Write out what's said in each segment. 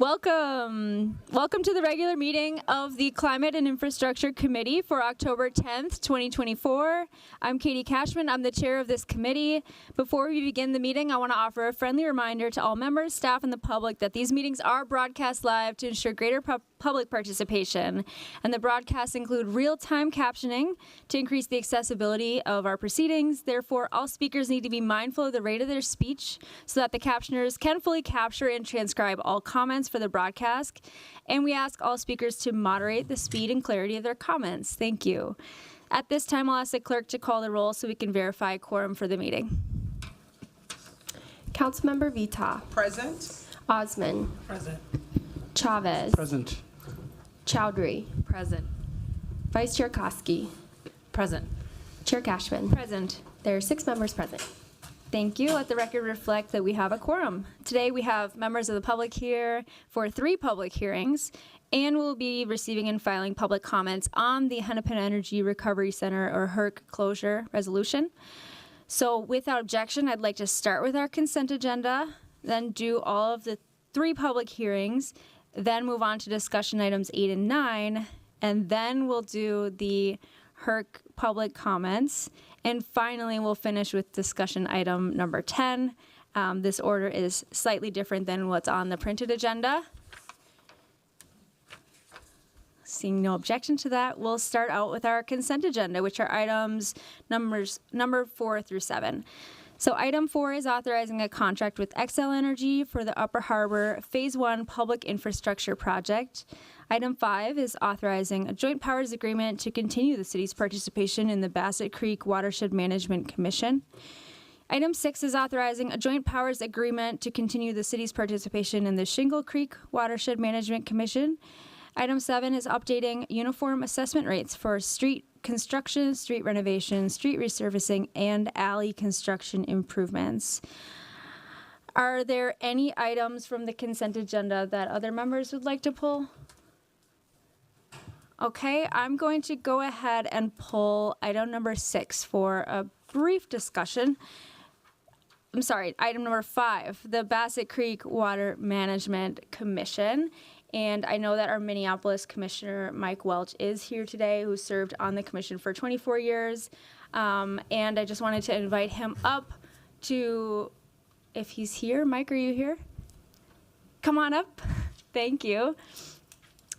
Welcome to the regular meeting of the Climate and Infrastructure Committee for October 10th, 2024. I'm Katie Cashman. I'm the chair of this committee. Before we begin the meeting, I want to offer a friendly reminder to all members, staff, and the public that these meetings are broadcast live to ensure greater public participation. And the broadcasts include real-time captioning to increase the accessibility of our proceedings. Therefore, all speakers need to be mindful of the rate of their speech so that the captioners can fully capture and transcribe all comments for the broadcast, and we ask all speakers to moderate the speed and clarity of their comments. Thank you. At this time, I'll ask the clerk to call the roll so we can verify quorum for the meeting. Councilmember Vita. Present. Osman. Present. Chavez. Present. Chowdhury. Present. Vice Chair Koski. Present. Chair Cashman. Present. There are 6 members present. Thank you. Let the record reflect that we have a quorum. Today we have members of the public here for 3 public hearings, and we'll be receiving and filing public comments on the Hennepin Energy Recovery Center, or HERC, closure resolution. So without objection, I'd like to start with our consent agenda, then do all of the 3 public hearings, then move on to discussion items 8 and 9, and then we'll do the HERC public comments. And finally, we'll finish with discussion item number 10. This order is slightly different than what's on the printed agenda. Seeing no objection to that, we'll start out with our consent agenda, which are items number 4 through 7. So item 4 is authorizing a contract with Xcel Energy for the Upper Harbor Phase 1 Public Infrastructure Project. Item 5 is authorizing a joint powers agreement to continue the city's participation in the Bassett Creek Watershed Management Commission. Item 6 is authorizing a joint powers agreement to continue the city's participation in the Shingle Creek Watershed Management Commission. Item 7 is updating uniform assessment rates for street construction, street renovation, street resurfacing, and alley construction improvements. Are there any items from the consent agenda that other members would like to pull? Okay, I'm going to go ahead and pull item number 6 for a brief discussion. I'm sorry, item number 5, the Bassett Creek Water Management Commission. And I know that our Minneapolis Commissioner, Mike Welch, is here today, who served on the commission for 24 years. And I just wanted to invite him up to, if he's here. Mike, are you here? Come on up. Thank you.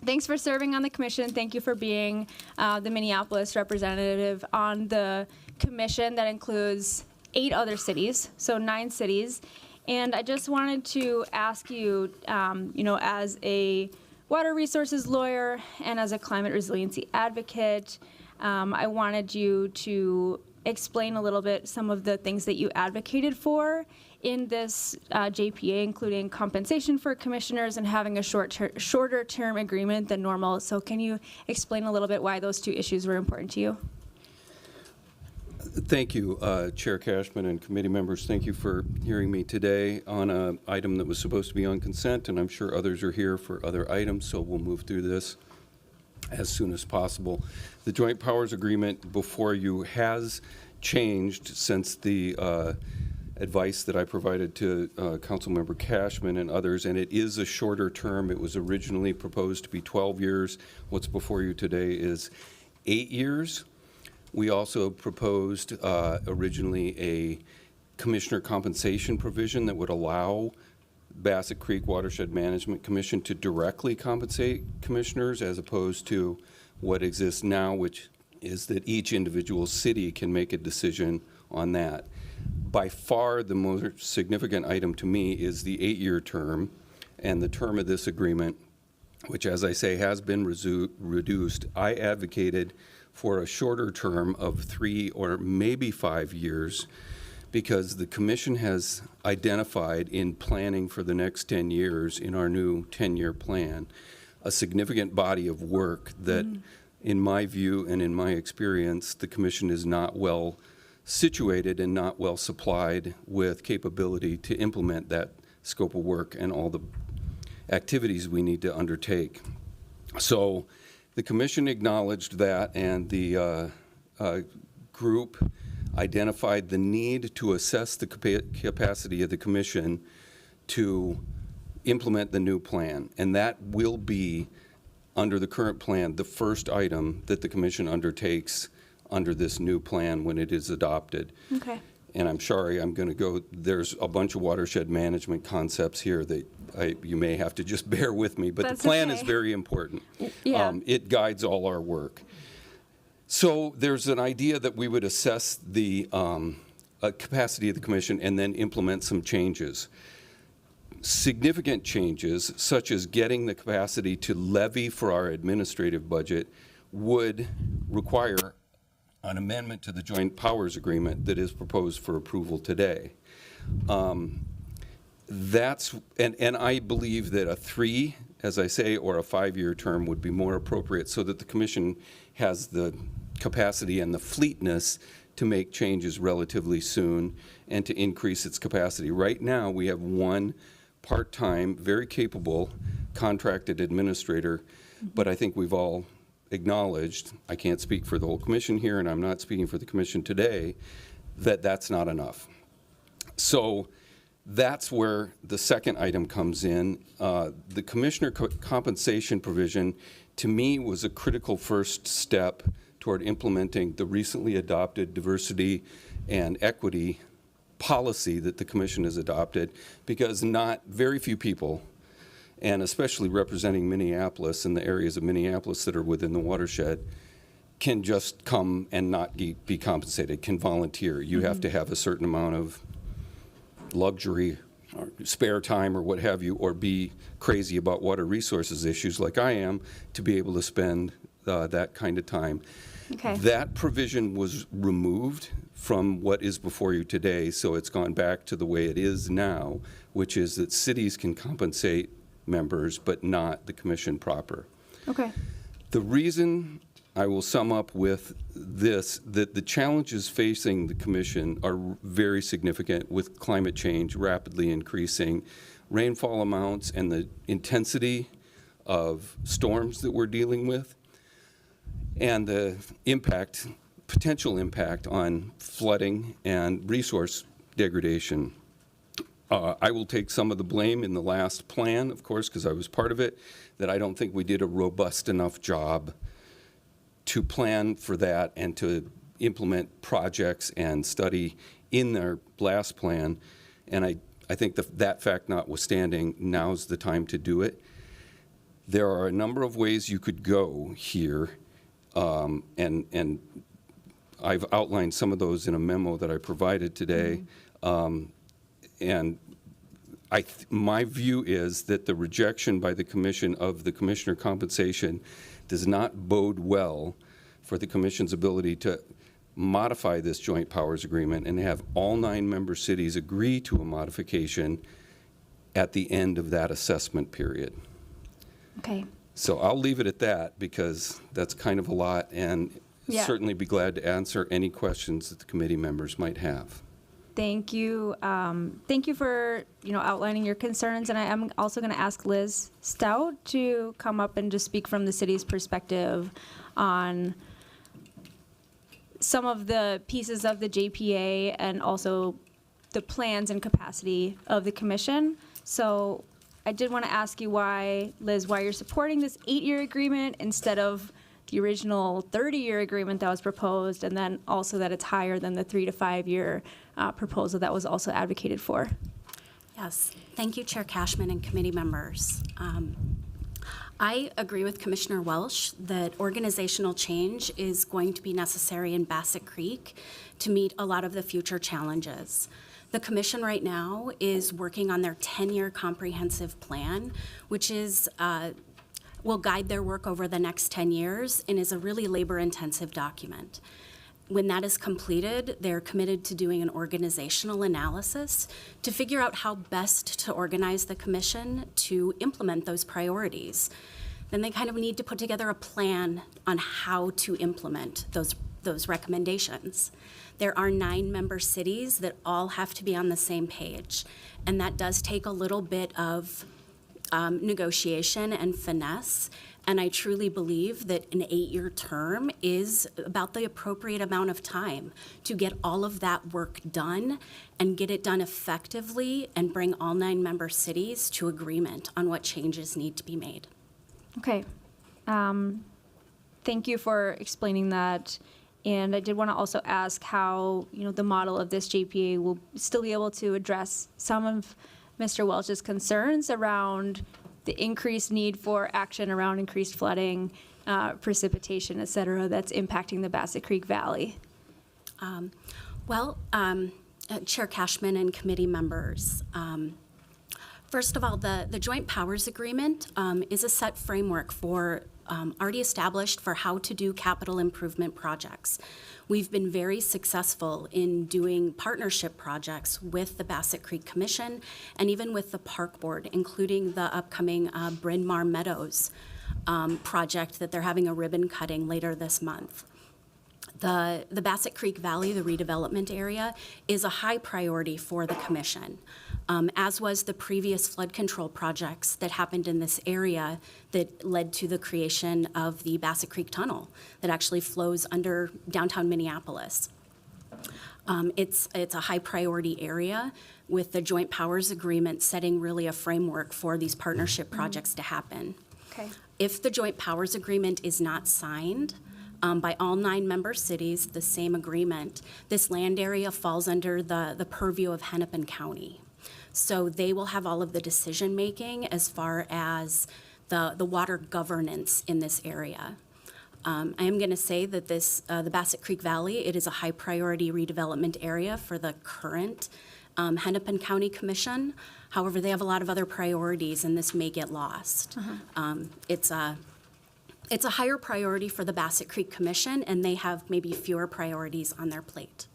Thanks for serving on the commission. Thank you for being the Minneapolis representative on the commission that includes 8 other cities, so 9 cities. And I just wanted to ask you, as a water resources lawyer and as a climate resiliency advocate, I wanted you to explain a little bit some of the things that you advocated for in this JPA, including compensation for commissioners and having a shorter term agreement than normal. So can you explain a little bit why those 2 issues were important to you? Thank you, Chair Cashman and committee members. Thank you for hearing me today on an item that was supposed to be on consent, and I'm sure others are here for other items, so we'll move through this as soon as possible. The joint powers agreement before you has changed since the advice that I provided to Councilmember Cashman and others, and it is a shorter term. It was originally proposed to be 12 years. What's before you today is 8 years. We also proposed originally a commissioner compensation provision that would allow Bassett Creek Watershed Management Commission to directly compensate commissioners, as opposed to what exists now, which is that each individual city can make a decision on that. By far the most significant item to me is the 8-year term, and the term of this agreement, which, as I say, has been reduced. I advocated for a shorter term of 3 or maybe 5 years, because the commission has identified in planning for the next 10 years in our new 10-year plan a significant body of work that, in my view and in my experience, the commission is not well situated and not well supplied with capability to implement that scope of work and all the activities we need to undertake. So the commission acknowledged that, and the group identified the need to assess the capacity of the commission to implement the new plan. And that will be, under the current plan, the first item that the commission undertakes under this new plan when it is adopted. Okay. And I'm sorry, I'm going to go, there's a bunch of watershed management concepts here that you may have to just bear with me, but That's the plan okay. is very important. Yeah. It guides all our work. So there's an idea that we would assess the capacity of the commission and then implement some changes. Significant changes, such as getting the capacity to levy for our administrative budget, would require an amendment to the joint powers agreement that is proposed for approval today. That's, and I believe that a 3, as I say, or a 5-year term would be more appropriate so that the commission has the capacity and the fleetness to make changes relatively soon and to increase its capacity. Right now, we have one part-time, very capable contracted administrator, but I think we've all acknowledged, I can't speak for the whole commission here, and I'm not speaking for the commission today, that that's not enough. So that's where the second item comes in. The commissioner compensation provision, to me, was a critical first step toward implementing the recently adopted diversity and equity policy that the commission has adopted, because not very few people, and especially representing Minneapolis and the areas of Minneapolis that are within the watershed, can just come and not be compensated, can volunteer. You have to have a certain amount of luxury or spare time or what have you, or be crazy about water resources issues like I am, to be able to spend that kind of time. Okay. That provision was removed from what is before you today, so it's gone back to the way it is now, which is that cities can compensate members, but not the commission proper. Okay. The reason, I will sum up with this, that the challenges facing the commission are very significant, with climate change rapidly increasing, rainfall amounts and the intensity of storms that we're dealing with, and the impact, potential impact on flooding and resource degradation. I will take some of the blame in the last plan, of course, because I was part of it, that I don't think we did a robust enough job to plan for that and to implement projects and study in their last plan. And I think that fact notwithstanding, now's the time to do it. There are a number of ways you could go here, and I've outlined some of those in a memo that I provided today. And my view is that the rejection by the commission of the commissioner compensation does not bode well for the commission's ability to modify this joint powers agreement and have all 9 member cities agree to a modification at the end of that assessment period. Okay. So I'll leave it at that, because that's kind of a lot, and Yeah. certainly be glad to answer any questions that the committee members might have. Thank you. Thank you for outlining your concerns, and I am also going to ask Liz Stout to come up and just speak from the city's perspective on some of the pieces of the JPA and also the plans and capacity of the commission. So I did want to ask you why you're supporting this 8-year agreement instead of the original 30-year agreement that was proposed, and then also that it's higher than the 3 to 5 year proposal that was also advocated for. Yes, thank you, Chair Cashman and committee members. I agree with Commissioner Welsh that organizational change is going to be necessary in Bassett Creek to meet a lot of the future challenges. The commission right now is working on their 10-year comprehensive plan, which is will guide their work over the next 10 years and is a really labor-intensive document. When that is completed, they're committed to doing an organizational analysis to figure out how best to organize the commission to implement those priorities. Then they kind of need to put together a plan on how to implement those recommendations. There are 9 member cities that all have to be on the same page, and that does take a little bit of negotiation and finesse, And I truly believe that an 8-year term is about the appropriate amount of time to get all of that work done and get it done effectively and bring all 9 member cities to agreement on what changes need to be made. Okay. Thank you for explaining that. And I did want to also ask how, the model of this JPA will still be able to address some of Mr. Welch's concerns around the increased need for action around increased flooding, precipitation, et cetera, that's impacting the Bassett Creek Valley. Chair Cashman and committee members, first of all, the Joint Powers Agreement is a set framework for already established for how to do capital improvement projects. We've been very successful in doing partnership projects with the Bassett Creek Commission and even with the Park Board, including the upcoming Bryn Mawr Meadows project that they're having a ribbon cutting later this month. The Bassett Creek Valley, the redevelopment area, is a high priority for the commission, as was the previous flood control projects that happened in this area that led to the creation of the Bassett Creek Tunnel that actually flows under downtown Minneapolis. It's a high priority area with the Joint Powers Agreement setting really a framework for these partnership projects to happen. Okay. If the Joint Powers Agreement is not signed, by all 9 member cities, the same agreement, this land area falls under the purview of Hennepin County. So they will have all of the decision-making as far as the water governance in this area. I am going to say that the Bassett Creek Valley, it is a high-priority redevelopment area for the current Hennepin County Commission. However, they have a lot of other priorities, and this may get lost. It's a higher priority for the Bassett Creek Commission, and they have maybe fewer priorities on their plate.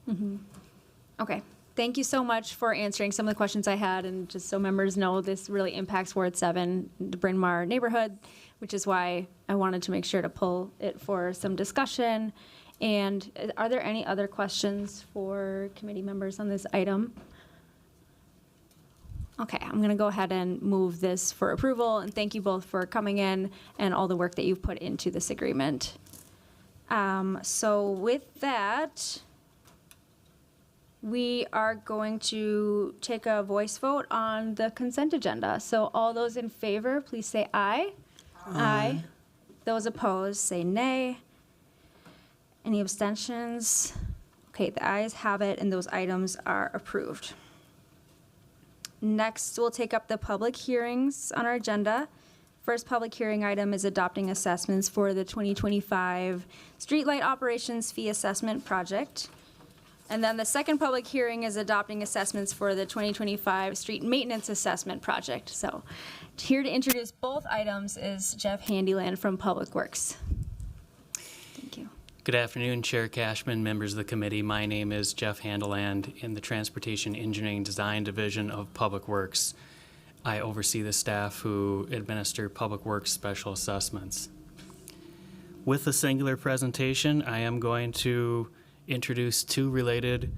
Okay. Thank you so much for answering some of the questions I had, and just so members know, this really impacts Ward 7, the Bryn Mawr neighborhood, which is why I wanted to make sure to pull it for some discussion. And are there any other questions for committee members on this item? Okay, I'm going to go ahead and move this for approval, and thank you both for coming in and all the work that you've put into this agreement. So with that, we are going to take a voice vote on the consent agenda. So all those in favor, please say aye. Aye. Those opposed, say nay. Any abstentions? Okay, the ayes have it, and those items are approved. Next, we'll take up the public hearings on our agenda. First public hearing item is adopting assessments for the 2025 Streetlight Operations Fee Assessment Project. And then the second public hearing is adopting assessments for the 2025 Street Maintenance Assessment Project. So here to introduce both items is Jeff Handyland from Public Works. Thank you. Good afternoon, Chair Cashman, members of the committee. My name is Jeff Handeland in the Transportation Engineering Design Division of Public Works. I oversee the staff who administer Public Works special assessments. With the singular presentation, I am going to introduce 2 related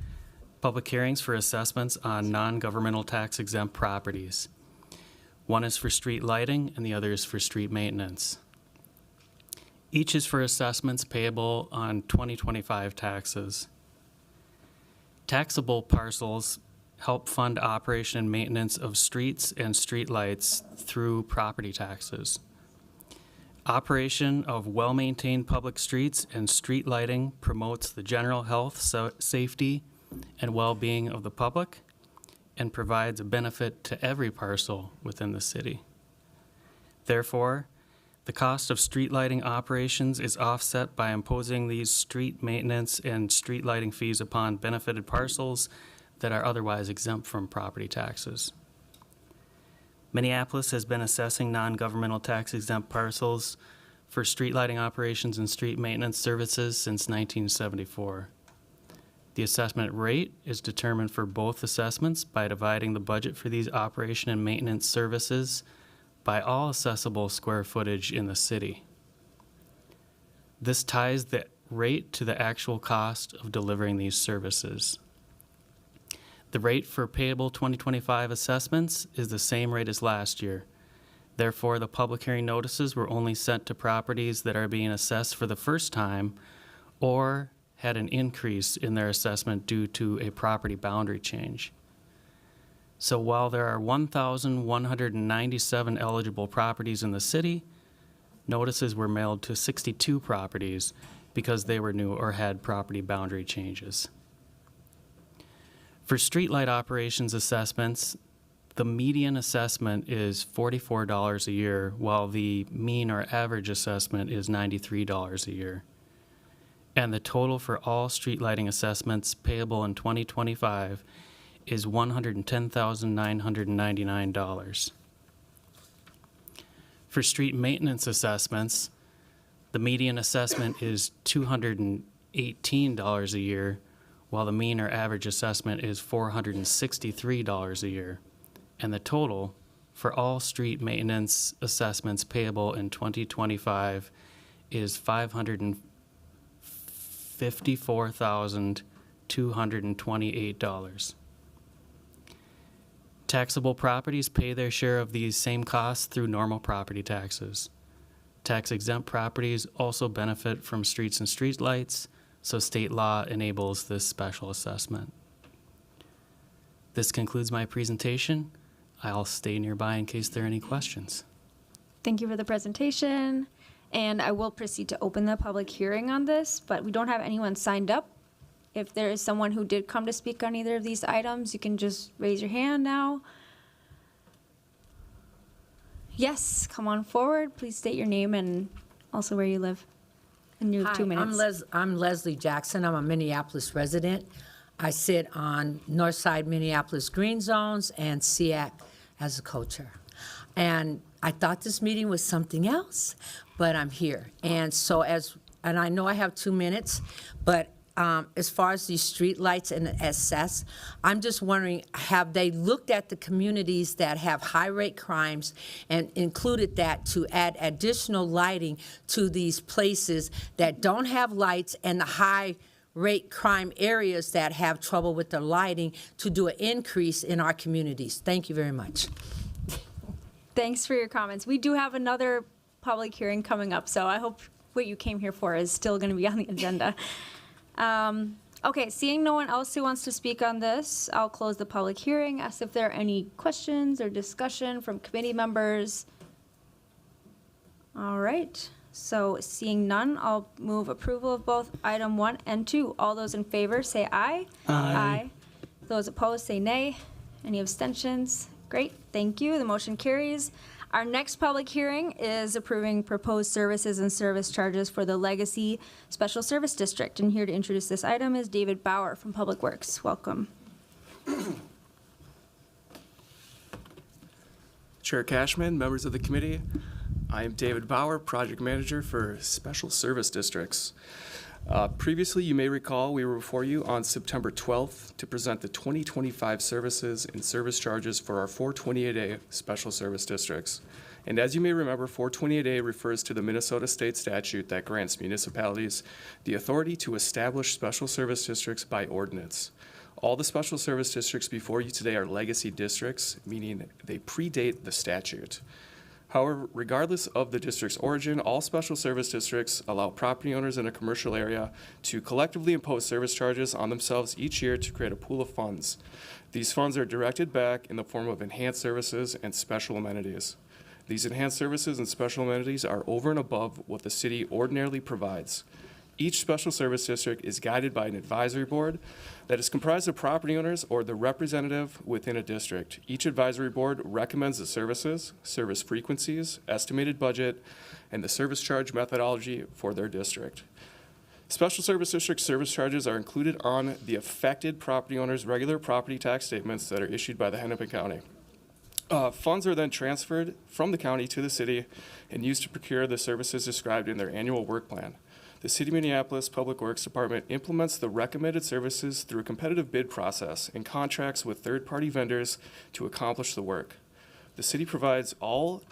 public hearings for assessments on non-governmental tax-exempt properties. One is for street lighting and the other is for street maintenance. Each is for assessments payable on 2025 taxes. Taxable parcels help fund operation and maintenance of streets and streetlights through property taxes. Operation of well-maintained public streets and street lighting promotes the general health, safety, and well-being of the public and provides a benefit to every parcel within the city. Therefore, the cost of street lighting operations is offset by imposing these street maintenance and street lighting fees upon benefited parcels that are otherwise exempt from property taxes. Minneapolis has been assessing non-governmental tax-exempt parcels for street lighting operations and street maintenance services since 1974. The assessment rate is determined for both assessments by dividing the budget for these operation and maintenance services by all accessible square footage in the city. This ties the rate to the actual cost of delivering these services. The rate for payable 2025 assessments is the same rate as last year. Therefore, the public hearing notices were only sent to properties that are being assessed for the first time or had an increase in their assessment due to a property boundary change. So while there are 1,197 eligible properties in the city, notices were mailed to 62 properties because they were new or had property boundary changes. For streetlight operations assessments, the median assessment is $44 a year, while the mean or average assessment is $93 a year. And the total for all street lighting assessments payable in 2025 is $110,999. For street maintenance assessments, the median assessment is $218 a year, while the mean or average assessment is $463 a year. And the total for all street maintenance assessments payable in 2025 is $554,228. Taxable properties pay their share of these same costs through normal property taxes. Tax-exempt properties also benefit from streets and streetlights, so state law enables this special assessment. This concludes my presentation. I'll stay nearby in case there are any questions. Thank you for the presentation. And I will proceed to open the public hearing on this, but we don't have anyone signed up. If there is someone who did come to speak on either of these items, you can just raise your hand now. Yes, come on forward. Please state your name and also where you live. And you have 2 minutes. I'm Leslie Jackson. I'm a Minneapolis resident. I sit on Northside Minneapolis Green Zones and SEAC as a co-chair. And I thought this meeting was something else, but I'm here. And so and I know I have 2 minutes, but as far as these street lights and assess, I'm just wondering, have they looked at the communities that have high rate crimes and included that to add additional lighting to these places that don't have lights and the high rate crime areas that have trouble with the lighting to do an increase in our communities? Thank you very much. Thanks for your comments. We do have another public hearing coming up, so I hope what you came here for is still going to be on the agenda. Okay, seeing no one else who wants to speak on this, I'll close the public hearing, ask if there are any questions or discussion from committee members. All right, so seeing none, I'll move approval of both item 1 and 2. All those in favor say aye. Aye. Those opposed say nay. Any abstentions? Great, thank you. The motion carries. Our next public hearing is approving proposed services and service charges for the Legacy Special Service District. And here to introduce this item is David Bauer from Public Works. Welcome. Chair Cashman, members of the committee, I am David Bauer, Project Manager for Special Service Districts. Previously, you may recall we were before you on September 12th to present the 2025 services and service charges for our 428A Special Service Districts. And as you may remember, 428A refers to the Minnesota state statute that grants municipalities the authority to establish special service districts by ordinance. All the special service districts before you today are legacy districts, meaning they predate the statute. However, regardless of the district's origin, all special service districts allow property owners in a commercial area to collectively impose service charges on themselves each year to create a pool of funds. These funds are directed back in the form of enhanced services and special amenities. These enhanced services and special amenities are over and above what the city ordinarily provides. Each special service district is guided by an advisory board that is comprised of property owners or the representative within a district. Each advisory board recommends the services, service frequencies, estimated budget, and the service charge methodology for their district. Special service district service charges are included on the affected property owner's regular property tax statements that are issued by the Hennepin County. Funds are then transferred from the county to the city and used to procure the services described in their annual work plan. The City of Minneapolis Public Works Department implements the recommended services through a competitive bid process and contracts with third-party vendors to accomplish the work. The city provides all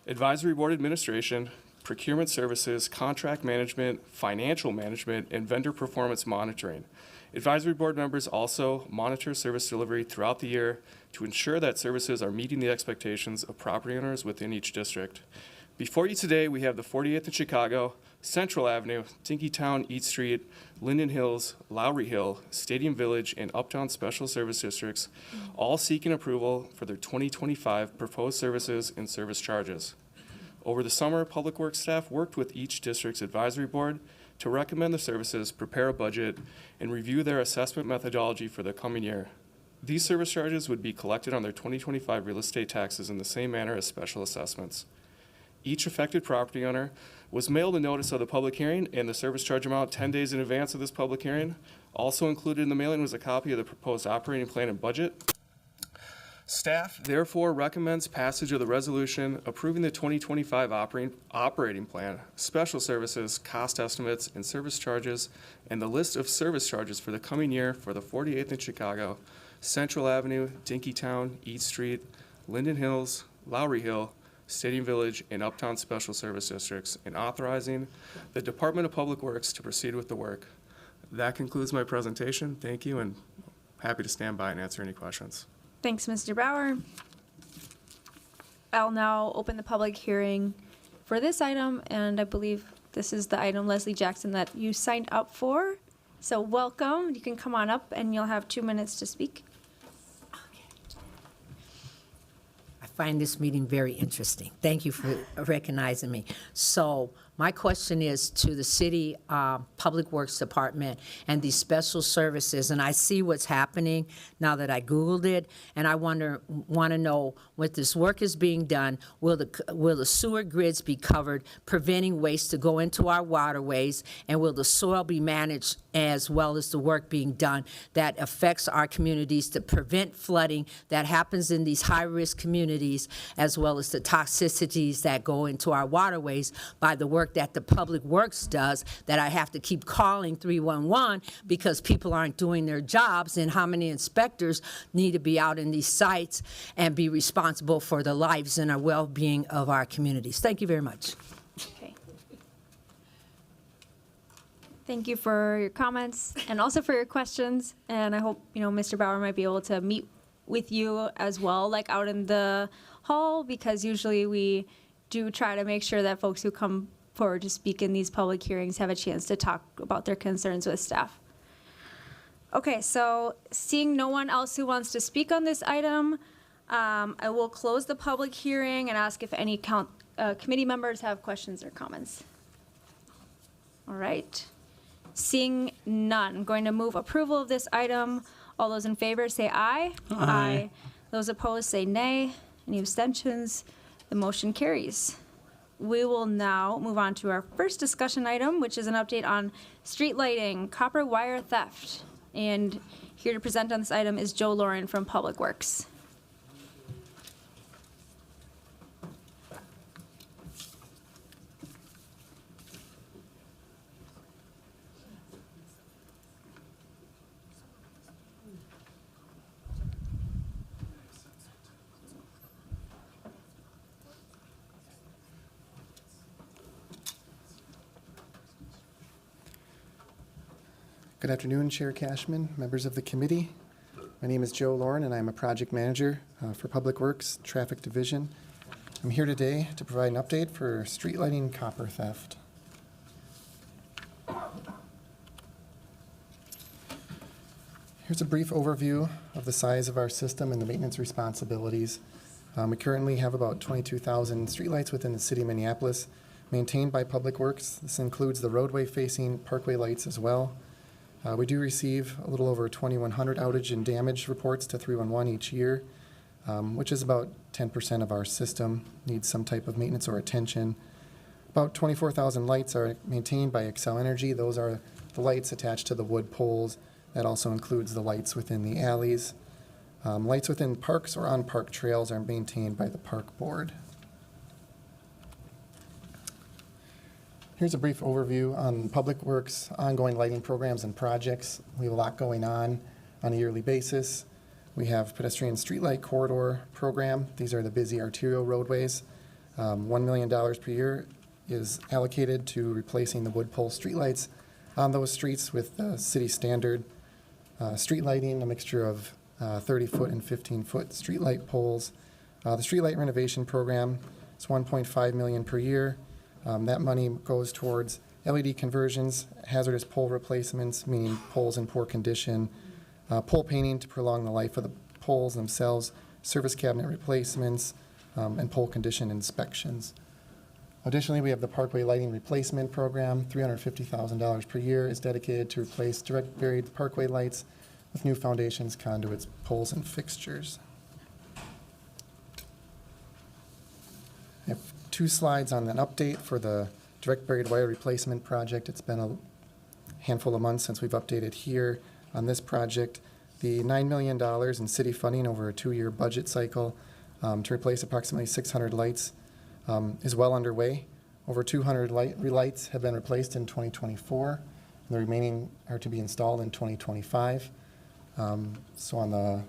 advisory board administration, procurement services, contract management, financial management, and vendor performance monitoring. Advisory board members also monitor service delivery throughout the year to ensure that services are meeting the expectations of property owners within each district. Before you today, we have the 48th in Chicago, Central Avenue, Dinkytown, East Street, Linden Hills, Lowry Hill, Stadium Village, and Uptown Special Service Districts, all seeking approval for their 2025 proposed services and service charges. Over the summer, Public Works staff worked with each district's advisory board to recommend the services, prepare a budget, and review their assessment methodology for the coming year. These service charges would be collected on their 2025 real estate taxes in the same manner as special assessments. Each affected property owner was mailed a notice of the public hearing and the service charge amount 10 days in advance of this public hearing. Also included in the mailing was a copy of the proposed operating plan and budget. Staff therefore recommends passage of the resolution approving the 2025 operating plan, special services, cost estimates, and service charges, and the list of service charges for the coming year for the 48th in Chicago, Central Avenue, Dinkytown, East Street, Linden Hills, Lowry Hill, Stadium Village, and Uptown Special Service Districts, and authorizing the Department of Public Works to proceed with the work. That concludes my presentation. Thank you, and happy to stand by and answer any questions. Thanks, Mr. Bauer. I'll now open the public hearing for this item, and I believe this is the item, Leslie Jackson, that you signed up for. So welcome. You can come on up, and you'll have 2 minutes to speak. I find this meeting very interesting. Thank you for recognizing me. So my question is to the city Public Works Department and these special services, and I see what's happening now that I Googled it, and I want to know what this work is being done. Will the sewer grids be covered, preventing waste to go into our waterways, and will the soil be managed as well as the work being done that affects our communities to prevent flooding that happens in these high-risk communities, as well as the toxicities that go into our waterways by the work that the Public Works does, that I have to keep calling 311 because people aren't doing their jobs, and how many inspectors need to be out in these sites and be responsible for the lives and our well-being of our communities. Thank you very much. Okay. Thank you for your comments and also for your questions. And I hope, Mr. Bauer might be able to meet with you as well, like out in the hall, because usually we do try to make sure that folks who come forward to speak in these public hearings have a chance to talk about their concerns with staff. Okay, so seeing no one else who wants to speak on this item, I will close the public hearing and ask if any committee members have questions or comments. All right. Seeing none, I'm going to move approval of this item. All those in favor say aye. Aye. Those opposed say nay. Any abstentions? The motion carries. We will now move on to our first discussion item, which is an update on street lighting, copper wire theft. And here to present on this item is Joe Lauren from Public Works. Good afternoon, Chair Cashman, members of the committee. My name is Joe Lauren, and I'm a project manager for Public Works Traffic Division. I'm here today to provide an update for street lighting copper theft. Here's a brief overview of the size of our system and the maintenance responsibilities. We currently have about 22,000 streetlights within the city of Minneapolis, maintained by Public Works. This includes the roadway-facing parkway lights as well. We do receive a little over 2,100 outage and damage reports to 311 each year, which is about 10% of our system needs some type of maintenance or attention. About 24,000 lights are maintained by Xcel Energy. Those are the lights attached to the wood poles. That also includes the lights within the alleys. Lights within parks or on park trails are maintained by the park board. Here's a brief overview on Public Works' ongoing lighting programs and projects. We have a lot going on a yearly basis. We have pedestrian streetlight corridor program. These are the busy arterial roadways. $1 million per year is allocated to replacing the wood pole streetlights on those streets with city standard street lighting, a mixture of 30-foot and 15-foot streetlight poles. The streetlight renovation program is $1.5 million per year. That money goes towards LED conversions, hazardous pole replacements, meaning poles in poor condition, pole painting to prolong the life of the poles themselves, service cabinet replacements, and pole condition inspections. Additionally, we have the Parkway Lighting Replacement Program. $350,000 per year is dedicated to replace direct buried parkway lights with new foundations, conduits, poles, and fixtures. I have 2 slides on an update for the direct buried wire replacement project. It's been a handful of months since we've updated here on this project. The $9 million in city funding over a 2-year budget cycle to replace approximately 600 lights is well underway. Over 200 lights have been replaced in 2024. And the remaining are to be installed in 2025. So on the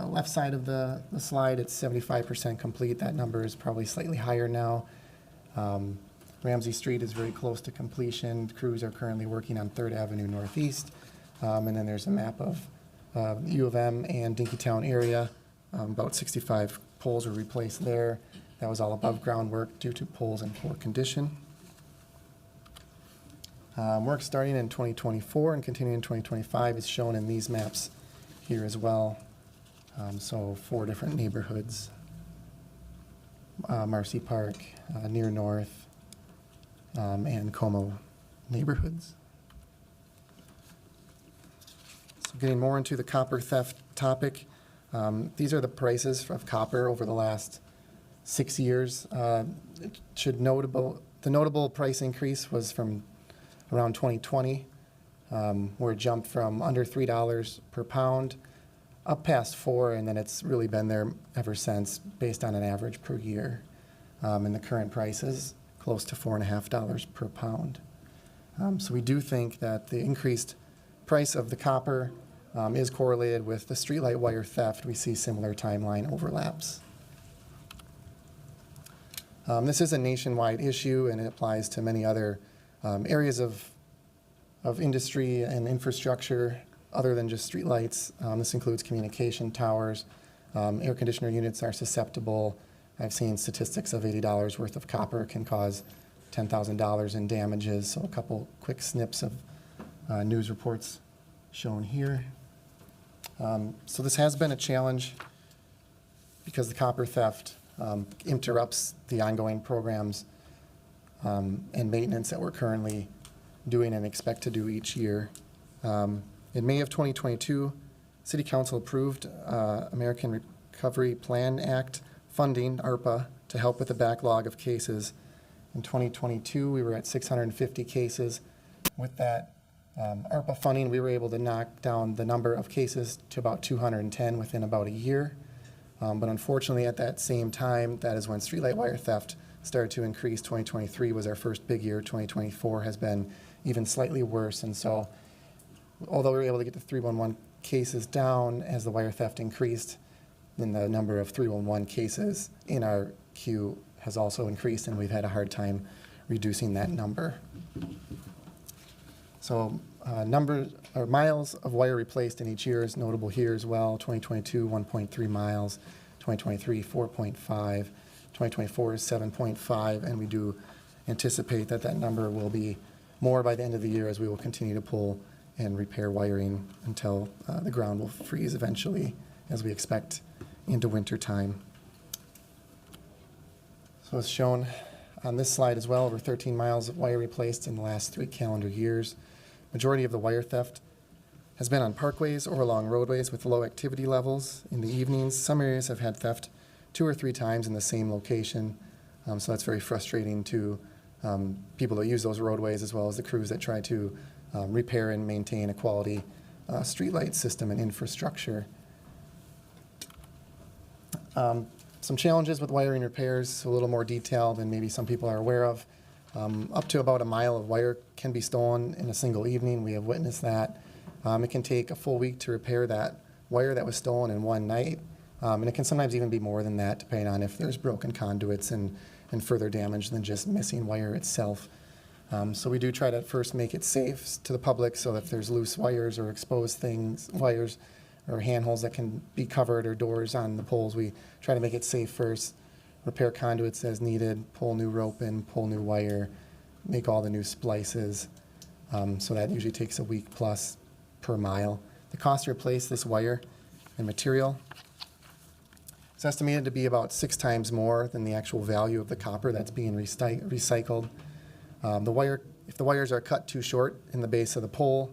left side of the slide, it's 75% complete. That number is probably slightly higher now. Ramsey Street is very close to completion. Crews are currently working on 3rd Avenue Northeast. And then there's a map of U of M and Dinkytown area. About 65 poles were replaced there. That was all above ground work due to poles in poor condition. Work starting in 2024 and continuing in 2025 is shown in these maps here as well. So 4 different neighborhoods. Marcy Park, Near North, and Como neighborhoods. So getting more into the copper theft topic, these are the prices of copper over the last 6 years. The notable price increase was from around 2020, where it jumped from under $3 per pound up past $4, and then it's really been there ever since, based on an average per year. And the current price is close to $4.50 per pound. So we do think that the increased price of the copper is correlated with the streetlight wire theft. We see similar timeline overlaps. This is a nationwide issue, and it applies to many other areas of industry and infrastructure other than just streetlights. This includes communication towers. Air conditioner units are susceptible. I've seen statistics of $80 worth of copper can cause $10,000 in damages. So a couple quick snips of news reports shown here. So this has been a challenge because the copper theft interrupts the ongoing programs and maintenance that we're currently doing and expect to do each year. In May of 2022, City Council approved American Recovery Plan Act funding, ARPA, to help with the backlog of cases. In 2022, we were at 650 cases. With that ARPA funding, we were able to knock down the number of cases to about 210 within about a year. But unfortunately, at that same time, that is when streetlight wire theft started to increase. 2023 was our first big year. 2024 has been even slightly worse. And so, although we were able to get the 311 cases down as the wire theft increased, then the number of 311 cases in our queue has also increased, and we've had a hard time reducing that number. So miles of wire replaced in each year is notable here as well. 2022, 1.3 miles. 2023, 4.5. 2024 is 7.5, and we do anticipate that that number will be more by the end of the year as we will continue to pull and repair wiring until the ground will freeze eventually, as we expect into winter time. So as shown on this slide as well, over 13 miles of wire replaced in the last 3 calendar years. Majority of the wire theft has been on parkways or along roadways with low activity levels. In the evenings, some areas have had theft 2 or 3 times in the same location. So that's very frustrating to people that use those roadways, as well as the crews that try to repair and maintain a quality streetlight system and infrastructure. Some challenges with wiring repairs, a little more detail than maybe some people are aware of. Up to about a mile of wire can be stolen in a single evening. We have witnessed that. It can take a full week to repair that wire that was stolen in one night. And it can sometimes even be more than that, depending on if there's broken conduits and and further damage than just missing wire itself. So we do try to first make it safe to the public, so if there's loose wires or exposed things, wires or handholds that can be covered or doors on the poles, we try to make it safe first, repair conduits as needed, pull new rope in, pull new wire, make all the new splices. So that usually takes a week plus per mile. The cost to replace this wire and material is estimated to be about 6 times more than the actual value of the copper that's being recycled. If the wires are cut too short in the base of the pole,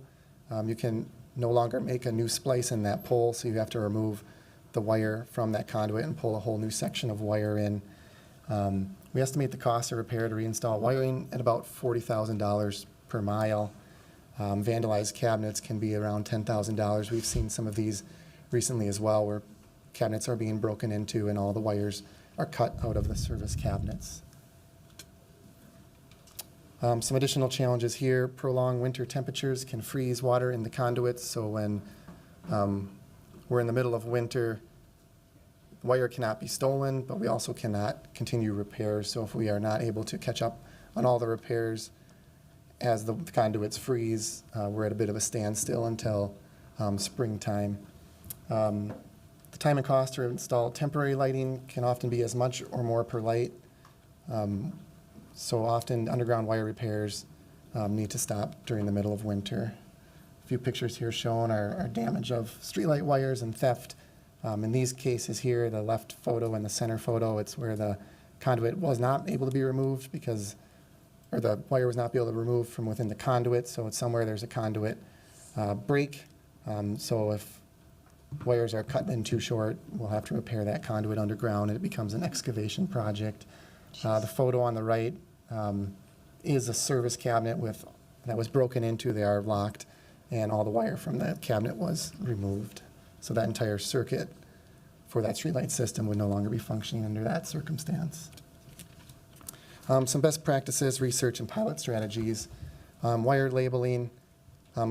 you can no longer make a new splice in that pole, so you have to remove the wire from that conduit and pull a whole new section of wire in. We estimate the cost of repair to reinstall wiring at about $40,000 per mile. Vandalized cabinets can be around $10,000. We've seen some of these recently as well, where cabinets are being broken into and all the wires are cut out of the service cabinets. Some additional challenges here: prolonged winter temperatures can freeze water in the conduits, so when we're in the middle of winter, the wire cannot be stolen, but we also cannot continue repairs. So if we are not able to catch up on all the repairs as the conduits freeze, we're at a bit of a standstill until springtime. The time and cost to install temporary lighting can often be as much or more per light. So often underground wire repairs need to stop during the middle of winter. A few pictures here shown are damage of streetlight wires and theft. In these cases here, the left photo and the center photo, it's where the conduit was not able to be removed or the wire was not able to be removed from within the conduit, so it's somewhere there's a conduit break. So if wires are cut in too short, we'll have to repair that conduit underground, and it becomes an excavation project. The photo on the right is a service cabinet that was broken into. They are locked, and all the wire from that cabinet was removed. So that entire circuit for that streetlight system would no longer be functioning under that circumstance. Some best practices, research, and pilot strategies. Wire labeling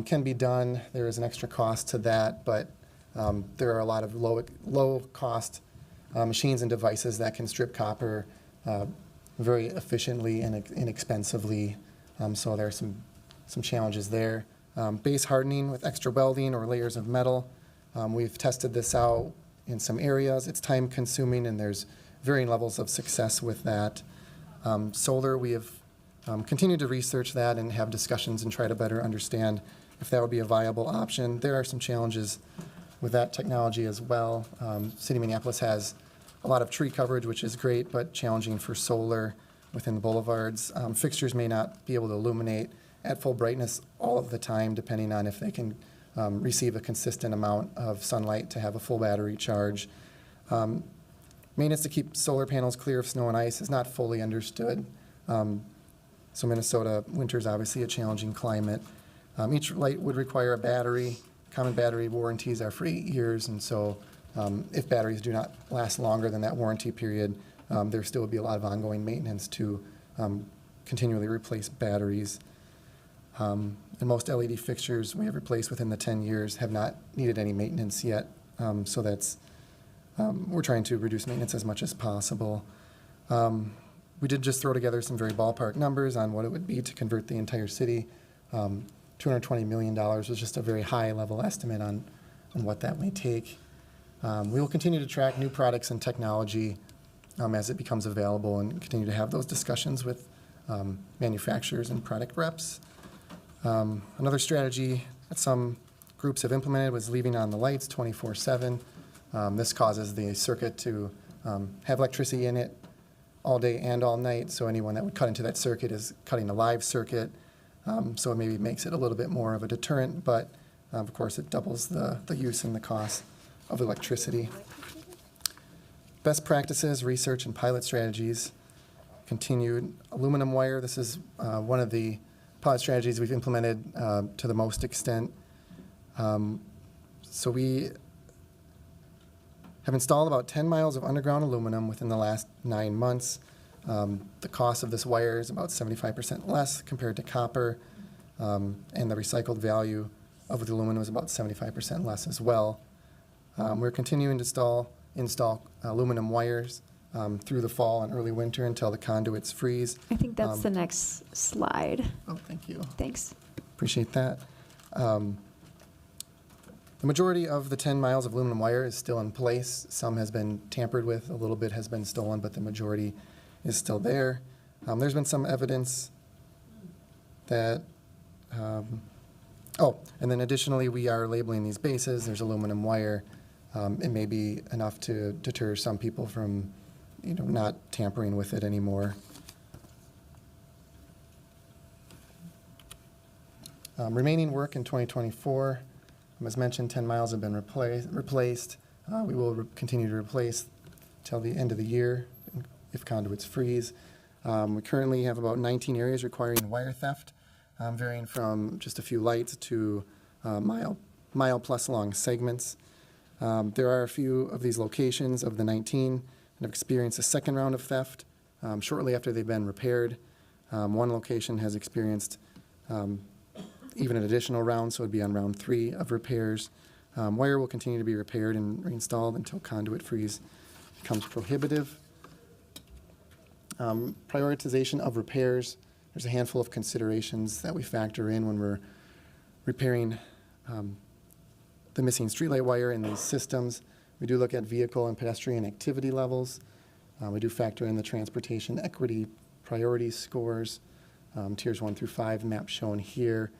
can be done. There is an extra cost to that, but there are a lot of low-cost machines and devices that can strip copper very efficiently and inexpensively. So there are some challenges there. Base hardening with extra welding or layers of metal. We've tested this out in some areas. It's time-consuming, and there's varying levels of success with that. Solar, we have continued to research that and have discussions and try to better understand if that would be a viable option. There are some challenges with that technology as well. City of Minneapolis has a lot of tree coverage, which is great, but challenging for solar within the boulevards. Fixtures may not be able to illuminate at full brightness all of the time, depending on if they can receive a consistent amount of sunlight to have a full battery charge. Maintenance to keep solar panels clear of snow and ice is not fully understood. So Minnesota winter is obviously a challenging climate. Each light would require a battery. Common battery warranties are for 8 years, and so if batteries do not last longer than that warranty period, there still would be a lot of ongoing maintenance to continually replace batteries. And most LED fixtures we have replaced within the 10 years have not needed any maintenance yet, so that's we're trying to reduce maintenance as much as possible. We did just throw together some very ballpark numbers on what it would be to convert the entire city. $220 million was just a very high-level estimate on what that may take. We will continue to track new products and technology as it becomes available and continue to have those discussions with manufacturers and product reps. Another strategy that some groups have implemented was leaving on the lights 24/7. This causes the circuit to have electricity in it all day and all night, so anyone that would cut into that circuit is cutting a live circuit, so it maybe makes it a little bit more of a deterrent, but of course it doubles the use and the cost of electricity. Best practices, research, and pilot strategies. Continued aluminum wire. This is one of the pilot strategies we've implemented to the most extent. So we have installed about 10 miles of underground aluminum within the last 9 months. The cost of this wire is about 75% less compared to copper, and the recycled value of the aluminum is about 75% less as well. We're continuing to install aluminum wires through the fall and early winter until the conduits freeze. I think that's the next slide. Oh, thank you. Thanks. Appreciate that. The majority of the 10 miles of aluminum wire is still in place. Some has been tampered with, a little bit has been stolen, but the majority is still there. There's been some evidence that, and then additionally, we are labeling these bases. There's aluminum wire. It may be enough to deter some people from, not tampering with it anymore. Remaining work in 2024, as mentioned, 10 miles have been replaced. We will continue to replace till the end of the year if conduits freeze. We currently have about 19 areas requiring wire theft, varying from just a few lights to mile plus long segments. There are a few of these locations of the 19 that have experienced a second round of theft shortly after they've been repaired. One location has experienced even an additional round, so it would be on round 3 of repairs. Wire will continue to be repaired and reinstalled until conduit freeze becomes prohibitive. Prioritization of repairs. There's a handful of considerations that we factor in when we're repairing the missing streetlight wire in these systems. We do look at vehicle and pedestrian activity levels. We do factor in the transportation equity priority scores, tiers 1 through 5, map shown here.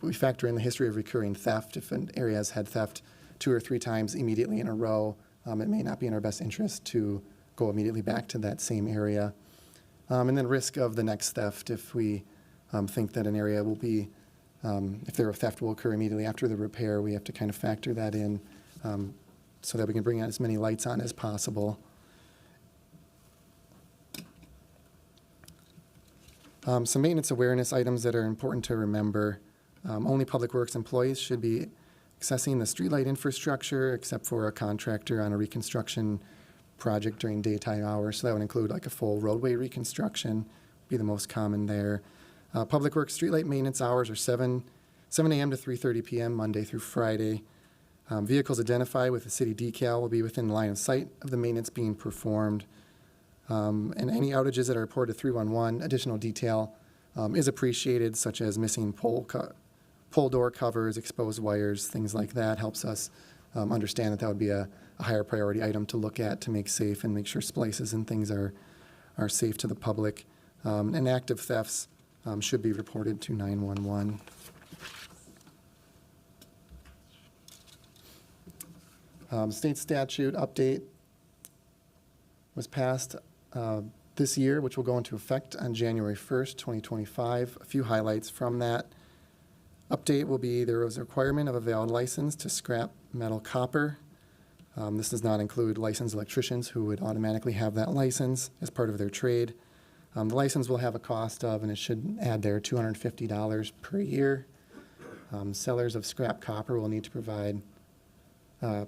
We factor in the history of recurring theft. If an area has had theft 2 or 3 times immediately in a row, it may not be in our best interest to go immediately back to that same area. And then risk of the next theft. If we think that an area will be, if their theft will occur immediately after the repair, we have to kind of factor that in so that we can bring out as many lights on as possible. Some maintenance awareness items that are important to remember. Only Public Works employees should be accessing the streetlight infrastructure except for a contractor on a reconstruction project during daytime hours. So that would include like a full roadway reconstruction, be the most common there. Public Works streetlight maintenance hours are 7 a.m. to 3:30 p.m. Monday through Friday. Vehicles identified with the city decal will be within the line of sight of the maintenance being performed. And any outages that are reported to 311, additional detail is appreciated, such as missing pole door covers, exposed wires, things like that. Helps us understand that would be a higher priority item to look at to make safe and make sure splices and things are safe to the public. And active thefts should be reported to 911. State statute update was passed this year, which will go into effect on January 1st, 2025. A few highlights from that update will be there was a requirement of a valid license to scrap metal copper. This does not include licensed electricians who would automatically have that license as part of their trade. The license will have a cost of, and it should add there, $250 per year. Sellers of scrap copper will need to provide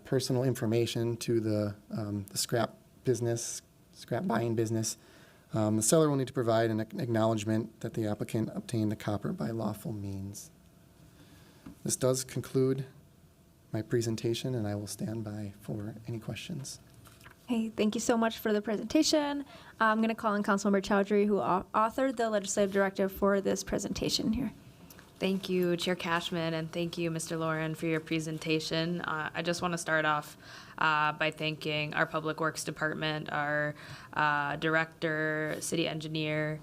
personal information to the scrap buying business. The seller will need to provide an acknowledgement that the applicant obtained the copper by lawful means. This does conclude my presentation, and I will stand by for any questions. Hey, thank you so much for the presentation. I'm going to call on Councilmember Chowdhury, who authored the legislative directive for this presentation here. Thank you, Chair Cashman, and thank you, Mr. Lauren, for your presentation. I just want to start off by thanking our Public Works Department, our director, city engineer,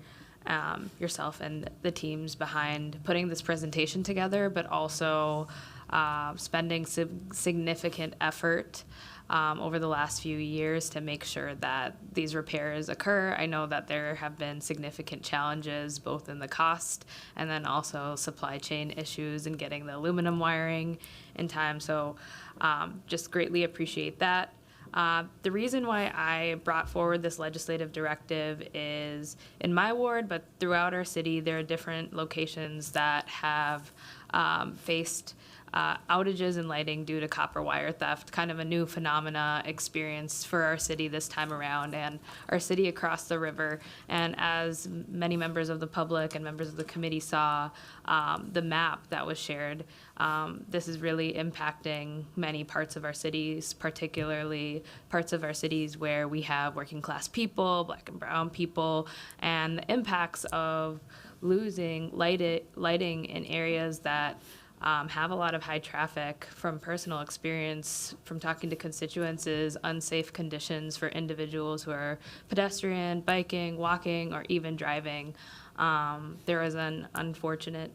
yourself, and the teams behind putting this presentation together, but also spending significant effort over the last few years to make sure that these repairs occur. I know that there have been significant challenges both in the cost and then also supply chain issues in getting the aluminum wiring in time. So just greatly appreciate that. The reason why I brought forward this legislative directive is in my ward, but throughout our city, there are different locations that have faced outages in lighting due to copper wire theft, kind of a new phenomena experience for our city this time around and our city across the river. And as many members of the public and members of the committee saw the map that was shared, this is really impacting many parts of our cities, particularly parts of our cities where we have working class people, black and brown people, and the impacts of losing lighting in areas that have a lot of high traffic. From personal experience, from talking to constituents, is unsafe conditions for individuals who are pedestrian, biking, walking, or even driving. There was an unfortunate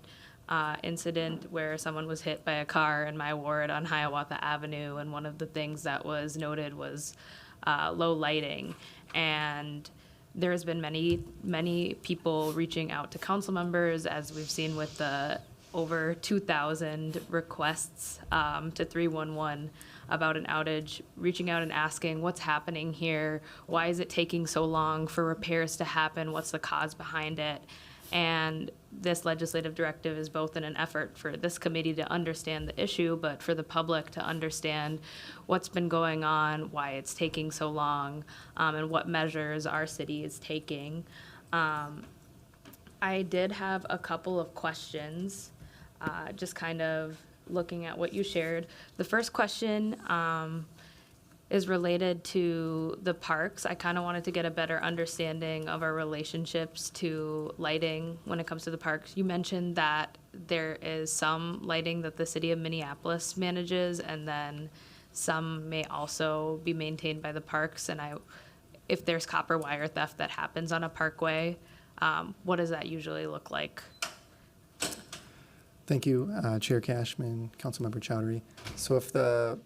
incident where someone was hit by a car in my ward on Hiawatha Avenue, and one of the things that was noted was low lighting. And there's been many people reaching out to council members, as we've seen with the over 2,000 requests to 311 about an outage, reaching out and asking what's happening here, why is it taking so long for repairs to happen, what's the cause behind it. And this legislative directive is both in an effort for this committee to understand the issue, but for the public to understand what's been going on, why it's taking so long, and what measures our city is taking. I did have a couple of questions, just kind of looking at what you shared. The first question is related to the parks. I kind of wanted to get a better understanding of our relationships to lighting when it comes to the parks. You mentioned that there is some lighting that the city of Minneapolis manages, and then some may also be maintained by the parks. And if there's copper wire theft that happens on a parkway, what does that usually look like? Thank you, Chair Cashman, Councilmember Chowdhury. So if the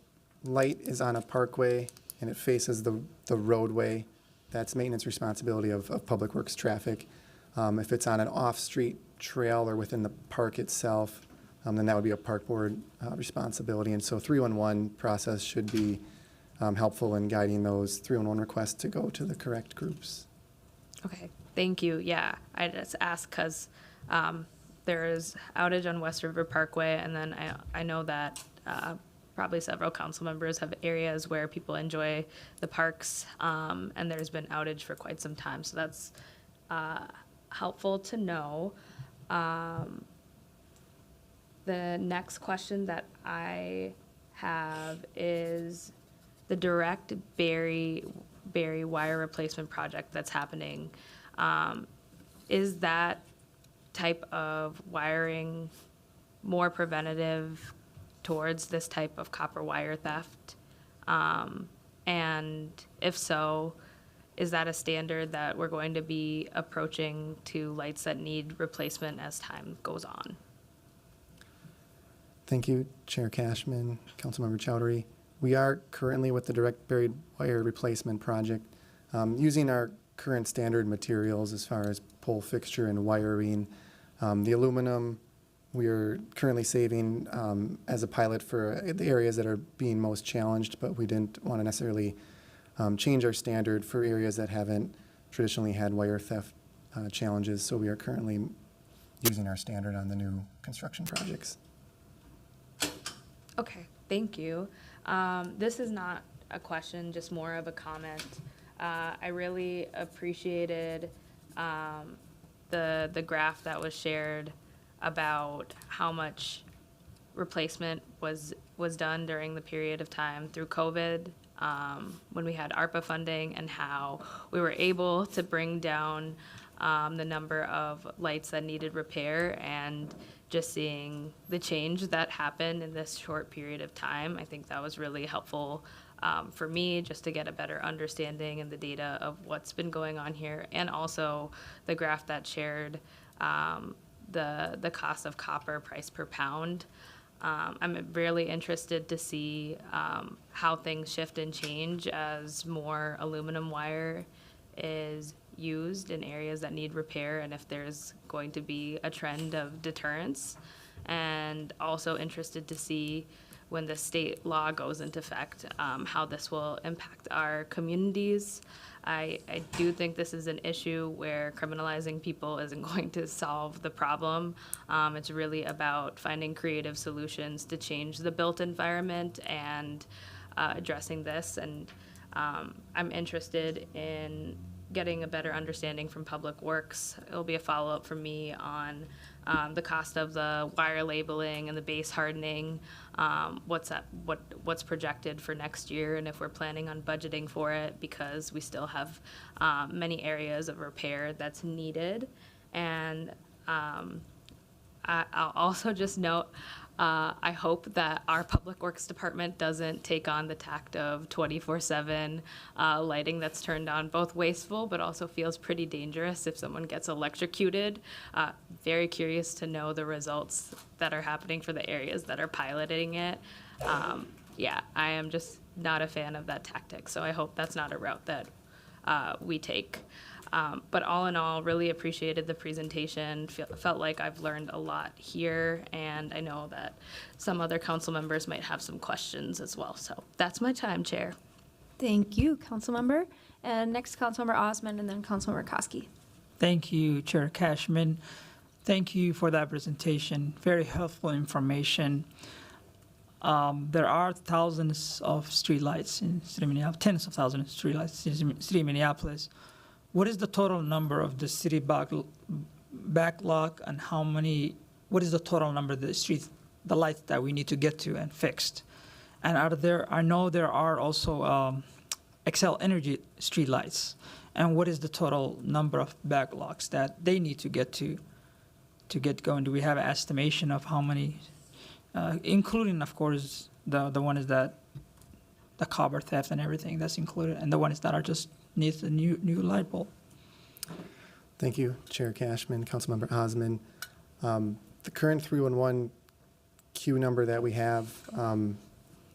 light is on a parkway and it faces the roadway, that's maintenance responsibility of Public Works traffic. If it's on an off-street trail or within the park itself, then that would be a park board responsibility. And so 311 process should be helpful in guiding those 311 requests to go to the correct groups. Okay, thank you. Yeah, I just asked because there is outage on West River Parkway, and then I know that probably several council members have areas where people enjoy the parks, and there's been outage for quite some time. So that's helpful to know. The next question that I have is the direct Berry wire replacement project that's happening. Is that type of wiring more preventative towards this type of copper wire theft? And if so, is that a standard that we're going to be approaching to lights that need replacement as time goes on? Thank you, Chair Cashman, Councilmember Chowdhury. We are currently with the direct buried wire replacement project using our current standard materials as far as pole fixture and wiring. The aluminum we are currently saving as a pilot for the areas that are being most challenged, but we didn't want to necessarily change our standard for areas that haven't traditionally had wire theft challenges. So we are currently using our standard on the new construction projects. Okay, thank you. This is not a question, just more of a comment. I really appreciated the graph that was shared about how much replacement was done during the period of time through COVID, when we had ARPA funding, and how we were able to bring down the number of lights that needed repair. And just seeing the change that happened in this short period of time, I think that was really helpful for me, just to get a better understanding and the data of what's been going on here. And also the graph that shared the cost of copper price per pound. I'm really interested to see how things shift and change as more aluminum wire is used in areas that need repair, and if there's going to be a trend of deterrence. And also interested to see when the state law goes into effect, how this will impact our communities. I do think this is an issue where criminalizing people isn't going to solve the problem. It's really about finding creative solutions to change the built environment and addressing this. And I'm interested in getting a better understanding from Public Works. It'll be a follow-up from me on the cost of the wire labeling and the base hardening, what's projected for next year, and if we're planning on budgeting for it, because we still have many areas of repair that's needed. And I'll also just note, I hope that our Public Works Department doesn't take on the tact of 24/7 lighting that's turned on, both wasteful but also feels pretty dangerous if someone gets electrocuted. Very curious to know the results that are happening for the areas that are piloting it. Yeah, I am just not a fan of that tactic, so I hope that's not a route that we take. But all in all, really appreciated the presentation. Felt like I've learned a lot here, and I know that some other council members might have some questions as well. So that's my time, Chair. Thank you, Councilmember. And next, Councilmember Osmond, and then Councilmember Koski. Thank you, Chair Cashman. Thank you for that presentation. Very helpful information. There are thousands of streetlights in City of Minneapolis, tens of thousands of streetlights in City of Minneapolis. What is the total number of the city backlog, and what is the total number of the lights that we need to get to and fixed? And I know there are also Excel Energy streetlights. And what is the total number of backlogs that they need to get to get going? Do we have an estimation of how many, including, of course, the ones that the copper theft and everything that's included, and the ones that are just needs a new light bulb? Thank you, Chair Cashman, Councilmember Osmond. The current 311 queue number that we have,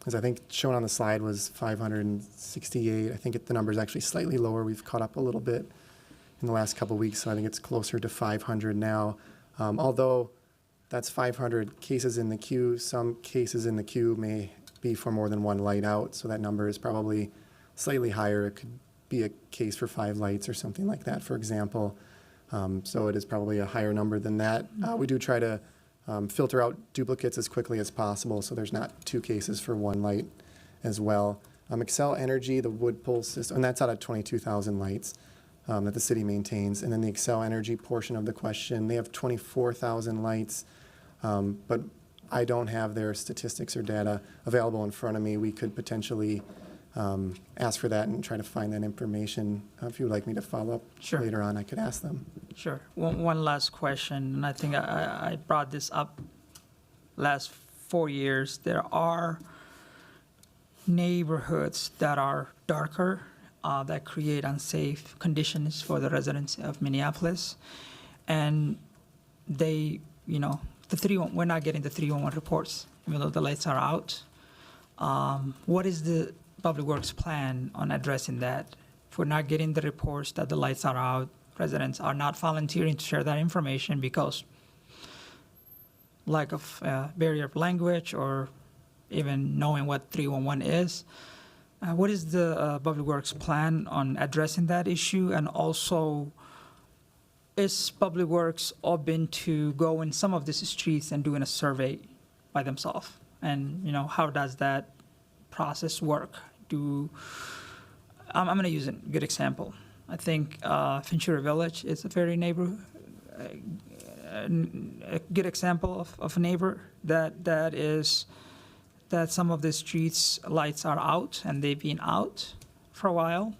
as I think shown on the slide, was 568. I think the number is actually slightly lower. We've caught up a little bit in the last couple of weeks, so I think it's closer to 500 now. Although that's 500 cases in the queue, some cases in the queue may be for more than one light out, so that number is probably slightly higher. It could be a case for 5 lights or something like that, for example. So it is probably a higher number than that. We do try to filter out duplicates as quickly as possible, so there's not 2 cases for 1 light as well. Excel Energy, the wood pole system, and that's out of 22,000 lights that the city maintains. And then the Excel Energy portion of the question, they have 24,000 lights, but I don't have their statistics or data available in front of me. We could potentially ask for that and try to find that information. If you would like me to follow up later on, I could ask them. Sure. One last question, and I think I brought this up last 4 years. There are neighborhoods that are darker that create unsafe conditions for the residents of Minneapolis, and they, we're not getting the 311 reports, even though the lights are out. What is the Public Works plan on addressing that? If we're not getting the reports that the lights are out, residents are not volunteering to share that information because lack of barrier of language or even knowing what 311 is. What is the Public Works plan on addressing that issue? And also, is Public Works open to go in some of these streets and doing a survey by themselves? And, how does that process work? I'm going to use a good example. I think Ventura Village is a very a good example of a neighbor that some of the streets lights are out, and they've been out for a while.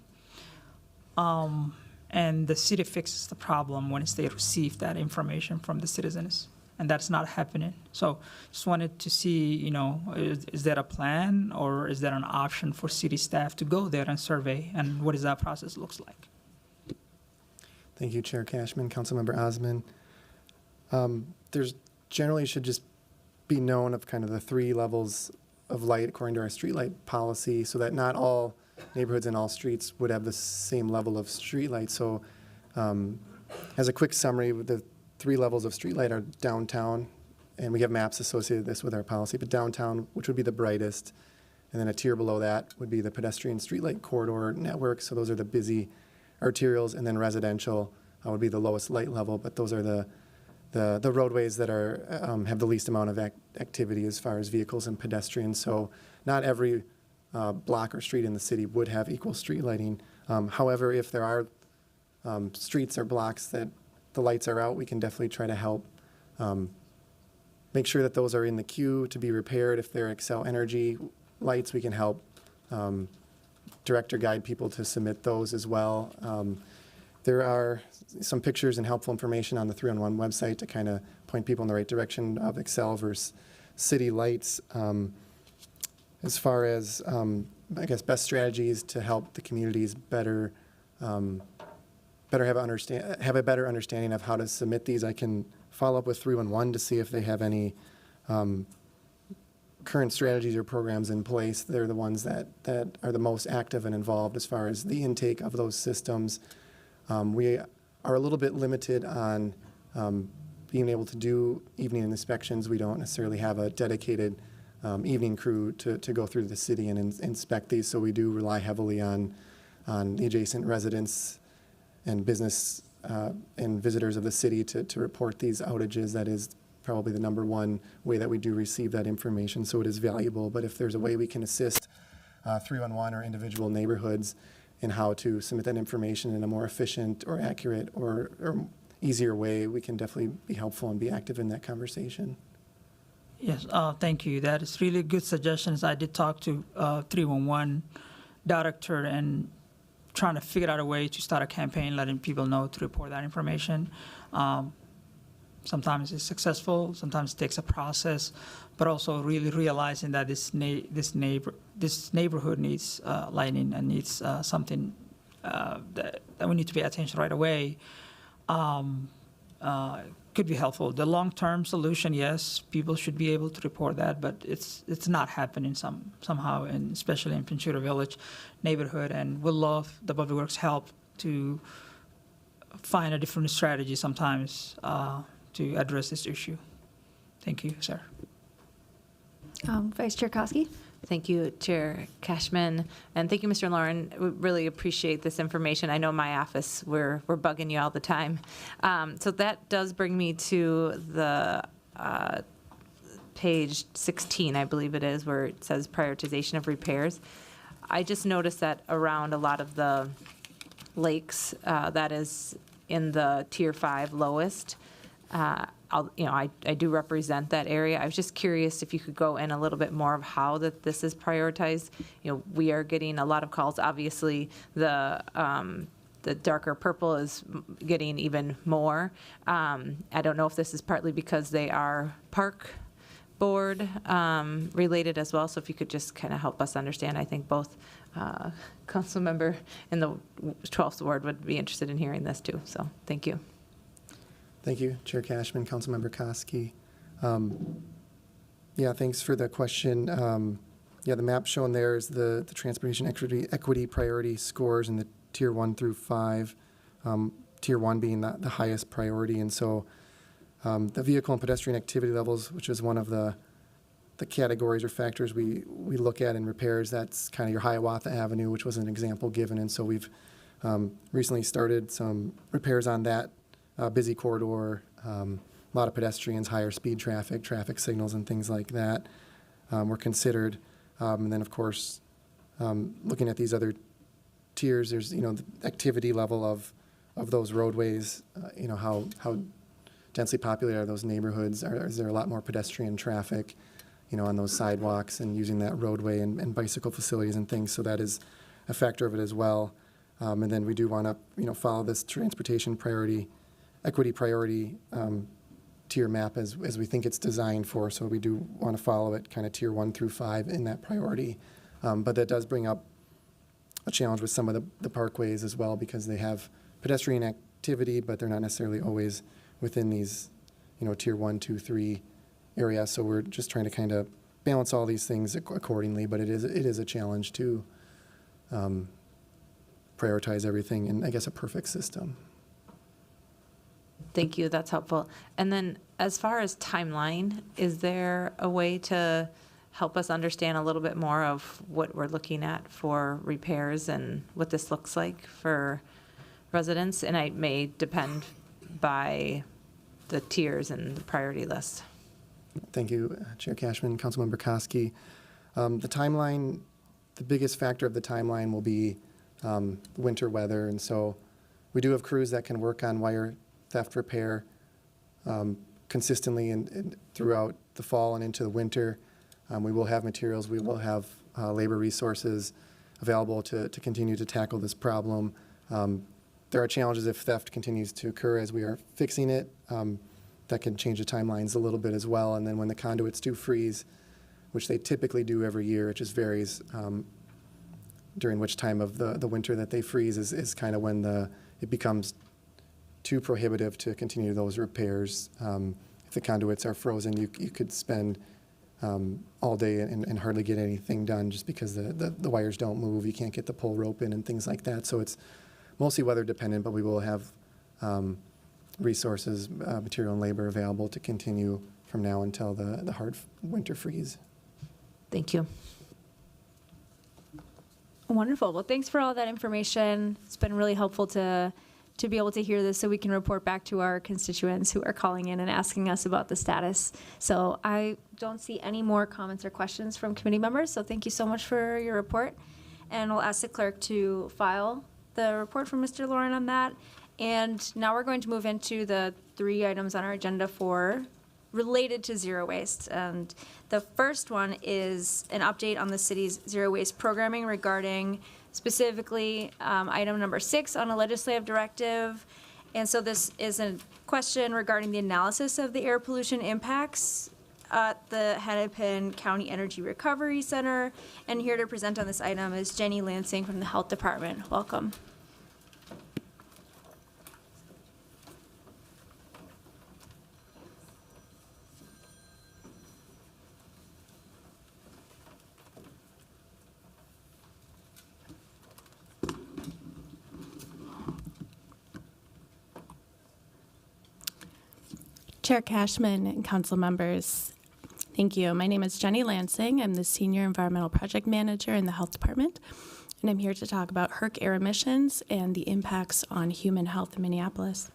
And the city fixes the problem once they receive that information from the citizens, and that's not happening. So just wanted to see, is there a plan, or is there an option for city staff to go there and survey, and what does that process looks like? Thank you, Chair Cashman, Councilmember Osmond. There's generally should just be known of kind of the 3 levels of light according to our streetlight policy, so that not all neighborhoods and all streets would have the same level of streetlight. So as a quick summary, the 3 levels of streetlight are downtown, and we have maps associated with this with our policy, but downtown, which would be the brightest, and then a tier below that would be the pedestrian streetlight corridor network. So those are the busy arterials, and then residential would be the lowest light level, but those are the roadways that are have the least amount of activity as far as vehicles and pedestrians. So not every block or street in the city would have equal street lighting. However, if there are streets or blocks that the lights are out, we can definitely try to help make sure that those are in the queue to be repaired. If they're Excel Energy lights, we can help direct or guide people to submit those as well. There are some pictures and helpful information on the 311 website to kind of point people in the right direction of Excel versus city lights. As far as, I guess, best strategies to help the communities better have a better understanding of how to submit these, I can follow up with 311 to see if they have any current strategies or programs in place. They're the ones that are the most active and involved as far as the intake of those systems. We are a little bit limited on being able to do evening inspections. We don't necessarily have a dedicated evening crew to go through the city and inspect these, so we do rely heavily on the adjacent residents and business and visitors of the city to report these outages. That is probably the number one way that we do receive that information, so it is valuable. But if there's a way we can assist 311 or individual neighborhoods in how to submit that information in a more efficient or accurate or easier way, we can definitely be helpful and be active in that conversation. Yes, thank you. That is really good suggestions. I did talk to 311 director and trying to figure out a way to start a campaign letting people know to report that information. Sometimes it's successful, sometimes it takes a process, but also really realizing that this neighborhood needs lighting and needs something that we need to pay attention right away. Could be helpful. The long-term solution, yes, people should be able to report that, but it's not happening somehow, and especially in Ventura Village neighborhood. And we'll love the Public Works help to find a different strategy sometimes to address this issue. Thank you, sir. Vice Chair Koski. Thank you, Chair Cashman, and thank you, Mr. Lauren. We really appreciate this information. I know my office, we're bugging you all the time. So that does bring me to the page 16, I believe it is, where it says prioritization of repairs. I just noticed that around a lot of the lakes, that is in the tier 5 lowest. I do represent that area. I was just curious if you could go in a little bit more of how that this is prioritized. We are getting a lot of calls. Obviously, the darker purple is getting even more. I don't know if this is partly because they are park board related as well. So if you could just kind of help us understand, I think both council member in the 12th ward would be interested in hearing this too. So thank you. Thank you, Chair Cashman, Councilmember Koski. Yeah, thanks for the question. The map shown there is the transportation equity priority scores in the tier 1 through 5, tier 1 being the highest priority. And so the vehicle and pedestrian activity levels, which is one of the categories or factors we look at in repairs, that's kind of your Hiawatha Avenue, which was an example given. And so we've recently started some repairs on that busy corridor, a lot of pedestrians, higher speed traffic signals, and things like that were considered. And then, of course, looking at these other tiers, there's the activity level of those roadways. How densely populated are those neighborhoods? Is there a lot more pedestrian traffic, on those sidewalks and using that roadway and bicycle facilities and things? So that is a factor of it as well. And then we do want to follow this transportation equity priority tier map as we think it's designed for. So we do want to follow it kind of tier 1 through 5 in that priority. But that does bring up a challenge with some of the parkways as well, because they have pedestrian activity, but they're not necessarily always within these, tier 1, 2, 3 areas. So we're just trying to kind of balance all these things accordingly. But it is a challenge to prioritize everything in, I guess, a perfect system. Thank you, that's helpful. And then as far as timeline, is there a way to help us understand a little bit more of what we're looking at for repairs and what this looks like for residents? And it may depend by the tiers and the priority list. Thank you, Chair Cashman, Councilmember Koski. The timeline, the biggest factor of the timeline will be winter weather. And so we do have crews that can work on wire theft repair consistently and throughout the fall and into the winter. We will have materials, we will have labor resources available to continue to tackle this problem. There are challenges if theft continues to occur as we are fixing it. That can change the timelines a little bit as well. And then when the conduits do freeze, which they typically do every year, it just varies during which time of the winter that they freeze is kind of when it becomes too prohibitive to continue those repairs. If the conduits are frozen, you could spend all day and hardly get anything done just because the wires don't move. You can't get the pull rope in and things like that. So it's mostly weather dependent, but we will have resources, material and labor available to continue from now until the hard winter freeze. Thank you. Wonderful. Well, thanks for all that information. It's been really helpful to be able to hear this so we can report back to our constituents who are calling in and asking us about the status. So I don't see any more comments or questions from committee members, so thank you so much for your report. And we'll ask the clerk to file the report from Mr. Lauren on that. And now we're going to move into the 3 items on our agenda related to zero waste. And the first one is an update on the city's zero waste programming regarding specifically item number 6 on a legislative directive. And so this is a question regarding the analysis of the air pollution impacts at the Hennepin County Energy Recovery Center. And here to present on this item is Jenny Lansing from the Health Department. Welcome. Chair Cashman and council members, thank you. My name is Jenny Lansing. I'm the Senior Environmental Project Manager in the Health Department, and I'm here to talk about HERC air emissions and the impacts on human health in Minneapolis.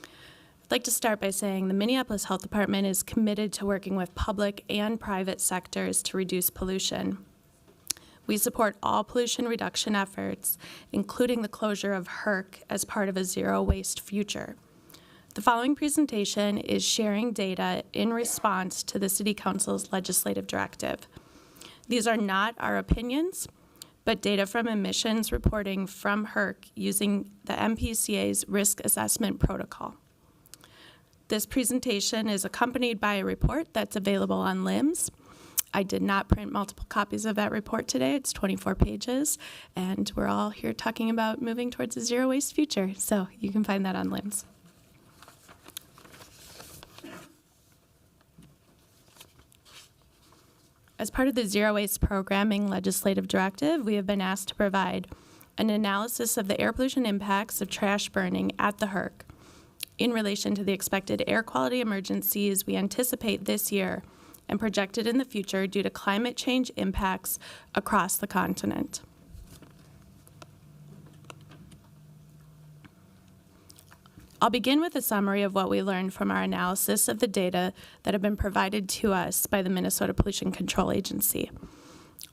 I'd like to start by saying the Minneapolis Health Department is committed to working with public and private sectors to reduce pollution. We support all pollution reduction efforts, including the closure of HERC as part of a zero waste future. The following presentation is sharing data in response to the City Council's legislative directive. These are not our opinions, but data from emissions reporting from HERC using the MPCA's risk assessment protocol. This presentation is accompanied by a report that's available on LIMS. I did not print multiple copies of that report today. It's 24 pages, and we're all here talking about moving towards a zero waste future, so you can find that on LIMS. As part of the Zero Waste Programming Legislative Directive, we have been asked to provide an analysis of the air pollution impacts of trash burning at the HERC in relation to the expected air quality emergencies we anticipate this year and projected in the future due to climate change impacts across the continent. I'll begin with a summary of what we learned from our analysis of the data that have been provided to us by the Minnesota Pollution Control Agency.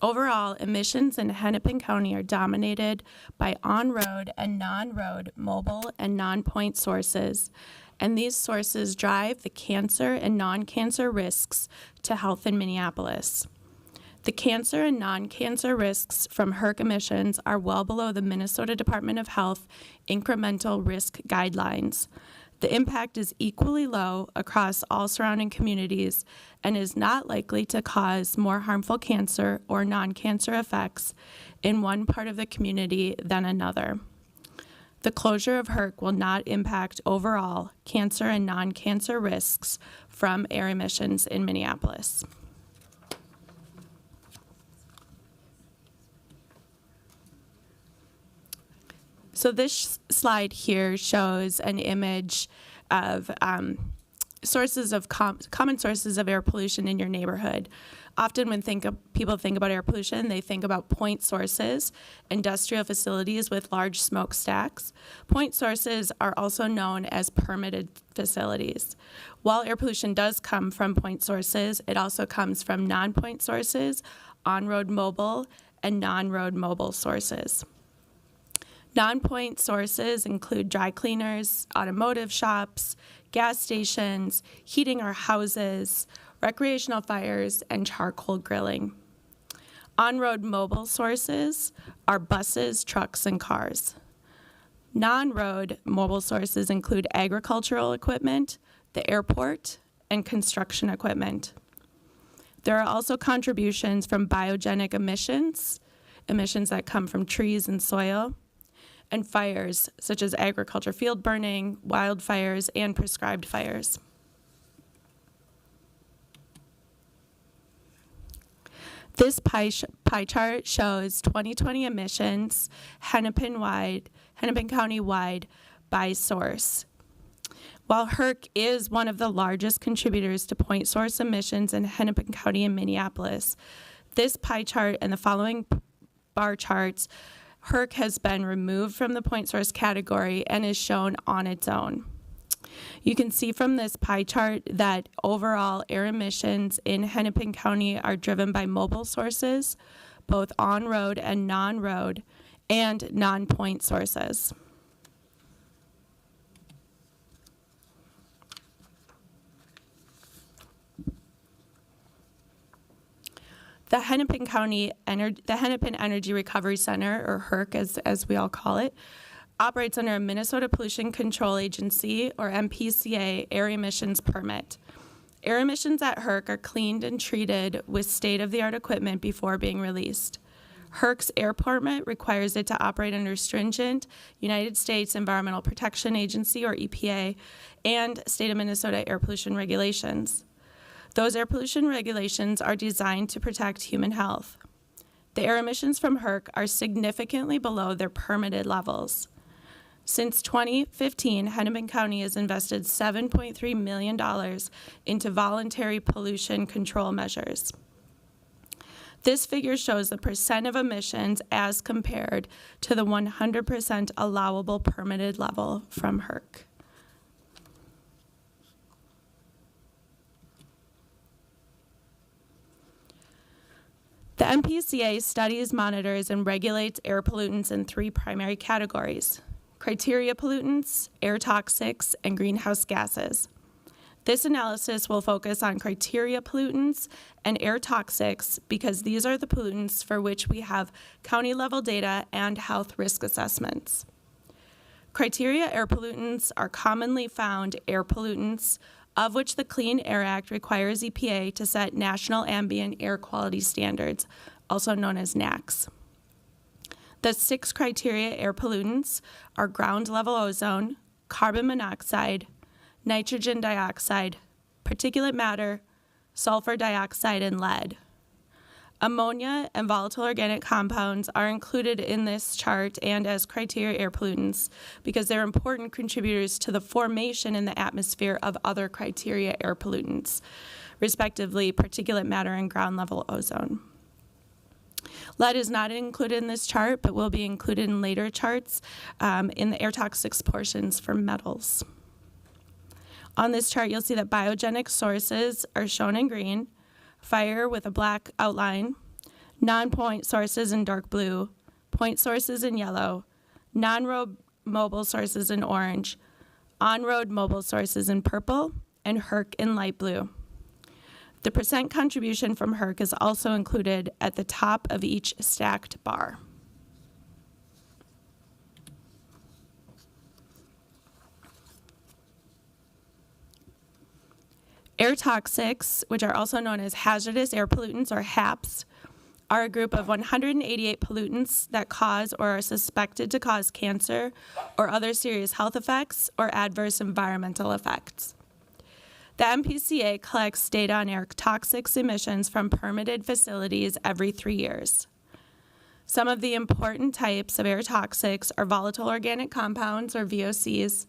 Overall, emissions in Hennepin County are dominated by on-road and non-road mobile and non-point sources, and these sources drive the cancer and non-cancer risks to health in Minneapolis. The cancer and non-cancer risks from HERC emissions are well below the Minnesota Department of Health incremental risk guidelines. The impact is equally low across all surrounding communities and is not likely to cause more harmful cancer or non-cancer effects in one part of the community than another. The closure of HERC will not impact overall cancer and non-cancer risks from air emissions in Minneapolis. So this slide here shows an image of common sources of air pollution in your neighborhood. Often when people think about air pollution, they think about point sources, industrial facilities with large smokestacks. Point sources are also known as permitted facilities. While air pollution does come from point sources, it also comes from non-point sources, on-road mobile, and non-road mobile sources. Non-point sources include dry cleaners, automotive shops, gas stations, heating our houses, recreational fires, and charcoal grilling. On-road mobile sources are buses, trucks, and cars. Non-road mobile sources include agricultural equipment, the airport, and construction equipment. There are also contributions from biogenic emissions that come from trees and soil, and fires such as agriculture field burning, wildfires, and prescribed fires. This pie chart shows 2020 emissions Hennepin County-wide by source. While HERC is one of the largest contributors to point source emissions in Hennepin County and Minneapolis, this pie chart and the following bar charts, HERC has been removed from the point source category and is shown on its own. You can see from this pie chart that overall air emissions in Hennepin County are driven by mobile sources, both on-road and non-road, and non-point sources. The Hennepin Energy Recovery Center, or HERC as we all call it, operates under a Minnesota Pollution Control Agency, or MPCA, air emissions permit. Air emissions at HERC are cleaned and treated with state-of-the-art equipment before being released. HERC's air permit requires it to operate under stringent United States Environmental Protection Agency, or EPA, and state of Minnesota air pollution regulations. Those air pollution regulations are designed to protect human health. The air emissions from HERC are significantly below their permitted levels. Since 2015, Hennepin County has invested $7.3 million into voluntary pollution control measures. This figure shows the percent of emissions as compared to the 100% allowable permitted level from HERC. The MPCA studies, monitors, and regulates air pollutants in three primary categories: criteria pollutants, air toxics, and greenhouse gases. This analysis will focus on criteria pollutants and air toxics because these are the pollutants for which we have county-level data and health risk assessments. Criteria air pollutants are commonly found air pollutants of which the Clean Air Act requires EPA to set national ambient air quality standards, also known as NAAQS. The 6 criteria air pollutants are ground-level ozone, carbon monoxide, nitrogen dioxide, particulate matter, sulfur dioxide, and lead. Ammonia and volatile organic compounds are included in this chart and as criteria air pollutants because they're important contributors to the formation in the atmosphere of other criteria air pollutants, respectively particulate matter and ground-level ozone. Lead is not included in this chart, but will be included in later charts in the air toxics portions for metals. On this chart, you'll see that biogenic sources are shown in green, fire with a black outline, non-point sources in dark blue, point sources in yellow, non-road mobile sources in orange, on-road mobile sources in purple, and HERC in light blue. The percent contribution from HERC is also included at the top of each stacked bar. Air toxics, which are also known as hazardous air pollutants, or HAPs, are a group of 188 pollutants that cause or are suspected to cause cancer or other serious health effects or adverse environmental effects. The MPCA collects data on air toxics emissions from permitted facilities every 3 years. Some of the important types of air toxics are volatile organic compounds, or VOCs,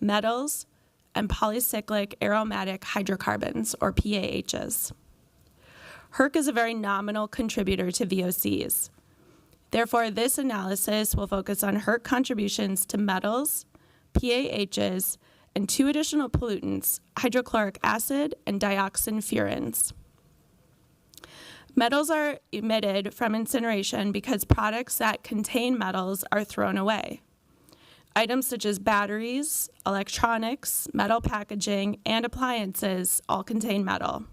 metals, and polycyclic aromatic hydrocarbons, or PAHs. HERC is a very nominal contributor to VOCs. Therefore, this analysis will focus on HERC contributions to metals, PAHs, and 2 additional pollutants, hydrochloric acid and dioxin furans. Metals are emitted from incineration because products that contain metals are thrown away. Items such as batteries, electronics, metal packaging, and appliances all contain metal.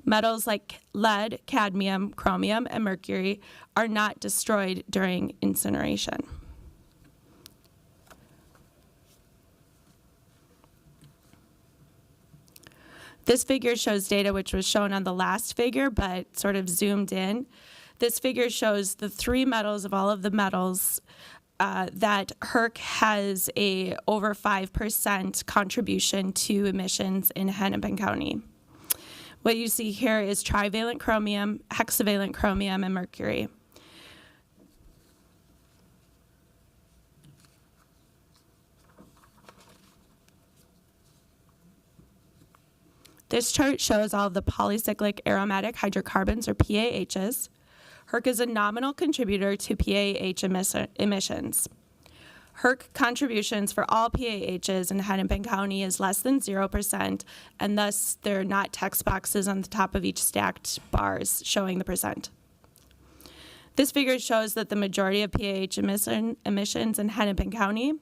Metals like lead, cadmium, chromium, and mercury are not destroyed during incineration. This figure shows data which was shown on the last figure, but sort of zoomed in. This figure shows the 3 metals of all of the metals that HERC has a over 5% contribution to emissions in Hennepin County. What you see here is trivalent chromium, hexavalent chromium, and mercury. This chart shows all of the polycyclic aromatic hydrocarbons, or PAHs. HERC is a nominal contributor to PAH emissions. HERC contributions for all PAHs in Hennepin County is less than 0%, and thus there are not text boxes on the top of each stacked bars showing the percent. This figure shows that the majority of PAH emissions in Hennepin County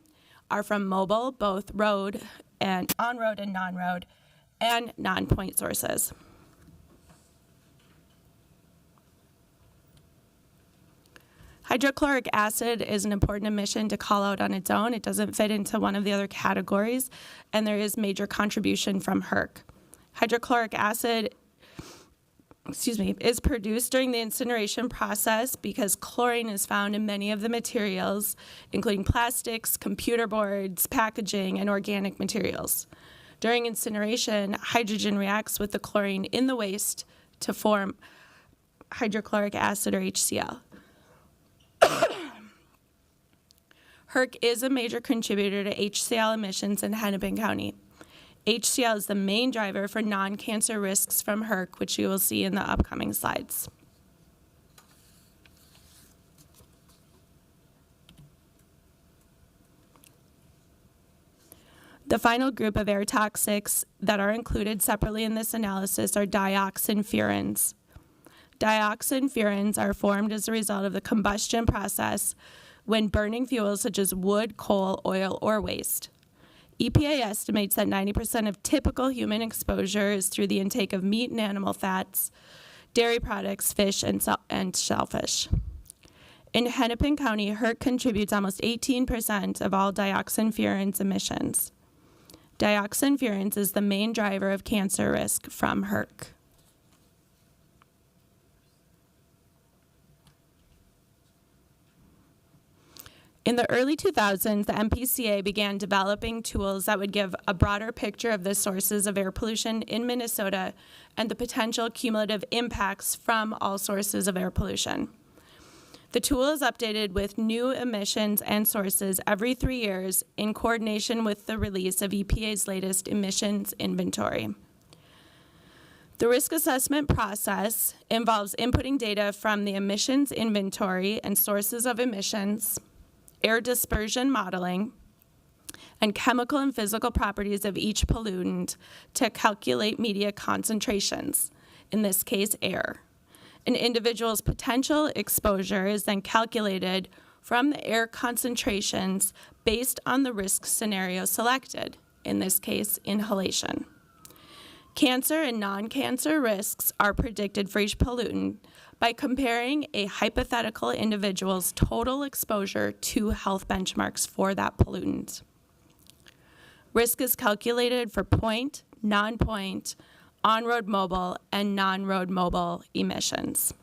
are from mobile, both road and on-road and non-road, and non-point sources. Hydrochloric acid is an important emission to call out on its own. It doesn't fit into one of the other categories, and there is major contribution from HERC. Hydrochloric acid is produced during the incineration process because chlorine is found in many of the materials, including plastics, computer boards, packaging, and organic materials. During incineration, hydrogen reacts with the chlorine in the waste to form hydrochloric acid, or HCl. HERC is a major contributor to HCl emissions in Hennepin County. HCl is the main driver for non-cancer risks from HERC, which you will see in the upcoming slides. The final group of air toxics that are included separately in this analysis are dioxin furans. Dioxin furans are formed as a result of the combustion process when burning fuels such as wood, coal, oil, or waste. EPA estimates that 90% of typical human exposure is through the intake of meat and animal fats, dairy products, fish, and shellfish. In Hennepin County, HERC contributes almost 18% of all dioxin furans emissions. Dioxin furans is the main driver of cancer risk from HERC. In the early 2000s, the MPCA began developing tools that would give a broader picture of the sources of air pollution in Minnesota and the potential cumulative impacts from all sources of air pollution. The tool is updated with new emissions and sources every 3 years in coordination with the release of EPA's latest emissions inventory. The risk assessment process involves inputting data from the emissions inventory and sources of emissions, air dispersion modeling, and chemical and physical properties of each pollutant to calculate media concentrations, in this case, air. An individual's potential exposure is then calculated from the air concentrations based on the risk scenario selected, in this case, inhalation. Cancer and non-cancer risks are predicted for each pollutant by comparing a hypothetical individual's total exposure to health benchmarks for that pollutant. Risk is calculated for point, non-point, on-road mobile, and non-road mobile emissions.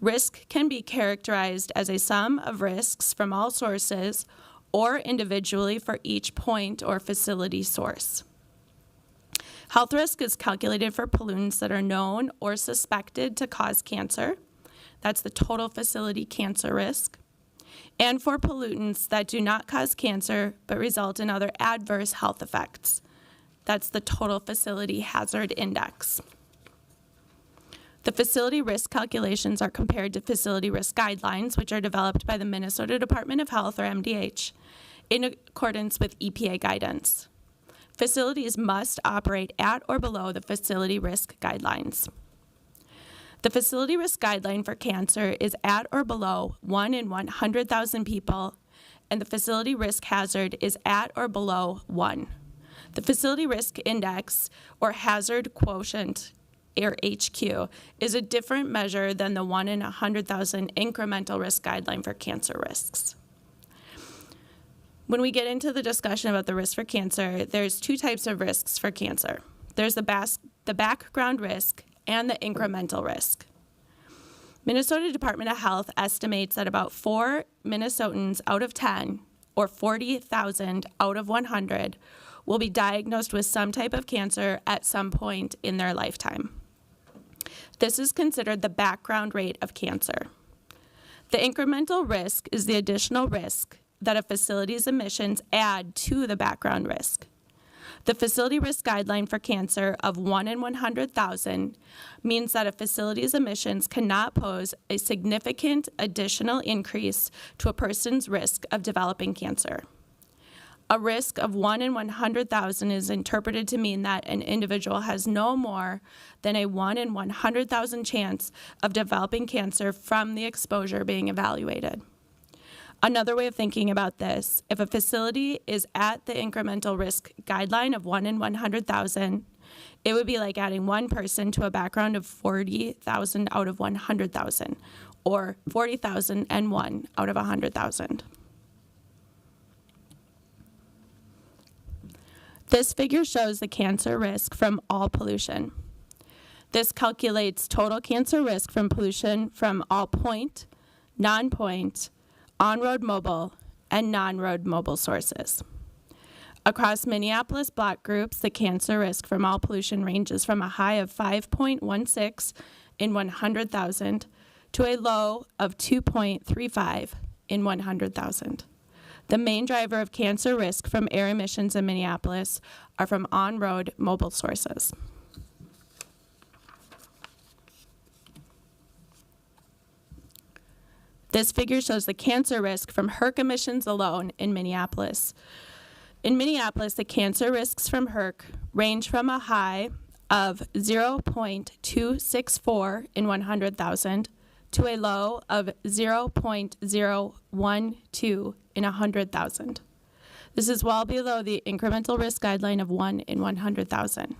Risk can be characterized as a sum of risks from all sources or individually for each point or facility source. Health risk is calculated for pollutants that are known or suspected to cause cancer. That's the total facility cancer risk. And for pollutants that do not cause cancer but result in other adverse health effects. That's the total facility hazard index. The facility risk calculations are compared to facility risk guidelines, which are developed by the Minnesota Department of Health, or MDH, in accordance with EPA guidance. Facilities must operate at or below the facility risk guidelines. The facility risk guideline for cancer is at or below 1 in 100,000 people, and the facility risk hazard is at or below 1. The facility risk index, or hazard quotient, or HQ, is a different measure than the 1 in 100,000 incremental risk guideline for cancer risks. When we get into the discussion about the risk for cancer, there's two types of risks for cancer. There's the background risk and the incremental risk. Minnesota Department of Health estimates that about 4 Minnesotans out of 10, or 40,000 out of 100, will be diagnosed with some type of cancer at some point in their lifetime. This is considered the background rate of cancer. The incremental risk is the additional risk that a facility's emissions add to the background risk. The facility risk guideline for cancer of 1 in 100,000 means that a facility's emissions cannot pose a significant additional increase to a person's risk of developing cancer. A risk of 1 in 100,000 is interpreted to mean that an individual has no more than a 1 in 100,000 chance of developing cancer from the exposure being evaluated. Another way of thinking about this, if a facility is at the incremental risk guideline of 1 in 100,000, it would be like adding one person to a background of 40,000 out of 100,000, or 40,001 out of 100,000. This figure shows the cancer risk from all pollution. This calculates total cancer risk from pollution from all point, non-point, on-road mobile, and non-road mobile sources. Across Minneapolis block groups, the cancer risk from all pollution ranges from a high of 5.16 in 100,000 to a low of 2.35 in 100,000. The main driver of cancer risk from air emissions in Minneapolis are from on-road mobile sources. This figure shows the cancer risk from HERC emissions alone in Minneapolis. In Minneapolis, the cancer risks from HERC range from a high of 0.264 in 100,000 to a low of 0.012 in 100,000. This is well below the incremental risk guideline of 1 in 100,000.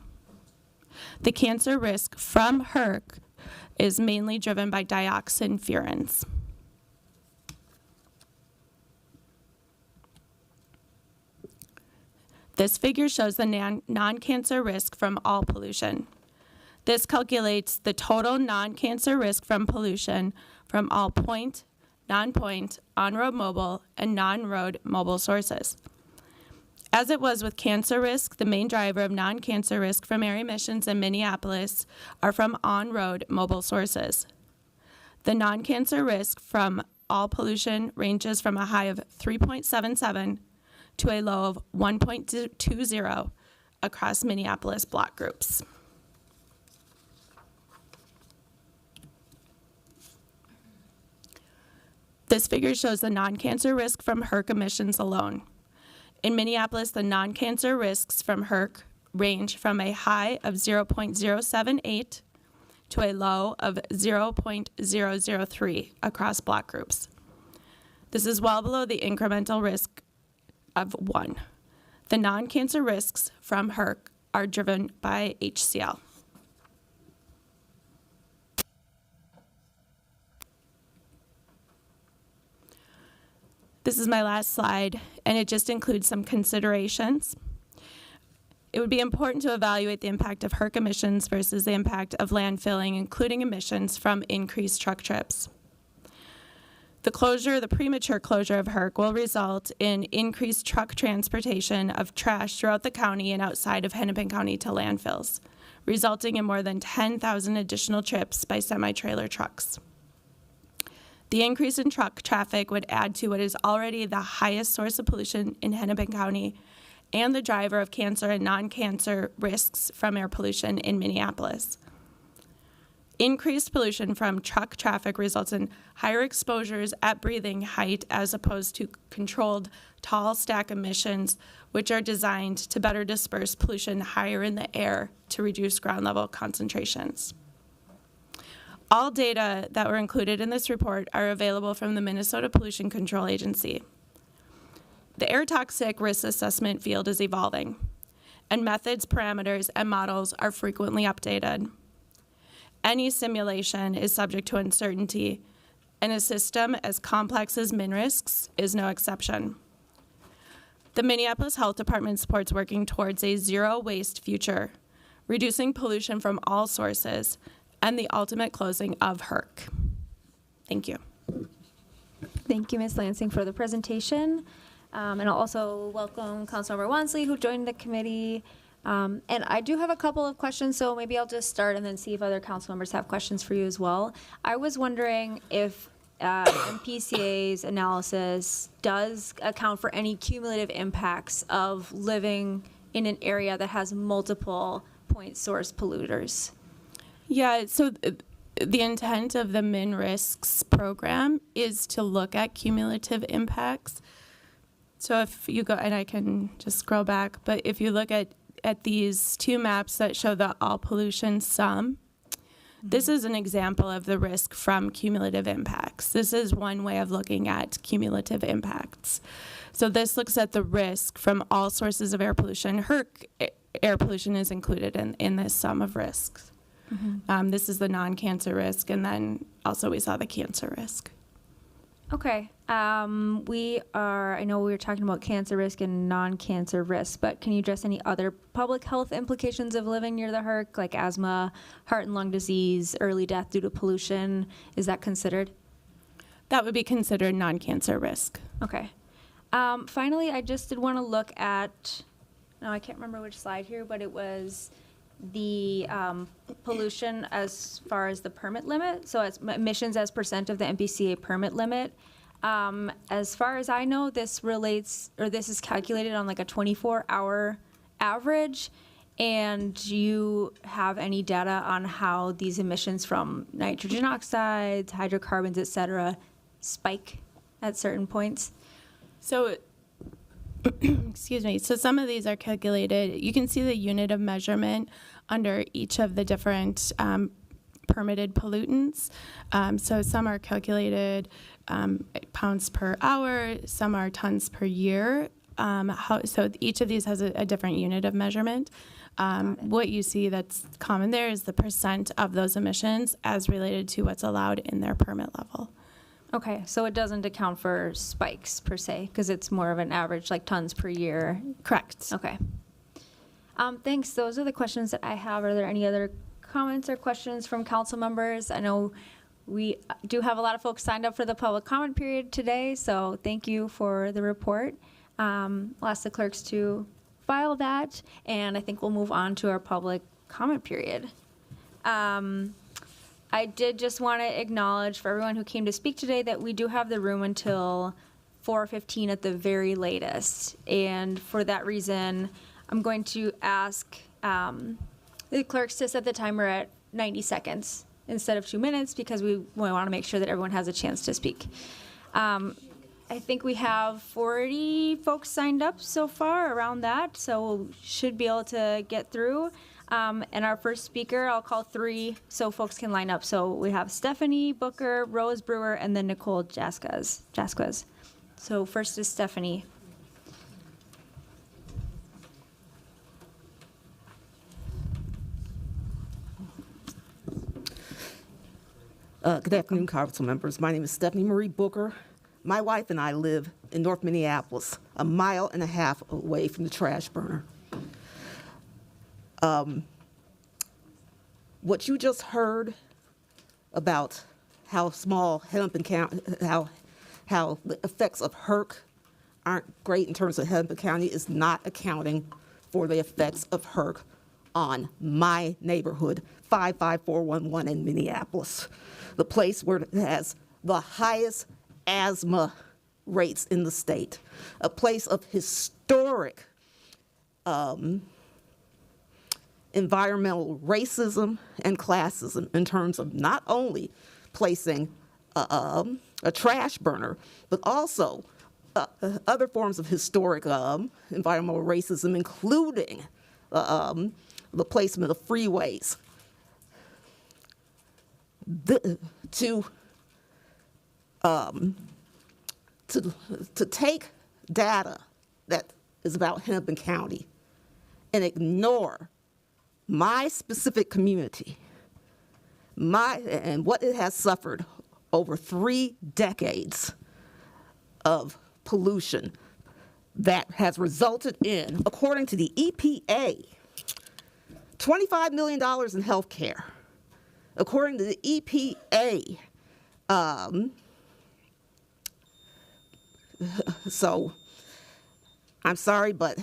The cancer risk from HERC is mainly driven by dioxin furans. This figure shows the non-cancer risk from all pollution. This calculates the total non-cancer risk from pollution from all point, non-point, on-road mobile, and non-road mobile sources. As it was with cancer risk, the main driver of non-cancer risk from air emissions in Minneapolis are from on-road mobile sources. The non-cancer risk from all pollution ranges from a high of 3.77 to a low of 1.20 across Minneapolis block groups. This figure shows the non-cancer risk from HERC emissions alone. In Minneapolis, the non-cancer risks from HERC range from a high of 0.078 to a low of 0.003 across block groups. This is well below the incremental risk of 1. The non-cancer risks from HERC are driven by HCl. This is my last slide, and it just includes some considerations. It would be important to evaluate the impact of HERC emissions versus the impact of landfilling, including emissions from increased truck trips. The premature closure of HERC will result in increased truck transportation of trash throughout the county and outside of Hennepin County to landfills, resulting in more than 10,000 additional trips by semi-trailer trucks. The increase in truck traffic would add to what is already the highest source of pollution in Hennepin County and the driver of cancer and non-cancer risks from air pollution in Minneapolis. Increased pollution from truck traffic results in higher exposures at breathing height as opposed to controlled tall stack emissions, which are designed to better disperse pollution higher in the air to reduce ground level concentrations. All data that were included in this report are available from the Minnesota Pollution Control Agency. The air toxic risk assessment field is evolving, and methods, parameters, and models are frequently updated. Any simulation is subject to uncertainty, and a system as complex as MinRisks is no exception. The Minneapolis Health Department supports working towards a zero-waste future, reducing pollution from all sources, and the ultimate closing of HERC. Thank you. Thank you, Ms. Lansing, for the presentation. And I'll also welcome Councilmember Wansley, who joined the committee. And I do have a couple of questions, so maybe I'll just start and then see if other council members have questions for you as well. I was wondering if MPCA's analysis does account for any cumulative impacts of living in an area that has multiple point source polluters. Yeah, so the intent of the MinRisks program is to look at cumulative impacts. So if you go, and I can just scroll back, but if you look at these two maps that show the all pollution sum, this is an example of the risk from cumulative impacts. This is one way of looking at cumulative impacts. So this looks at the risk from all sources of air pollution. HERC air pollution is included in this sum of risks. This is the non-cancer risk, and then also we saw the cancer risk. Okay. I know we were talking about cancer risk and non-cancer risk, but can you address any other public health implications of living near the HERC, like asthma, heart and lung disease, early death due to pollution? Is that considered? That would be considered non-cancer risk. Okay. Finally, I just did want to look at, no, I can't remember which slide here, but it was the pollution as far as the permit limit. So it's emissions as percent of the MPCA permit limit. As far as I know, this is calculated on like a 24-hour average. And do you have any data on how these emissions from nitrogen oxides, hydrocarbons, et cetera, spike at certain points? So, excuse me, so some of these are calculated. You can see the unit of measurement under each of the different permitted pollutants. So some are calculated pounds per hour, some are tons per year. So each of these has a different unit of measurement. What you see that's common there is the percent of those emissions as related to what's allowed in their permit level. Okay, so it doesn't account for spikes per se, because it's more of an average, like tons per year. Correct. Okay. Thanks. Those are the questions that I have. Are there any other comments or questions from council members? I know we do have a lot of folks signed up for the public comment period today, so thank you for the report. I'll ask the clerks to file that, and I think we'll move on to our public comment period. I did just want to acknowledge for everyone who came to speak today that we do have the room until 4:15 at the very latest. And for that reason, I'm going to ask the clerks to set the timer at 90 seconds instead of 2 minutes, because we want to make sure that everyone has a chance to speak. I think we have 40 folks signed up so far, around that, so we should be able to get through. And our first speaker, I'll call 3 so folks can line up. So we have Stephanie Booker, Rose Brewer, and then Nicole Jasquez. So first is Stephanie. Good afternoon, council members. My name is Stephanie Marie Booker. My wife and I live in North Minneapolis, 1.5 miles away from the trash burner. What you just heard about how small Hennepin County, how the effects of HERC aren't great in terms of Hennepin County is not accounting for the effects of HERC on my neighborhood, 55411 in Minneapolis, the place where it has the highest asthma rates in the state, a place of historic environmental racism and classism in terms of not only placing a trash burner, but also other forms of historic environmental racism, including the placement of freeways. To take data that is about Hennepin County and ignore my specific community, and what it has suffered over 3 decades of pollution that has resulted in, according to the EPA, $25 million in health care. According to the EPA, so I'm sorry, but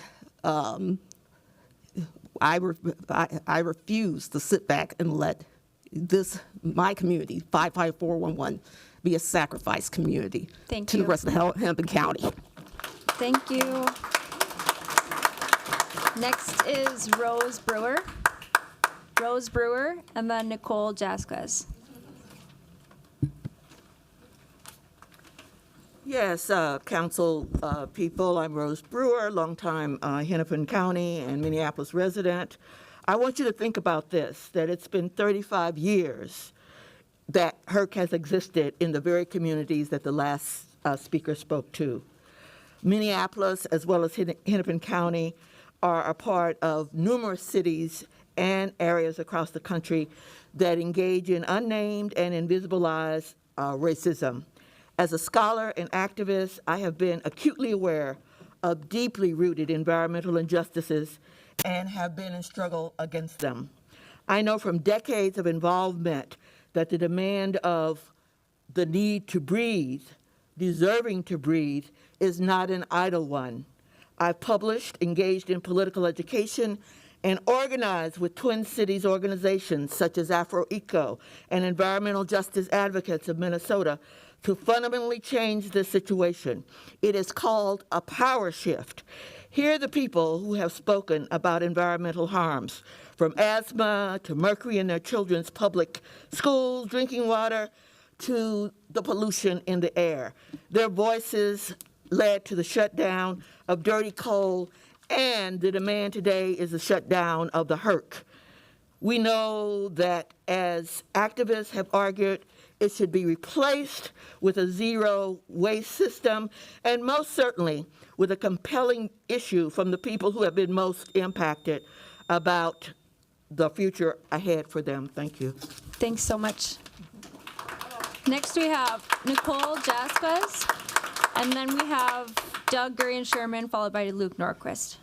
I refuse to sit back and let my community, 55411, be a sacrifice community to the rest of Hennepin County. Thank you. Next is Rose Brewer. Rose Brewer, and then Nicole Jasquez. Yes, council people, I'm Rose Brewer, longtime Hennepin County and Minneapolis resident. I want you to think about this, that it's been 35 years that HERC has existed in the very communities that the last speaker spoke to. Minneapolis, as well as Hennepin County, are a part of numerous cities and areas across the country that engage in unnamed and invisibilized racism. As a scholar and activist, I have been acutely aware of deeply rooted environmental injustices and have been in struggle against them. I know from decades of involvement that the demand of the need to breathe, deserving to breathe, is not an idle one. I've published, engaged in political education, and organized with Twin Cities organizations such as Afro-Eco and Environmental Justice Advocates of Minnesota to fundamentally change this situation. It is called a power shift. Here are the people who have spoken about environmental harms, from asthma to mercury in their children's public schools, drinking water, to the pollution in the air. Their voices led to the shutdown of dirty coal, and the demand today is the shutdown of the HERC. We know that as activists have argued, it should be replaced with a zero waste system, and most certainly with a compelling issue from the people who have been most impacted about the future ahead for them. Thank you. Thanks so much. Next we have Nicole Jasquez, and then we have Doug Gurian-Sherman, followed by Luke Norquist.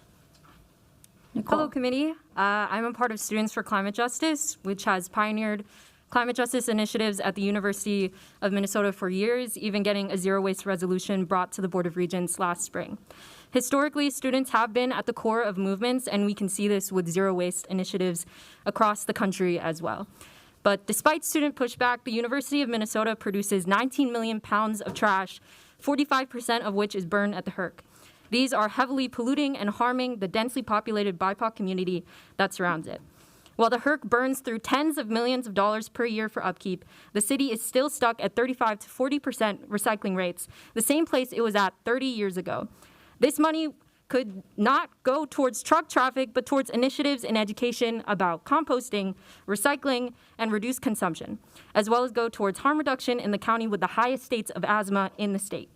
Nicole. Hello, committee. I'm a part of Students for Climate Justice, which has pioneered climate justice initiatives at the University of Minnesota for years, even getting a zero waste resolution brought to the Board of Regents last spring. Historically, students have been at the core of movements, and we can see this with zero waste initiatives across the country as well. But despite student pushback, the University of Minnesota produces 19 million pounds of trash, 45% of which is burned at the HERC. These are heavily polluting and harming the densely populated BIPOC community that surrounds it. While the HERC burns through tens of millions of dollars per year for upkeep, the city is still stuck at 35 to 40% recycling rates, the same place it was at 30 years ago. This money could not go towards truck traffic, but towards initiatives in education about composting, recycling, and reduced consumption, as well as go towards harm reduction in the county with the highest states of asthma in the state.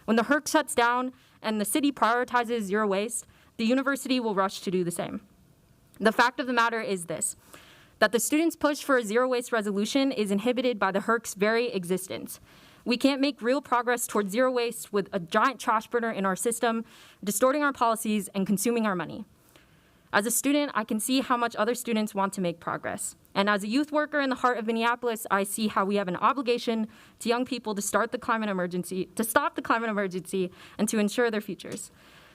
When the HERC shuts down and the city prioritizes zero waste, the university will rush to do the same. The fact of the matter is this, that the students' push for a zero waste resolution is inhibited by the HERC's very existence. We can't make real progress towards zero waste with a giant trash burner in our system, distorting our policies and consuming our money. As a student, I can see how much other students want to make progress. And as a youth worker in the heart of Minneapolis, I see how we have an obligation to young people to stop the climate emergency, and to ensure their futures.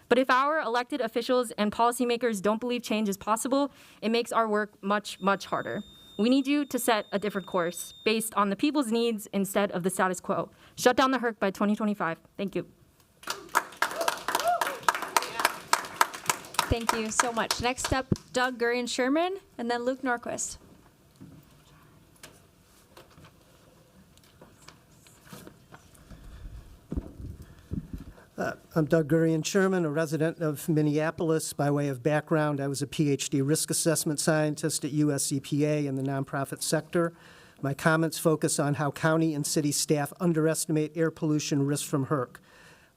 But if our elected officials and policymakers don't believe change is possible, it makes our work much, much harder. We need you to set a different course based on the people's needs instead of the status quo. Shut down the HERC by 2025. Thank you. Thank you so much. Next up, Doug Gurian-Sherman, and then Luke Norquist. I'm Doug Gurian-Sherman, a resident of Minneapolis. By way of background, I was a PhD risk assessment scientist at US EPA in the nonprofit sector. My comments focus on how county and city staff underestimate air pollution risk from HERC.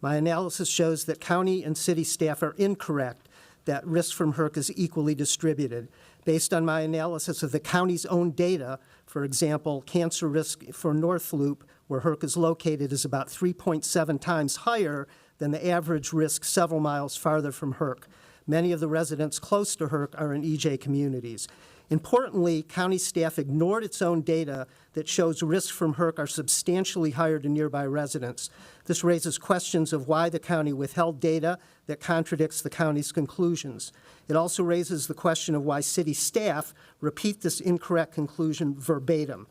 My analysis shows that county and city staff are incorrect, that risk from HERC is equally distributed. Based on my analysis of the county's own data, for example, cancer risk for North Loop, where HERC is located, is about 3.7 times higher than the average risk several miles farther from HERC. Many of the residents close to HERC are in EJ communities. Importantly, county staff ignored its own data that shows risks from HERC are substantially higher to nearby residents. This raises questions of why the county withheld data that contradicts the county's conclusions. It also raises the question of why city staff repeat this incorrect conclusion verbatim.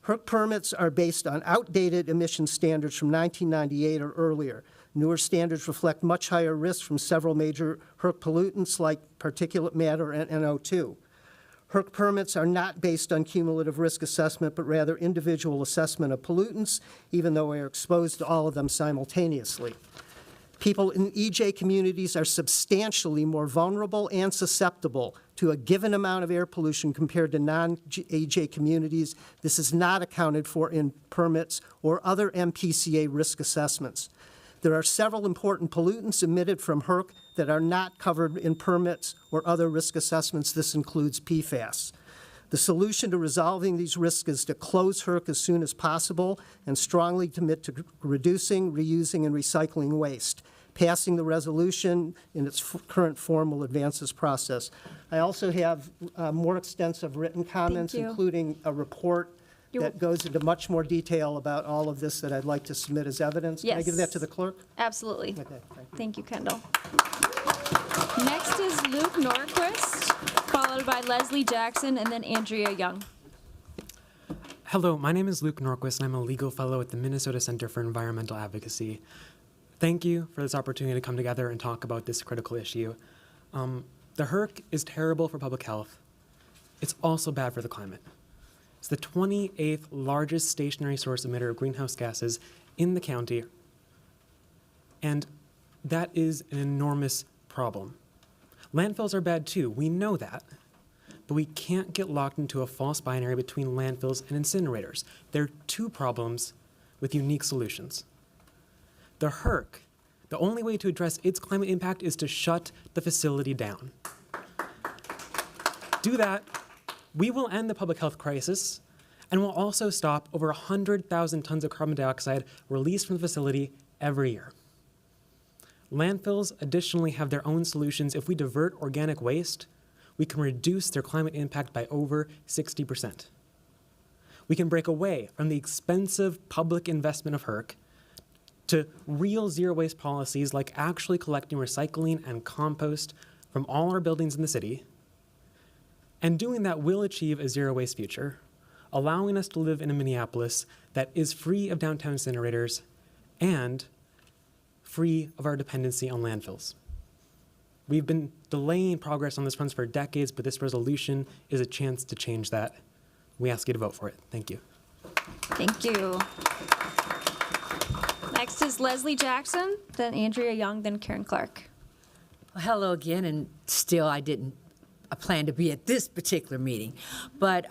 HERC permits are based on outdated emission standards from 1998 or earlier. Newer standards reflect much higher risks from several major HERC pollutants like particulate matter and NO2. HERC permits are not based on cumulative risk assessment, but rather individual assessment of pollutants, even though we are exposed to all of them simultaneously. People in EJ communities are substantially more vulnerable and susceptible to a given amount of air pollution compared to non-EJ communities. This is not accounted for in permits or other MPCA risk assessments. There are several important pollutants emitted from HERC that are not covered in permits or other risk assessments. This includes PFAS. The solution to resolving these risks is to close HERC as soon as possible and strongly commit to reducing, reusing, and recycling waste. Passing the resolution in its current form will advance this process. I also have more extensive written comments, including a report that goes into much more detail about all of this that I'd like to submit as evidence. Yes. Can I give that to the clerk? Absolutely. Okay, thank you, Kendall. Next is Luke Norquist, followed by Leslie Jackson, and then Andrea Young. Hello, my name is Luke Norquist, and I'm a legal fellow at the Minnesota Center for Environmental Advocacy. Thank you for this opportunity to come together and talk about this critical issue. The HERC is terrible for public health. It's also bad for the climate. It's the 28th largest stationary source emitter of greenhouse gases in the county, and that is an enormous problem. Landfills are bad too, we know that, but we can't get locked into a false binary between landfills and incinerators. They're two problems with unique solutions. The HERC, the only way to address its climate impact is to shut the facility down. Do that, we will end the public health crisis, and we'll also stop over 100,000 tons of carbon dioxide released from the facility every year. Landfills additionally have their own solutions. If we divert organic waste, we can reduce their climate impact by over 60%. We can break away from the expensive public investment of HERC to real zero waste policies like actually collecting recycling and compost from all our buildings in the city. And doing that will achieve a zero waste future, allowing us to live in a Minneapolis that is free of downtown incinerators and free of our dependency on landfills. We've been delaying progress on this front for decades, but this resolution is a chance to change that. We ask you to vote for it. Thank you. Thank you. Next is Leslie Jackson, then Andrea Young, then Karen Clark. Well, hello again, and still I didn't plan to be at this particular meeting. But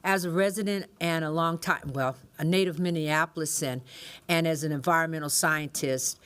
as a resident and a long time, well, a native Minneapolisan, and as an environmental scientist,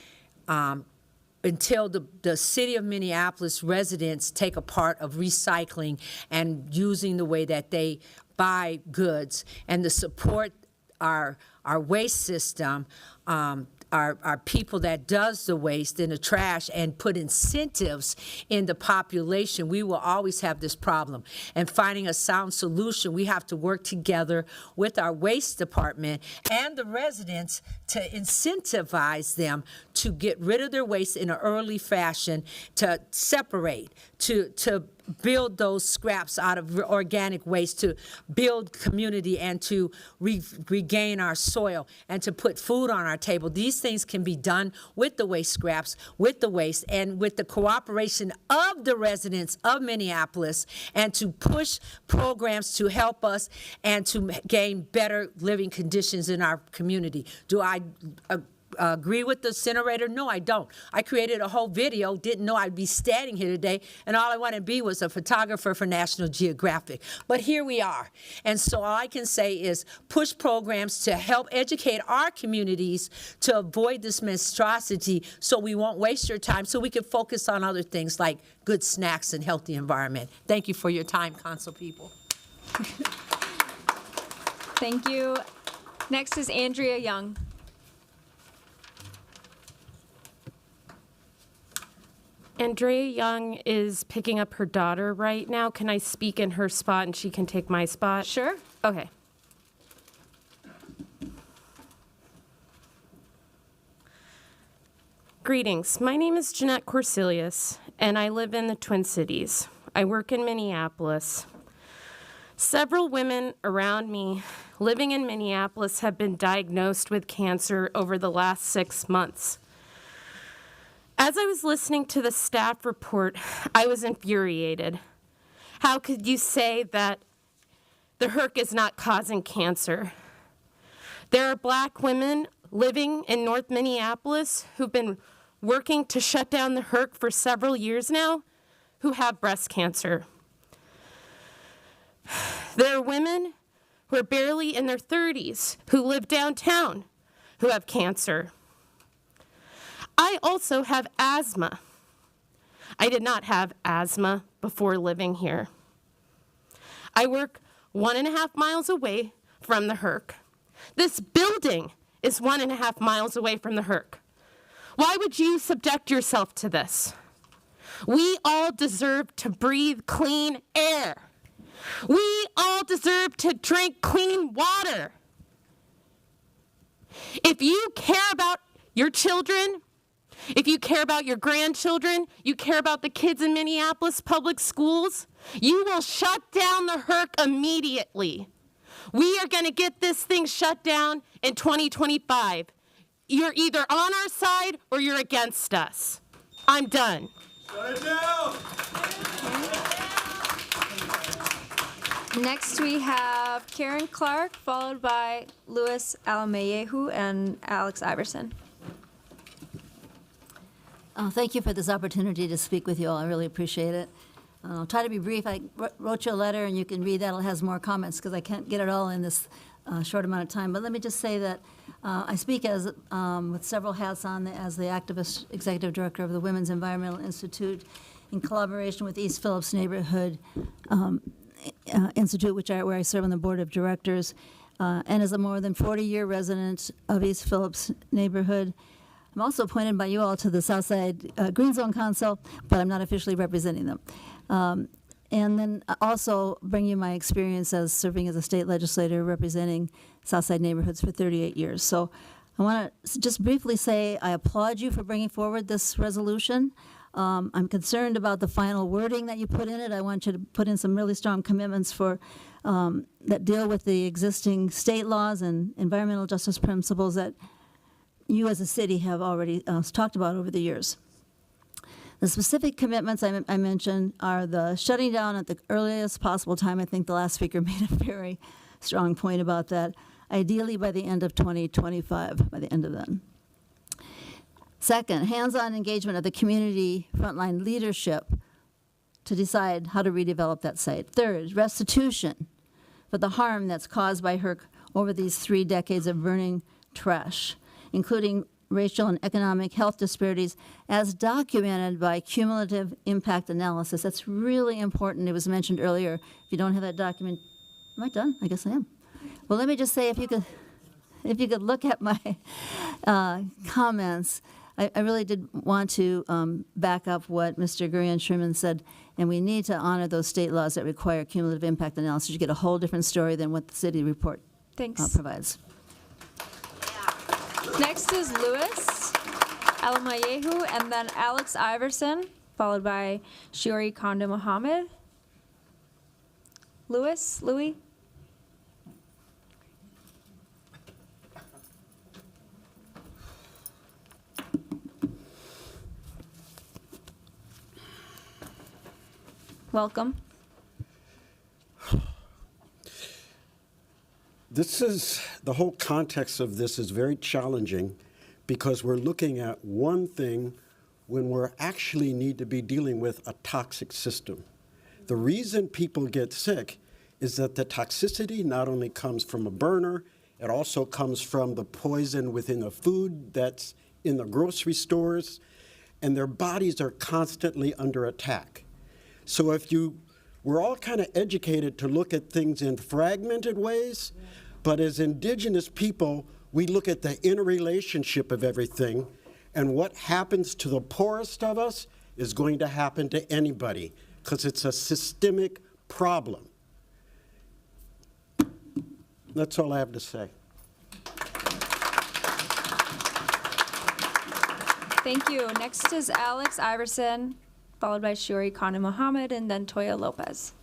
until the city of Minneapolis residents take a part of recycling and using the way that they buy goods and to support our waste system, our people that does the waste and the trash and put incentives in the population, we will always have this problem. And finding a sound solution, we have to work together with our waste department and the residents to incentivize them to get rid of their waste in an early fashion, to separate, to build those scraps out of organic waste to build community and to regain our soil and to put food on our table. These things can be done with the waste scraps, with the waste, and with the cooperation of the residents of Minneapolis, and to push programs to help us and to gain better living conditions in our community. Do I agree with the incinerator? No, I don't. I created a whole video, didn't know I'd be standing here today, and all I wanted to be was a photographer for National Geographic. But here we are. And so all I can say is push programs to help educate our communities to avoid this monstrosity so we won't waste your time, so we can focus on other things like good snacks and healthy environment. Thank you for your time, council people. Thank you. Next is Andrea Young. Andrea Young is picking up her daughter right now. Can I speak in her spot and she can take my spot? Sure. Okay. Greetings. My name is Jeanette Corsilius, and I live in the Twin Cities. I work in Minneapolis. Several women around me living in Minneapolis have been diagnosed with cancer over the last 6 months. As I was listening to the staff report, I was infuriated. How could you say that the HERC is not causing cancer? There are Black women living in North Minneapolis who've been working to shut down the HERC for several years now who have breast cancer. There are women who are barely in their 30s who live downtown who have cancer. I also have asthma. I did not have asthma before living here. I work 1.5 miles away from the HERC. This building is 1.5 miles away from the HERC. Why would you subject yourself to this? We all deserve to breathe clean air. We all deserve to drink clean water. If you care about your children, if you care about your grandchildren, you care about the kids in Minneapolis public schools, you will shut down the HERC immediately. We are going to get this thing shut down in 2025. You're either on our side or you're against us. I'm done. Shut it down! Next we have Karen Clark, followed by Louis Almayehu and Alex Iverson. Thank you for this opportunity to speak with you all. I really appreciate it. I'll try to be brief. I wrote you a letter, and you can read that. It has more comments because I can't get it all in this short amount of time. But let me just say that I speak as with several hats on as the activist executive director of the Women's Environmental Institute in collaboration with East Phillips Neighborhood Institute, where I serve on the board of directors, and as a more than 40-year resident of East Phillips Neighborhood. I'm also appointed by you all to the Southside Green Zone Council, but I'm not officially representing them. And then also bring you my experience as serving as a state legislator representing Southside neighborhoods for 38 years. So I want to just briefly say I applaud you for bringing forward this resolution. I'm concerned about the final wording that you put in it. I want you to put in some really strong commitments for that deal with the existing state laws and environmental justice principles that you as a city have already talked about over the years. The specific commitments I mentioned are the shutting down at the earliest possible time. I think the last speaker made a very strong point about that. Ideally by the end of 2025, by the end of then. Second, hands-on engagement of the community frontline leadership to decide how to redevelop that site. Third, restitution for the harm that's caused by HERC over these 3 decades of burning trash, including racial and economic health disparities as documented by cumulative impact analysis. That's really important. It was mentioned earlier. If you don't have that document, am I done? I guess I am. Well, let me just say, if you could look at my comments, I really did want to back up what Mr. Gurian Sherman said, and we need to honor those state laws that require cumulative impact analysis. You get a whole different story than what the city report provides. Next is Louis Almayehu and then Alex Iverson, followed by Shiori Kondo Mohammed. Louis? Welcome. The whole context of this is very challenging because we're looking at one thing when we're actually need to be dealing with a toxic system. The reason people get sick is that the toxicity not only comes from a burner, it also comes from the poison within the food that's in the grocery stores, and their bodies are constantly under attack. So we're all kind of educated to look at things in fragmented ways, but as indigenous people, we look at the interrelationship of everything, and what happens to the poorest of us is going to happen to anybody, because it's a systemic problem. That's all I have to say. Thank you. Next is Alex Iverson, followed by Shiori Kondo Mohammed, and then Toya Lopez.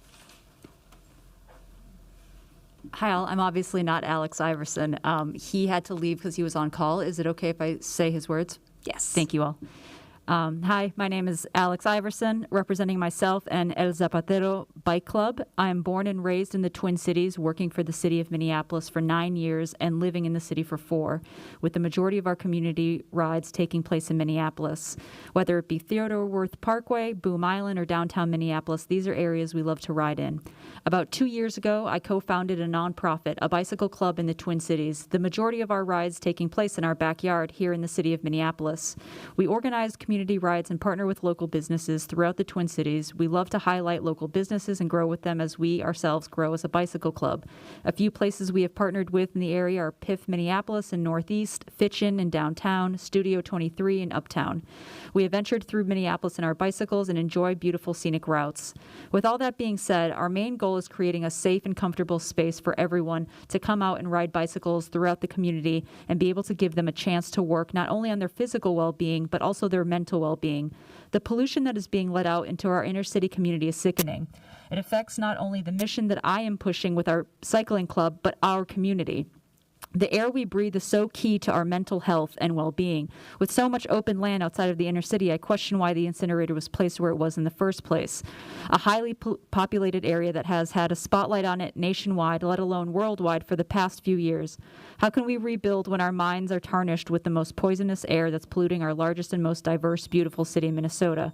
Hi, all. I'm obviously not Alex Iverson. He had to leave because he was on call. Is it okay if I say his words? Yes. Thank you all. Hi, my name is Alex Iverson, representing myself and El Zapatero Bike Club. I am born and raised in the Twin Cities, working for the city of Minneapolis for 9 years and living in the city for 4, with the majority of our community rides taking place in Minneapolis. Whether it be Theodore Wirth Parkway, Boom Island, or downtown Minneapolis, these are areas we love to ride in. About 2 years ago, I co-founded a nonprofit, a bicycle club in the Twin Cities, the majority of our rides taking place in our backyard here in the city of Minneapolis. We organize community rides and partner with local businesses throughout the Twin Cities. We love to highlight local businesses and grow with them as we ourselves grow as a bicycle club. A few places we have partnered with in the area are PIF Minneapolis in Northeast, Fitchin in downtown, Studio 23 in Uptown. We have ventured through Minneapolis in our bicycles and enjoy beautiful scenic routes. With all that being said, our main goal is creating a safe and comfortable space for everyone to come out and ride bicycles throughout the community and be able to give them a chance to work not only on their physical well-being, but also their mental well-being. The pollution that is being let out into our inner city community is sickening. It affects not only the mission that I am pushing with our cycling club, but our community. The air we breathe is so key to our mental health and well-being. With so much open land outside of the inner city, I question why the incinerator was placed where it was in the first place. A highly populated area that has had a spotlight on it nationwide, let alone worldwide, for the past few years. How can we rebuild when our minds are tarnished with the most poisonous air that's polluting our largest and most diverse, beautiful city, Minnesota?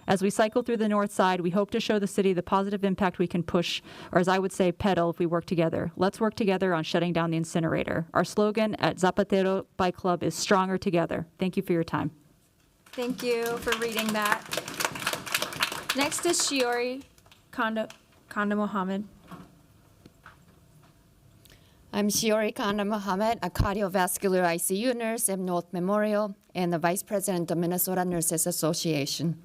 As we cycle through the north side, we hope to show the city the positive impact we can push, or as I would say, pedal if we work together. Let's work together on shutting down the incinerator. Our slogan at Zapatero Bike Club is Stronger Together. Thank you for your time. Thank you for reading that. Next is Shiori Kondo Mohammed. I'm Shiori Kondo Mohammed, a cardiovascular ICU nurse at North Memorial and the Vice President of Minnesota Nurses Association.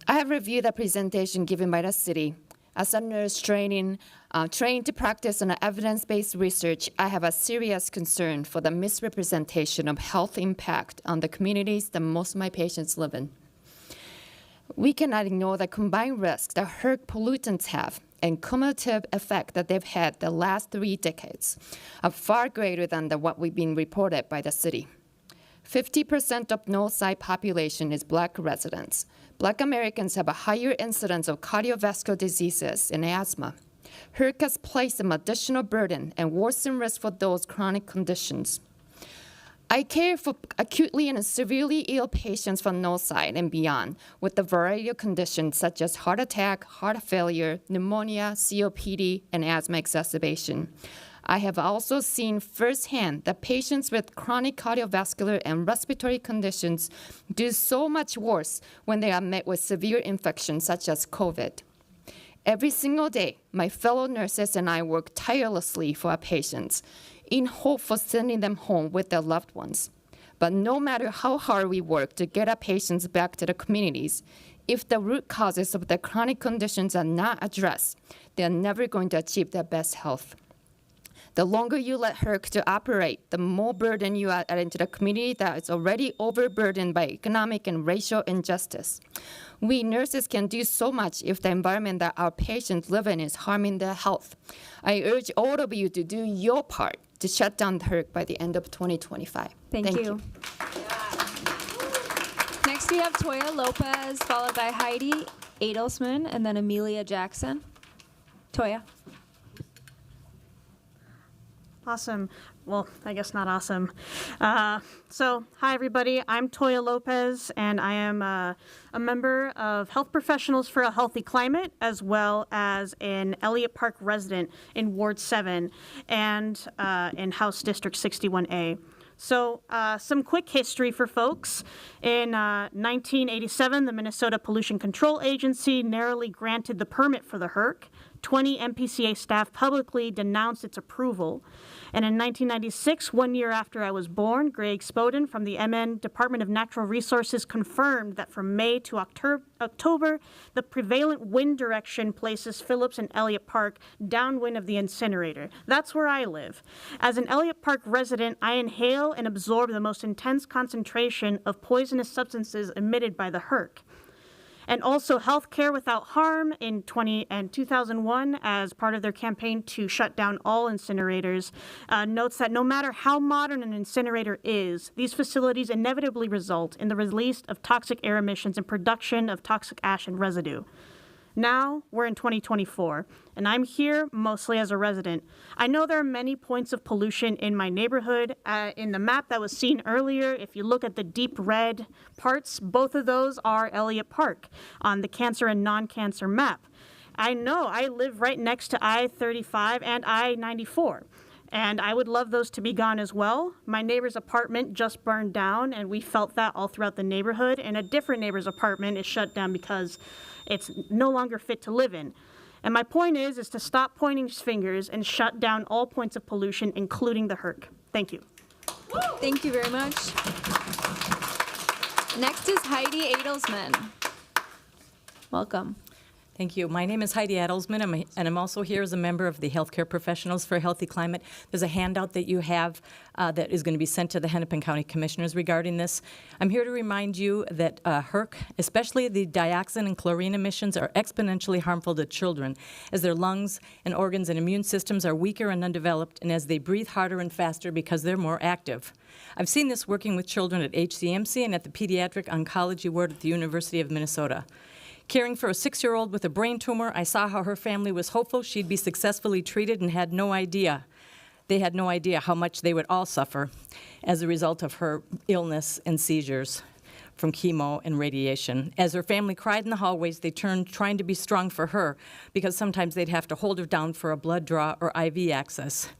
I have reviewed the presentation given by the city. As a nurse trained to practice on evidence-based research, I have a serious concern for the misrepresentation of health impact on the communities that most of my patients live in. We cannot ignore the combined risks that HERC pollutants have and cumulative effect that they've had the last 3 decades are far greater than what we've been reported by the city. 50% of Northside population is Black residents. Black Americans have a higher incidence of cardiovascular diseases and asthma. HERC has placed an additional burden and worsened risk for those chronic conditions. I care for acutely and severely ill patients from Northside and beyond with a variety of conditions such as heart attack, heart failure, pneumonia, COPD, and asthma exacerbation. I have also seen firsthand that patients with chronic cardiovascular and respiratory conditions do so much worse when they are met with severe infections such as COVID. Every single day, my fellow nurses and I work tirelessly for our patients in hope for sending them home with their loved ones. But no matter how hard we work to get our patients back to the communities, if the root causes of their chronic conditions are not addressed, they are never going to achieve their best health. The longer you let HERC to operate, the more burden you add into the community that is already overburdened by economic and racial injustice. We nurses can do so much if the environment that our patients live in is harming their health. I urge all of you to do your part to shut down the HERC by the end of 2025. Thank you. Next, we have Toya Lopez, followed by Heidi Adelsman, and then Amelia Jackson. Toya. Awesome. Well, I guess not awesome. So, hi, everybody. I'm Toya Lopez, and I am a member of Health Professionals for a Healthy Climate, as well as an Elliott Park resident in Ward 7 and in House District 61A. So, some quick history for folks. In 1987, the Minnesota Pollution Control Agency narrowly granted the permit for the HERC. 20 MPCA staff publicly denounced its approval. And in 1996, 1 year after I was born, Greg Spoden from the MN Department of Natural Resources confirmed that from May to October, the prevalent wind direction places Phillips and Elliott Park downwind of the incinerator. That's where I live. As an Elliott Park resident, I inhale and absorb the most intense concentration of poisonous substances emitted by the HERC. And also Healthcare Without Harm in 2001, as part of their campaign to shut down all incinerators, notes that no matter how modern an incinerator is, these facilities inevitably result in the release of toxic air emissions and production of toxic ash and residue. Now we're in 2024, and I'm here mostly as a resident. I know there are many points of pollution in my neighborhood. In the map that was seen earlier, if you look at the deep red parts, both of those are Elliott Park on the cancer and non-cancer map. I know I live right next to I-35 and I-94. And I would love those to be gone as well. My neighbor's apartment just burned down, and we felt that all throughout the neighborhood. And a different neighbor's apartment is shut down because it's no longer fit to live in. And my point is to stop pointing fingers and shut down all points of pollution, including the HERC. Thank you. Thank you very much. Next is Heidi Adelsman. Welcome. Thank you. My name is Heidi Adelsman, and I'm also here as a member of the Healthcare Professionals for a Healthy Climate. There's a handout that you have that is going to be sent to the Hennepin County Commissioners regarding this. I'm here to remind you that HERC, especially the dioxin and chlorine emissions, are exponentially harmful to children as their lungs and organs and immune systems are weaker and undeveloped, and as they breathe harder and faster because they're more active. I've seen this working with children at HCMC and at the Pediatric Oncology Ward at the University of Minnesota. Caring for a 6-year-old with a brain tumor, I saw how her family was hopeful she'd be successfully treated and had no idea. They had no idea how much they would all suffer as a result of her illness and seizures from chemo and radiation. As her family cried in the hallways, they turned trying to be strong for her because sometimes they'd have to hold her down for a blood draw or IV access.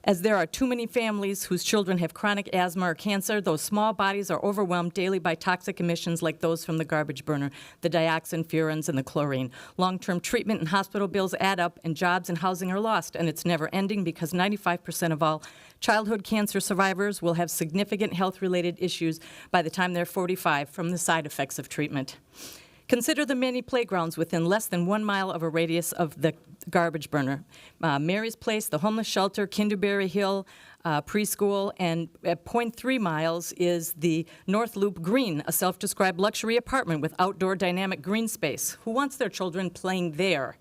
As there are too many families whose children have chronic asthma or cancer, those small bodies are overwhelmed daily by toxic emissions like those from the garbage burner, the dioxin, furans, and the chlorine. Long-term treatment and hospital bills add up, and jobs and housing are lost, and it's never ending because 95% of all childhood cancer survivors will have significant health-related issues by the time they're 45 from the side effects of treatment. Consider the many playgrounds within less than 1 mile of a radius of the garbage burner. Mary's Place, the homeless shelter, Kinderberry Hill, preschool, and at 0.3 miles is the North Loop Green, a self-described luxury apartment with outdoor dynamic green space. Who wants their children playing there?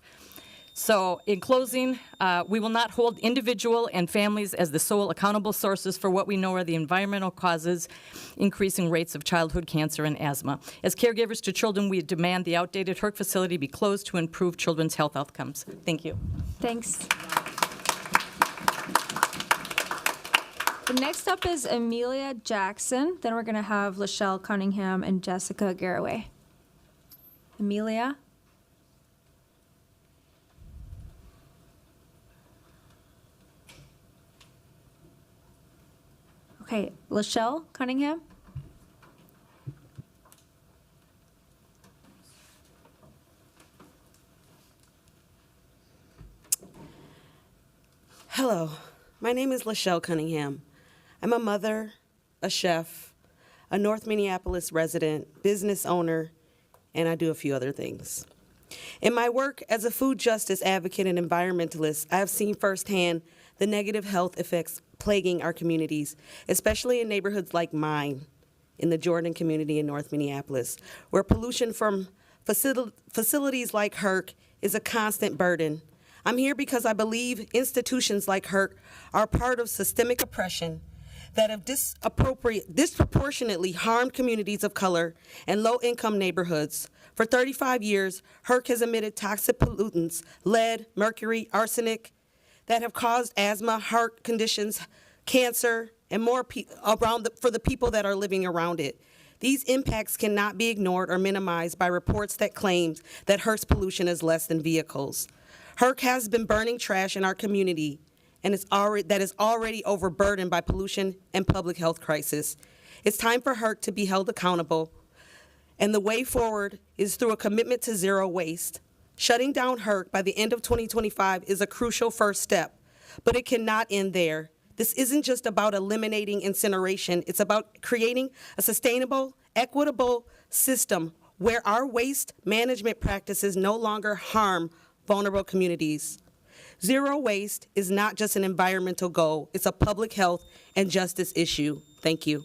So in closing, we will not hold individual and families as the sole accountable sources for what we know are the environmental causes, increasing rates of childhood cancer and asthma. As caregivers to children, we demand the outdated HERC facility be closed to improve children's health outcomes. Thank you. Thanks. Next up is Amelia Jackson. Then we're going to have Lachelle Cunningham and Jessica Garraway. Amelia. Okay, Lachelle Cunningham. Hello, my name is Lachelle Cunningham. I'm a mother, a chef, a North Minneapolis resident, business owner, and I do a few other things. In my work as a food justice advocate and environmentalist, I have seen firsthand the negative health effects plaguing our communities, especially in neighborhoods like mine in the Jordan community in North Minneapolis, where pollution from facilities like HERC is a constant burden. I'm here because I believe institutions like HERC are part of systemic oppression that have disproportionately harmed communities of color and low-income neighborhoods. For 35 years, HERC has emitted toxic pollutants, lead, mercury, arsenic, that have caused asthma, heart conditions, cancer, and more for the people that are living around it. These impacts cannot be ignored or minimized by reports that claim that HERC's pollution is less than vehicles. HERC has been burning trash in our community, and that is already overburdened by pollution and public health crisis. It's time for HERC to be held accountable, and the way forward is through a commitment to zero waste. Shutting down HERC by the end of 2025 is a crucial first step, but it cannot end there. This isn't just about eliminating incineration. It's about creating a sustainable, equitable system where our waste management practices no longer harm vulnerable communities. Zero waste is not just an environmental goal. It's a public health and justice issue. Thank you.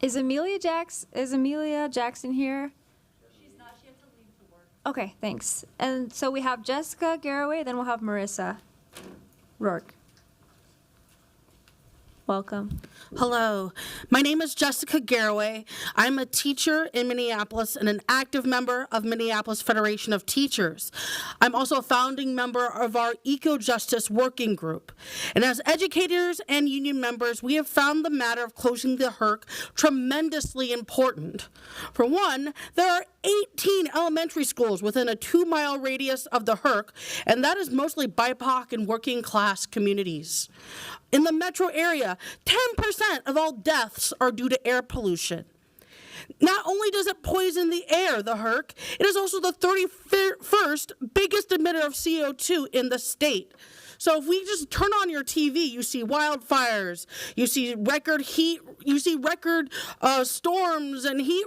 Is Amelia Jackson here? She's not. She had to leave to work. Okay, thanks. And so we have Jessica Garraway, then we'll have Marissa Rourke. Welcome. Hello, my name is Jessica Garraway. I'm a teacher in Minneapolis and an active member of Minneapolis Federation of Teachers. I'm also a founding member of our Eco-Justice Working Group. And as educators and union members, we have found the matter of closing the HERC tremendously important. For one, there are 18 elementary schools within a 2-mile radius of the HERC, and that is mostly BIPOC and working class communities. In the metro area, 10% of all deaths are due to air pollution. Not only does it poison the air, the HERC, it is also the 31st biggest emitter of CO2 in the state. So if we just turn on your TV, you see wildfires, you see record heat, you see record storms and heat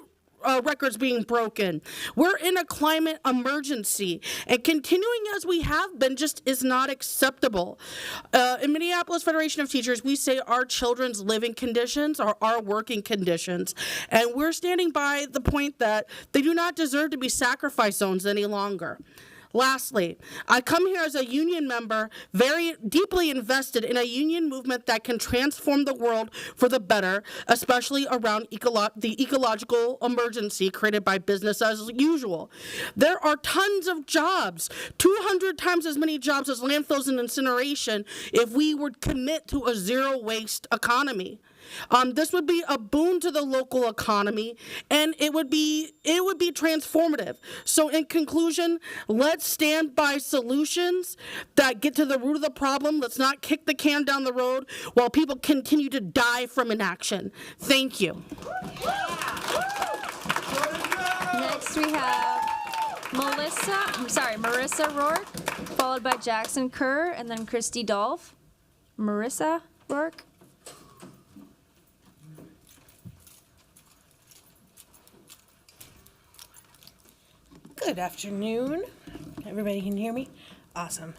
records being broken. We're in a climate emergency, and continuing as we have been just is not acceptable. In Minneapolis Federation of Teachers, we say our children's living conditions are our working conditions, and we're standing by the point that they do not deserve to be sacrifice zones any longer. Lastly, I come here as a union member, very deeply invested in a union movement that can transform the world for the better, especially around the ecological emergency created by business as usual. There are tons of jobs, 200 times as many jobs as landfills and incineration if we would commit to a zero waste economy. This would be a boon to the local economy, and it would be transformative. So in conclusion, let's stand by solutions that get to the root of the problem. Let's not kick the can down the road while people continue to die from inaction. Thank you. Next we have Marissa Rourke, followed by Jackson Kerr, and then Christy Dolph. Marissa Rourke. Good afternoon. Everybody can hear me? Awesome.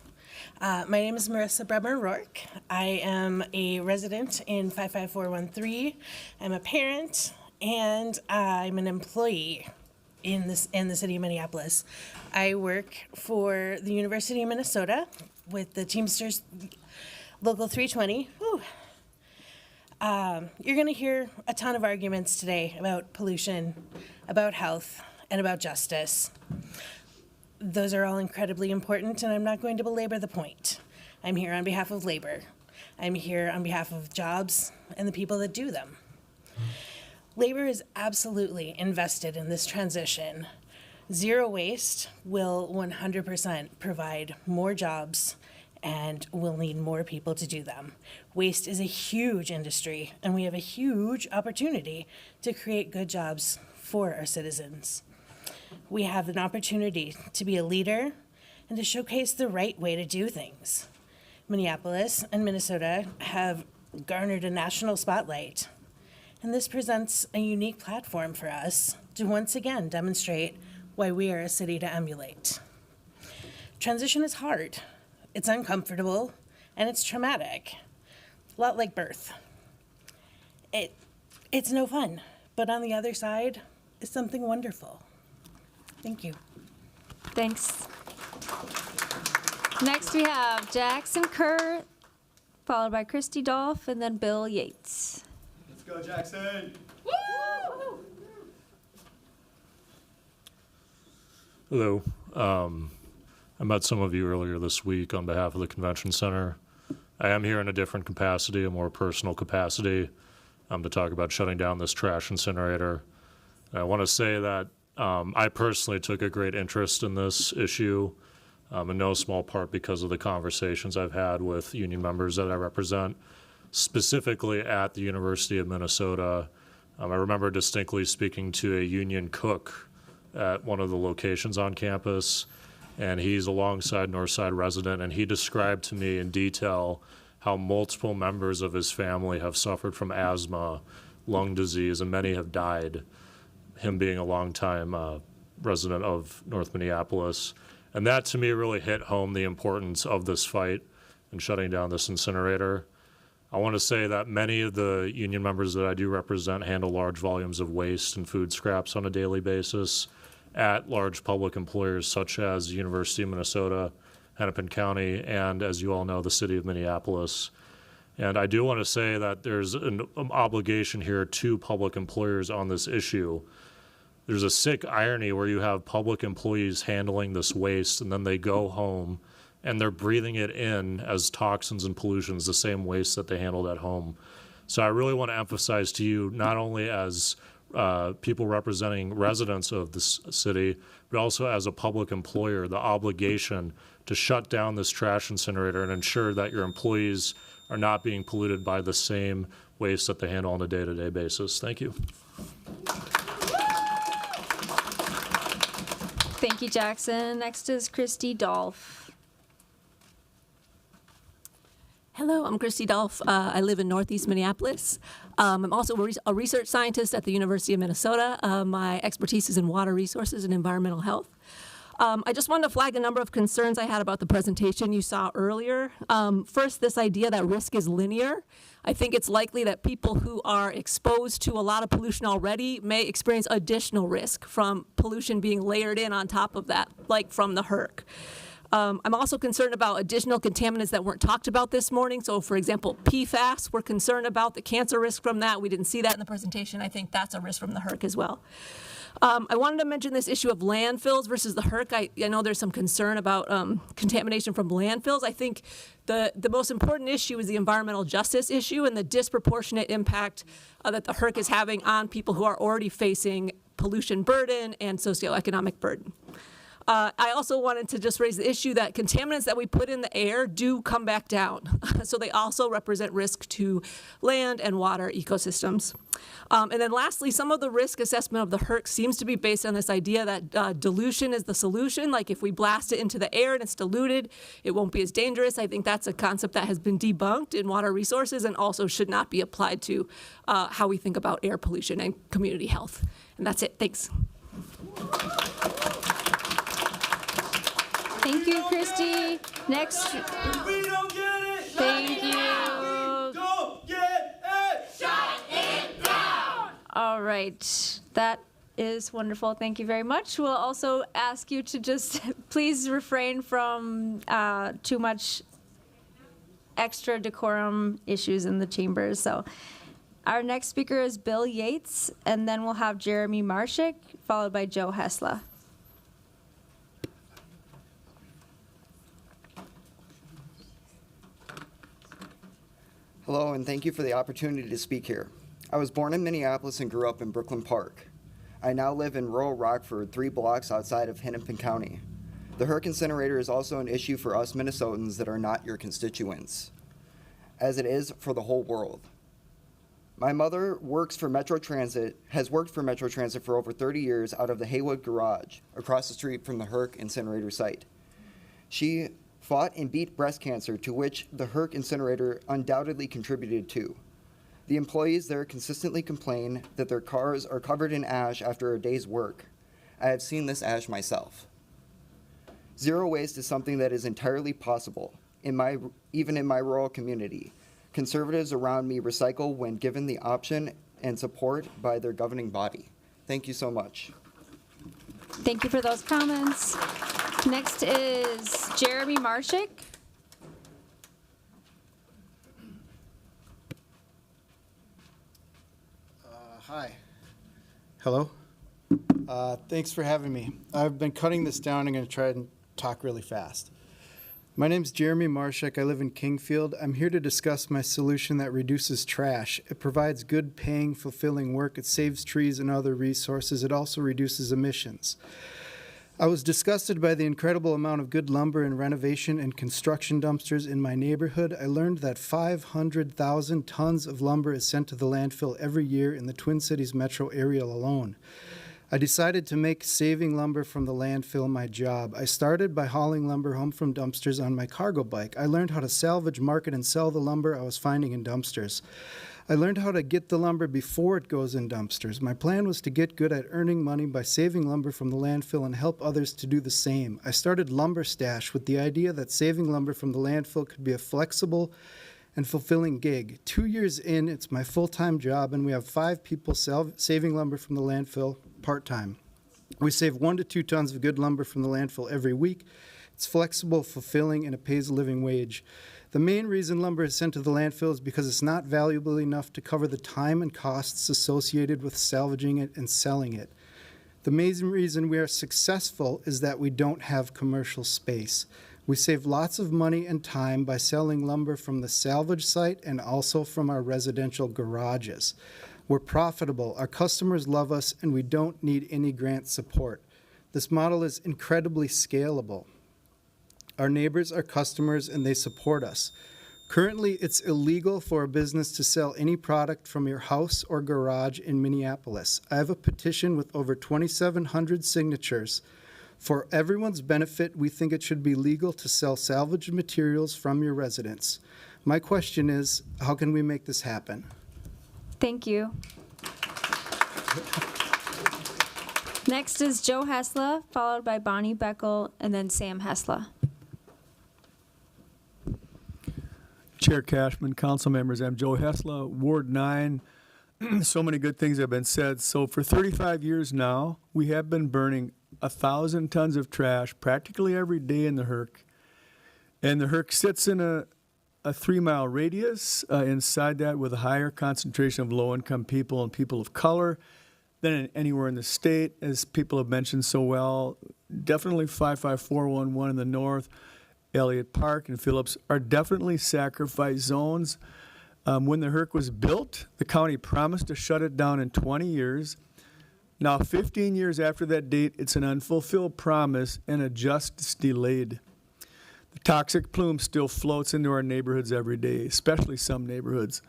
My name is Marissa Bremer Rourke. I am a resident in 55413. I'm a parent, and I'm an employee in the city of Minneapolis. I work for the University of Minnesota with the Teamsters Local 320. You're going to hear a ton of arguments today about pollution, about health, and about justice. Those are all incredibly important, and I'm not going to belabor the point. I'm here on behalf of labor. I'm here on behalf of jobs and the people that do them. Labor is absolutely invested in this transition. Zero waste will 100% provide more jobs, and we'll need more people to do them. Waste is a huge industry, and we have a huge opportunity to create good jobs for our citizens. We have an opportunity to be a leader and to showcase the right way to do things. Minneapolis and Minnesota have garnered a national spotlight, and this presents a unique platform for us to once again demonstrate why we are a city to emulate. Transition is hard, it's uncomfortable, and it's traumatic, a lot like birth. It's no fun, but on the other side is something wonderful. Thank you. Thanks. Next we have Jackson Kerr, followed by Christy Dolph, and then Bill Yates. Let's go, Jackson. Hello. I met some of you earlier this week on behalf of the convention center. I am here in a different capacity, a more personal capacity, to talk about shutting down this trash incinerator. And I want to say that I personally took a great interest in this issue, in no small part because of the conversations I've had with union members that I represent, specifically at the University of Minnesota. I remember distinctly speaking to a union cook at one of the locations on campus, and he's a Longside Northside resident, and he described to me in detail how multiple members of his family have suffered from asthma, lung disease, and many have died, him being a longtime resident of North Minneapolis. And that to me really hit home the importance of this fight and shutting down this incinerator. I want to say that many of the union members that I do represent handle large volumes of waste and food scraps on a daily basis at large public employers such as the University of Minnesota, Hennepin County, and as you all know, the city of Minneapolis. And I do want to say that there's an obligation here to public employers on this issue. There's a sick irony where you have public employees handling this waste and then they go home and they're breathing it in as toxins and pollutions, the same waste that they handled at home. So I really want to emphasize to you, not only as people representing residents of this city, but also as a public employer, the obligation to shut down this trash incinerator and ensure that your employees are not being polluted by the same waste that they handle on a day-to-day basis. Thank you. Thank you, Jackson. Next is Christy Dolph. Hello, I'm Christy Dolph. I live in Northeast Minneapolis. I'm also a research scientist at the University of Minnesota. My expertise is in water resources and environmental health. I just wanted to flag a number of concerns I had about the presentation you saw earlier. First, this idea that risk is linear. I think it's likely that people who are exposed to a lot of pollution already may experience additional risk from pollution being layered in on top of that, like from the HERC. I'm also concerned about additional contaminants that weren't talked about this morning. So, for example, PFAS, we're concerned about the cancer risk from that. We didn't see that in the presentation. I think that's a risk from the HERC as well. I wanted to mention this issue of landfills versus the HERC. I know there's some concern about contamination from landfills. I think the most important issue is the environmental justice issue and the disproportionate impact that the HERC is having on people who are already facing pollution burden and socioeconomic burden. I also wanted to just raise the issue that contaminants that we put in the air do come back down. So they also represent risk to land and water ecosystems. And then lastly, some of the risk assessment of the HERC seems to be based on this idea that dilution is the solution. Like if we blast it into the air and it's diluted, it won't be as dangerous. I think that's a concept that has been debunked in water resources and also should not be applied to how we think about air pollution and community health. And that's it. Thanks. Thank you, Christy. Next. If we don't get it, Thank you. don't get it, shut it down. All right. That is wonderful. Thank you very much. We'll also ask you to just please refrain from too much extra decorum issues in the chambers. So our next speaker is Bill Yates, and then we'll have Jeremy Marshik, followed by Joe Hesla. Hello, and thank you for the opportunity to speak here. I was born in Minneapolis and grew up in Brooklyn Park. I now live in rural Rockford, 3 blocks outside of Hennepin County. The HERC incinerator is also an issue for us Minnesotans that are not your constituents, as it is for the whole world. My mother works for Metro Transit, has worked for Metro Transit for over 30 years out of the Haywood Garage, across the street from the HERC incinerator site. She fought and beat breast cancer, to which the HERC incinerator undoubtedly contributed to. The employees there consistently complain that their cars are covered in ash after a day's work. I have seen this ash myself. Zero waste is something that is entirely possible. even in my rural community. Conservatives around me recycle when given the option and support by their governing body. Thank you so much. Thank you for those comments. Next is Jeremy Marshik. Hi. Hello. Thanks for having me. I've been cutting this down. I'm going to try and talk really fast. My name's Jeremy Marshak. I live in Kingfield. I'm here to discuss my solution that reduces trash. It provides good paying, fulfilling work. It saves trees and other resources. It also reduces emissions. I was disgusted by the incredible amount of good lumber and renovation and construction dumpsters in my neighborhood. I learned that 500,000 tons of lumber is sent to the landfill every year in the Twin Cities metro area alone. I decided to make saving lumber from the landfill my job. I started by hauling lumber home from dumpsters on my cargo bike. I learned how to salvage, market, and sell the lumber I was finding in dumpsters. I learned how to get the lumber before it goes in dumpsters. My plan was to get good at earning money by saving lumber from the landfill and help others to do the same. I started Lumber Stash with the idea that saving lumber from the landfill could be a flexible and fulfilling gig. 2 years in, it's my full-time job, and we have 5 people saving lumber from the landfill part-time. We save 1 to 2 tons of good lumber from the landfill every week. It's flexible, fulfilling, and it pays a living wage. The main reason lumber is sent to the landfill is because it's not valuable enough to cover the time and costs associated with salvaging it and selling it. The main reason we are successful is that we don't have commercial space. We save lots of money and time by selling lumber from the salvage site and also from our residential garages. We're profitable, our customers love us, and we don't need any grant support. This model is incredibly scalable. Our neighbors are customers and they support us. Currently, it's illegal for a business to sell any product from your house or garage in Minneapolis. I have a petition with over 2,700 signatures. For everyone's benefit, we think it should be legal to sell salvaged materials from your residence. My question is, how can we make this happen? Thank you. Next is Joe Hessla, followed by Bonnie Beckel, and then Sam Hessla. Chair Cashman, council members, I'm Joe Hessla, Ward 9. So many good things have been said. So for 35 years now, we have been burning 1,000 tons of trash practically every day in the HERC. And the HERC sits in a 3-mile radius inside that with a higher concentration of low-income people and people of color than anywhere in the state, as people have mentioned so well. Definitely 55411 in the north, Elliott Park and Phillips are definitely sacrifice zones. When the HERC was built, the county promised to shut it down in 20 years. Now, 15 years after that date, it's an unfulfilled promise and a justice delayed. The toxic plume still floats into our neighborhoods every day, especially some neighborhoods.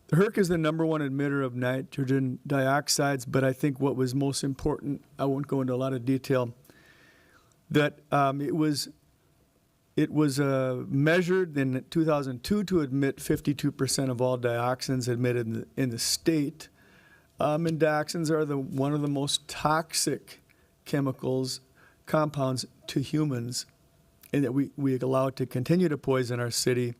The HERC is the #1 emitter of nitrogen dioxides, but I think what was most important, I won't go into a lot of detail, that it was measured in 2002 to emit 52% of all dioxins emitted in the state. And dioxins are one of the most toxic compounds to humans, and that we allow it to continue to poison our city.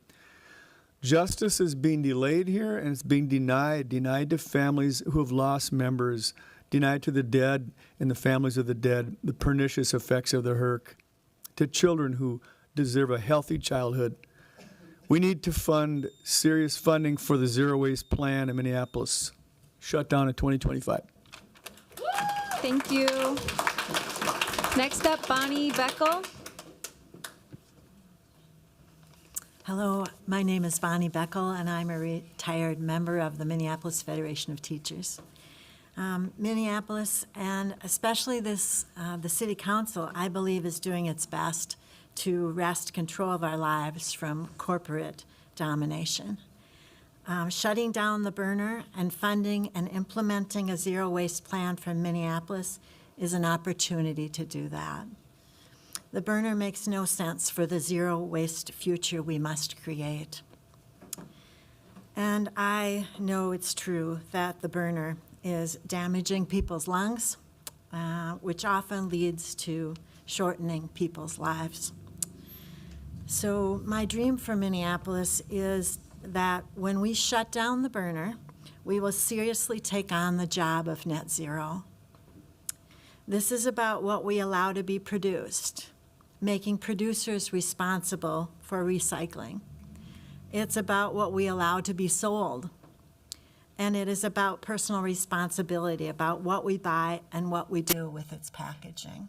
Justice is being delayed here, and it's being denied to families who have lost members, denied to the dead and the families of the dead, the pernicious effects of the HERC, to children who deserve a healthy childhood. We need to fund serious funding for the zero waste plan in Minneapolis. Shut down in 2025. Thank you. Next up, Bonnie Beckel. Hello, my name is Bonnie Beckel, and I'm a retired member of the Minneapolis Federation of Teachers. Minneapolis, and especially the City Council, I believe, is doing its best to wrest control of our lives from corporate domination. Shutting down the burner and funding and implementing a zero waste plan from Minneapolis is an opportunity to do that. The burner makes no sense for the zero waste future we must create. And I know it's true that the burner is damaging people's lungs, which often leads to shortening people's lives. So my dream for Minneapolis is that when we shut down the burner, we will seriously take on the job of net zero. This is about what we allow to be produced, making producers responsible for recycling. It's about what we allow to be sold. And it is about personal responsibility, about what we buy and what we do with its packaging.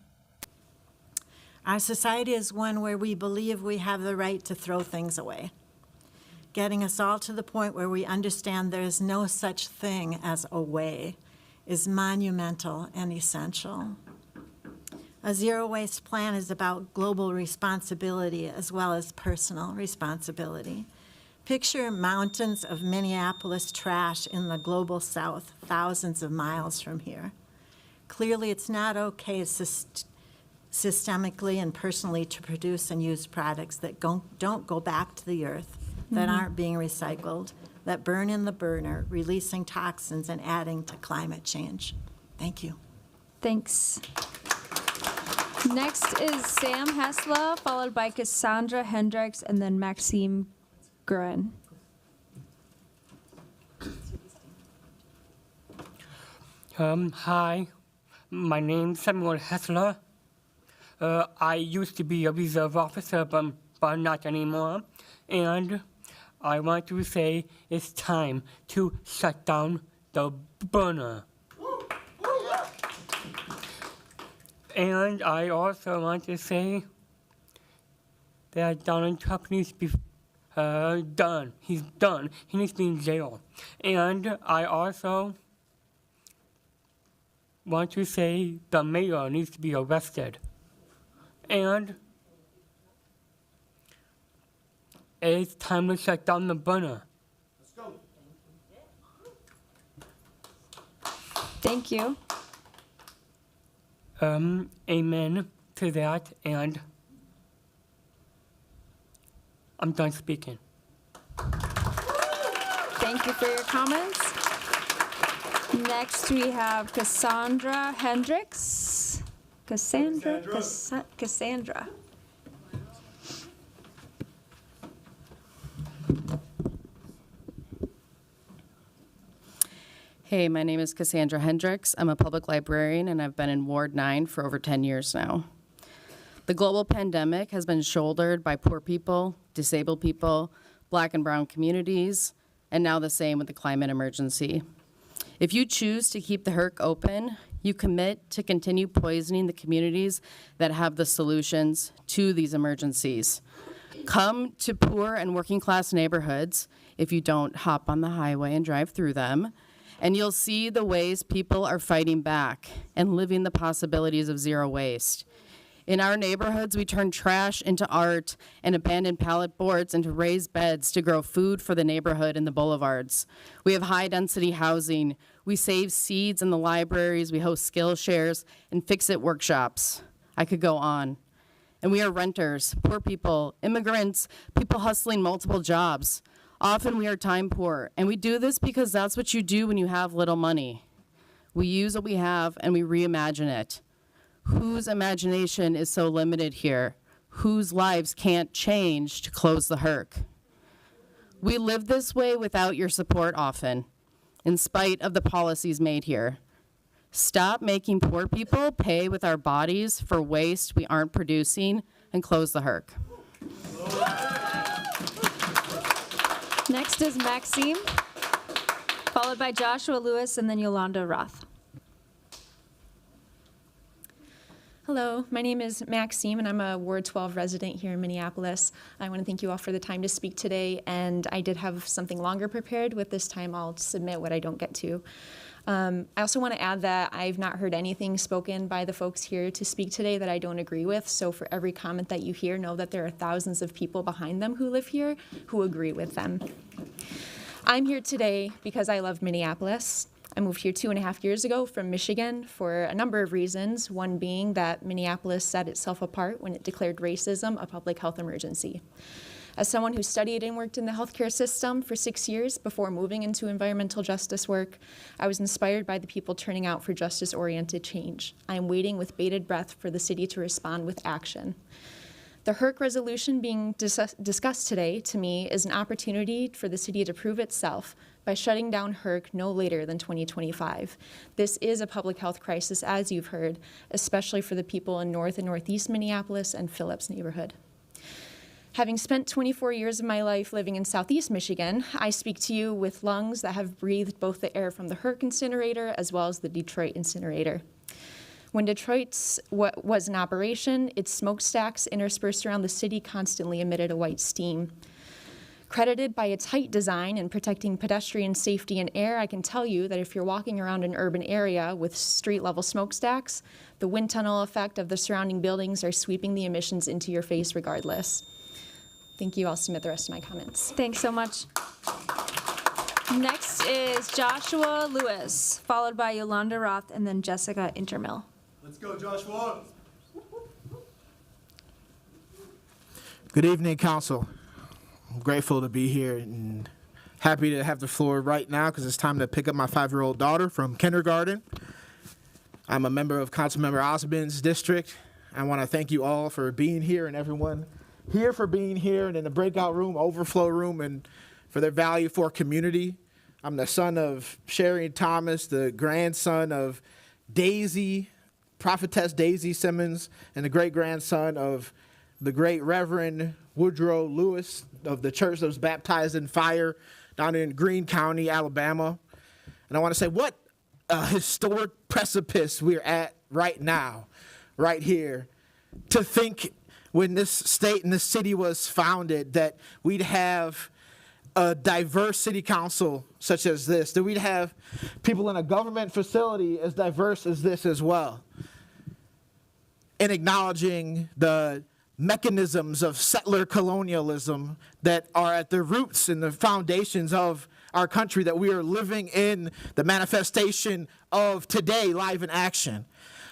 Our society is one where we believe we have the right to throw things away, getting us all to the point where we understand there is no such thing as a way is monumental and essential. A zero waste plan is about global responsibility as well as personal responsibility. Picture mountains of Minneapolis trash in the global south, thousands of miles from here. Clearly, it's not okay systemically and personally to produce and use products that don't go back to the earth, that aren't being recycled, that burn in the burner, releasing toxins and adding to climate change. Thank you. Thanks. Next is Sam Hesla, followed by Cassandra Hendricks, and then Maxime Gruen. Hi, my name's Samuel Hessler. I used to be a reserve officer, but not anymore. And I want to say it's time to shut down the burner. And I also want to say that Donald Trump needs to be done. He's done. He needs to be in jail. And I also want to say the mayor needs to be arrested. And it's time to shut down the burner. Let's go. Thank you. Amen to that, and I'm done speaking. Thank you for your comments. Next, we have Cassandra Hendricks. Cassandra. Hey, my name is Cassandra Hendricks. I'm a public librarian, and I've been in Ward 9 for over 10 years now. The global pandemic has been shouldered by poor people, disabled people, Black and brown communities, and now the same with the climate emergency. If you choose to keep the HERC open, you commit to continue poisoning the communities that have the solutions to these emergencies. Come to poor and working class neighborhoods if you don't hop on the highway and drive through them, and you'll see the ways people are fighting back and living the possibilities of zero waste. In our neighborhoods, we turn trash into art and abandoned pallet boards into raised beds to grow food for the neighborhood and the boulevards. We have high-density housing. We save seeds in the libraries. We host skill shares and fix-it workshops. I could go on. And we are renters, poor people, immigrants, people hustling multiple jobs. Often we are time poor, and we do this because that's what you do when you have little money. We use what we have and we reimagine it. Whose imagination is so limited here? Whose lives can't change to close the HERC? We live this way without your support often, in spite of the policies made here. Stop making poor people pay with our bodies for waste we aren't producing, and close the HERC. Next is Maxime, followed by Joshua Lewis, and then Yolanda Roth. Hello, my name is Maxime, and I'm a Ward 12 resident here in Minneapolis. I want to thank you all for the time to speak today, and I did have something longer prepared. With this time, I'll submit what I don't get to. I also want to add that I've not heard anything spoken by the folks here to speak today that I don't agree with. So for every comment that you hear, know that there are thousands of people behind them who live here who agree with them. I'm here today because I love Minneapolis. I moved here 2.5 years ago from Michigan for a number of reasons, one being that Minneapolis set itself apart when it declared racism a public health emergency. As someone who studied and worked in the healthcare system for 6 years before moving into environmental justice work, I was inspired by the people turning out for justice-oriented change. I am waiting with bated breath for the city to respond with action. The HERC resolution being discussed today, to me, is an opportunity for the city to prove itself by shutting down HERC no later than 2025. This is a public health crisis, as you've heard, especially for the people in North and Northeast Minneapolis and Phillips neighborhood. Having spent 24 years of my life living in Southeast Michigan, I speak to you with lungs that have breathed both the air from the HERC incinerator as well as the Detroit incinerator. When Detroit's was in operation, its smokestacks interspersed around the city constantly emitted a white steam. Credited by its height design and protecting pedestrian safety and air, I can tell you that if you're walking around an urban area with street-level smokestacks, the wind tunnel effect of the surrounding buildings are sweeping the emissions into your face regardless. Thank you. I'll submit the rest of my comments. Thanks so much. Next is Joshua Lewis, followed by Yolanda Roth, and then Jessica Intermill. Let's go, Joshua. Good evening, Council. I'm grateful to be here and happy to have the floor right now because it's time to pick up my 5-year-old daughter from kindergarten. I'm a member of Councilmember Osmond's district. I want to thank you all for being here and everyone here for being here and in the breakout room, overflow room, and for their value for our community. I'm the son of Sherry Thomas, the grandson of Daisy, Prophetess Daisy Simmons, and the great-grandson of the great Reverend Woodrow Lewis of the church that was baptized in fire down in Greene County, Alabama. And I want to say what a historic precipice we're at right now, right here. To think when this state and this city was founded that we'd have a diverse city council such as this, that we'd have people in a government facility as diverse as this as well. And acknowledging the mechanisms of settler colonialism that are at the roots and the foundations of our country that we are living in the manifestation of today, live in action.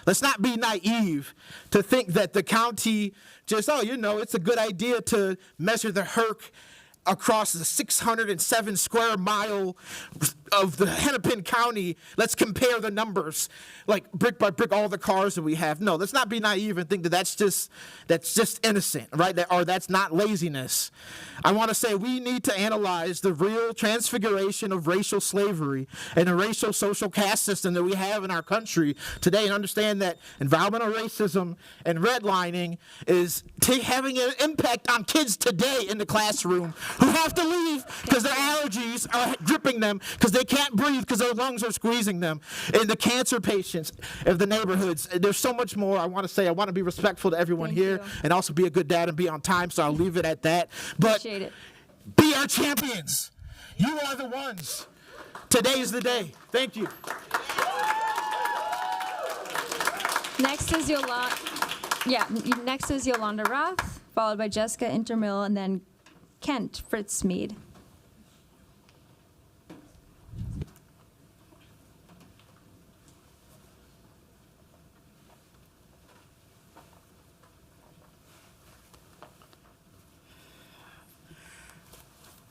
Let's not be naive to think that the county just, it's a good idea to measure the HERC across the 607 square mile of the Hennepin County. Let's compare the numbers, like brick by brick, all the cars that we have. No, let's not be naive and think that that's just innocent, right? Or that's not laziness. I want to say we need to analyze the real transfiguration of racial slavery and the racial social caste system that we have in our country today and understand that environmental racism and redlining is having an impact on kids today in the classroom who have to leave because their allergies are gripping them, because they can't breathe because their lungs are squeezing them, and the cancer patients of the neighborhoods. There's so much more I want to say. I want to be respectful to everyone here and also be a good dad and be on time, so I'll leave it at that. But be our champions. You are the ones. Today is the day. Thank you. Next is Yolanda Roth, followed by Jessica Intermill, and then Kent Fritz Mead.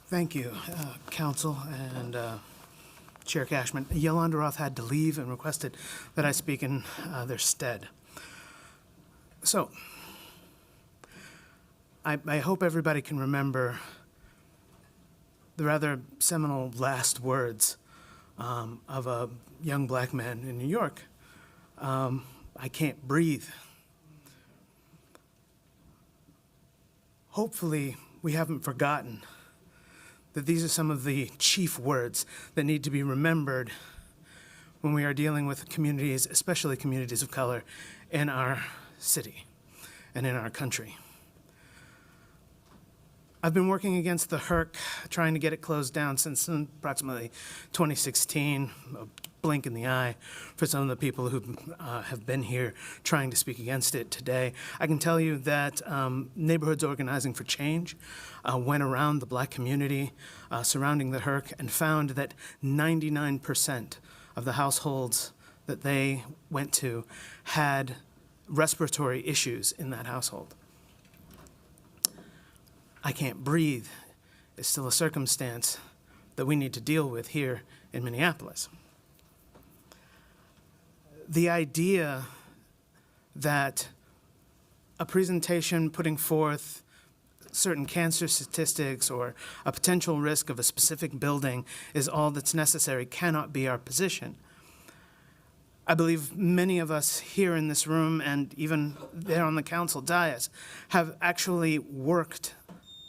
Thank you, Council and Chair Cashman. Yolanda Roth had to leave and requested that I speak in their stead. So, I hope everybody can remember the rather seminal last words of a young black man in New York. I can't breathe. Hopefully, we haven't forgotten that these are some of the chief words that need to be remembered when we are dealing with communities, especially communities of color, in our city and in our country. I've been working against the HERC, trying to get it closed down since approximately 2016, a blink in the eye for some of the people who have been here trying to speak against it today. I can tell you that Neighborhoods Organizing for Change went around the black community surrounding the HERC and found that 99% of the households that they went to had respiratory issues in that household. I can't breathe is still a circumstance that we need to deal with here in Minneapolis. The idea that a presentation putting forth certain cancer statistics or a potential risk of a specific building is all that's necessary cannot be our position. I believe many of us here in this room and even there on the council dais have actually worked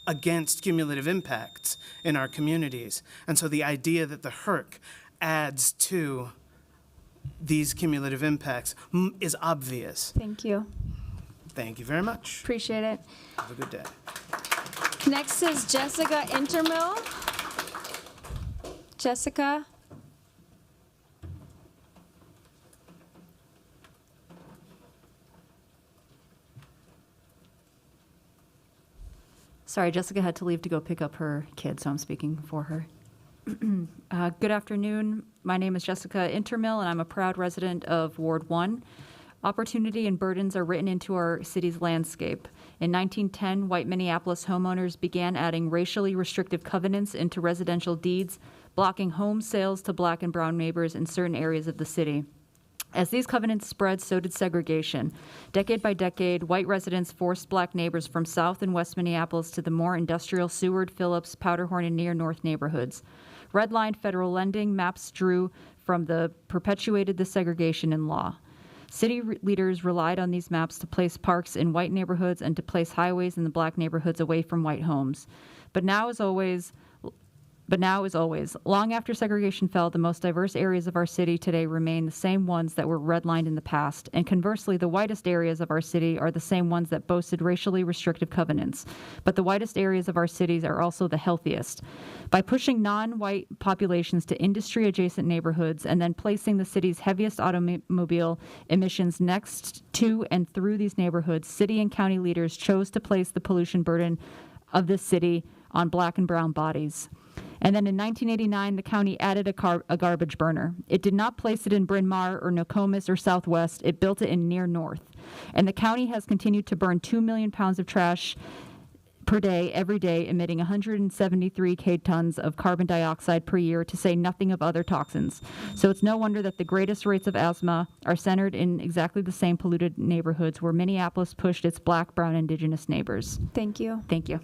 against cumulative impacts in our communities. And so the idea that the HERC adds to these cumulative impacts is obvious. Thank you. Thank you very much. Appreciate it. Have a good day. Next is Jessica Intermill. Jessica. Sorry, Jessica had to leave to go pick up her kid, so I'm speaking for her. Good afternoon. My name is Jessica Intermill, and I'm a proud resident of Ward 1. Opportunity and burdens are written into our city's landscape. In 1910, white Minneapolis homeowners began adding racially restrictive covenants into residential deeds, blocking home sales to black and brown neighbors in certain areas of the city. As these covenants spread, so did segregation. Decade by decade, white residents forced black neighbors from South and West Minneapolis to the more industrial Seward, Phillips, Powderhorn, and near North neighborhoods. Redlined federal lending maps perpetuated the segregation in law. City leaders relied on these maps to place parks in white neighborhoods and to place highways in the black neighborhoods away from white homes. But now, as always, long after segregation fell, the most diverse areas of our city today remain the same ones that were redlined in the past. And conversely, the whitest areas of our city are the same ones that boasted racially restrictive covenants. But the whitest areas of our cities are also the healthiest. By pushing non-white populations to industry-adjacent neighborhoods and then placing the city's heaviest automobile emissions next to and through these neighborhoods, city and county leaders chose to place the pollution burden of this city on black and brown bodies. And then in 1989, the county added a garbage burner. It did not place it in Bryn Mawr or Nokomis or Southwest. It built it in near North. And the county has continued to burn 2 million pounds of trash per day, every day, emitting 173 tons of carbon dioxide per year, to say nothing of other toxins. So it's no wonder that the greatest rates of asthma are centered in exactly the same polluted neighborhoods where Minneapolis pushed its black, brown, indigenous neighbors. Thank you. Thank you.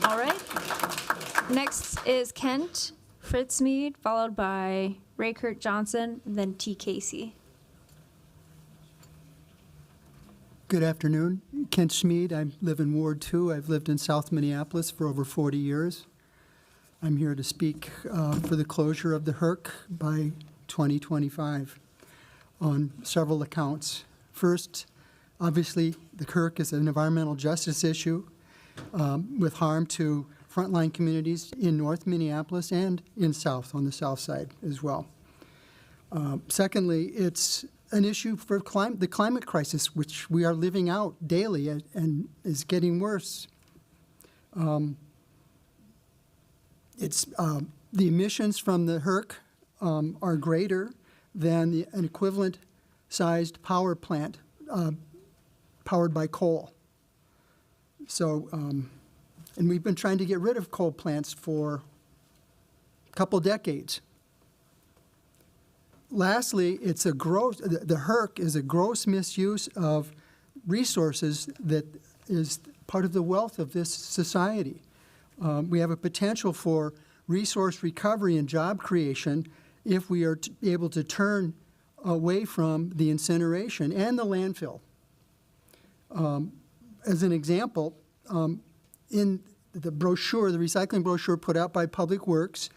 All right. Next is Kent Fritzmead, followed by Ray Kurt Johnson, and then T. Casey. Good afternoon. Kent Schmid. I live in Ward 2. I've lived in South Minneapolis for over 40 years. I'm here to speak for the closure of the HERC by 2025 on several accounts. First, obviously, the HERC is an environmental justice issue with harm to frontline communities in North Minneapolis and in South, on the South side as well. Secondly, it's an issue for the climate crisis, which we are living out daily and is getting worse. The emissions from the HERC are greater than an equivalent-sized power plant powered by coal. So, and we've been trying to get rid of coal plants for a couple decades. Lastly, the HERC is a gross misuse of resources that is part of the wealth of this society. We have a potential for resource recovery and job creation if we are able to turn away from the incineration and the landfill. As an example, in the brochure, the recycling brochure put out by Public Works,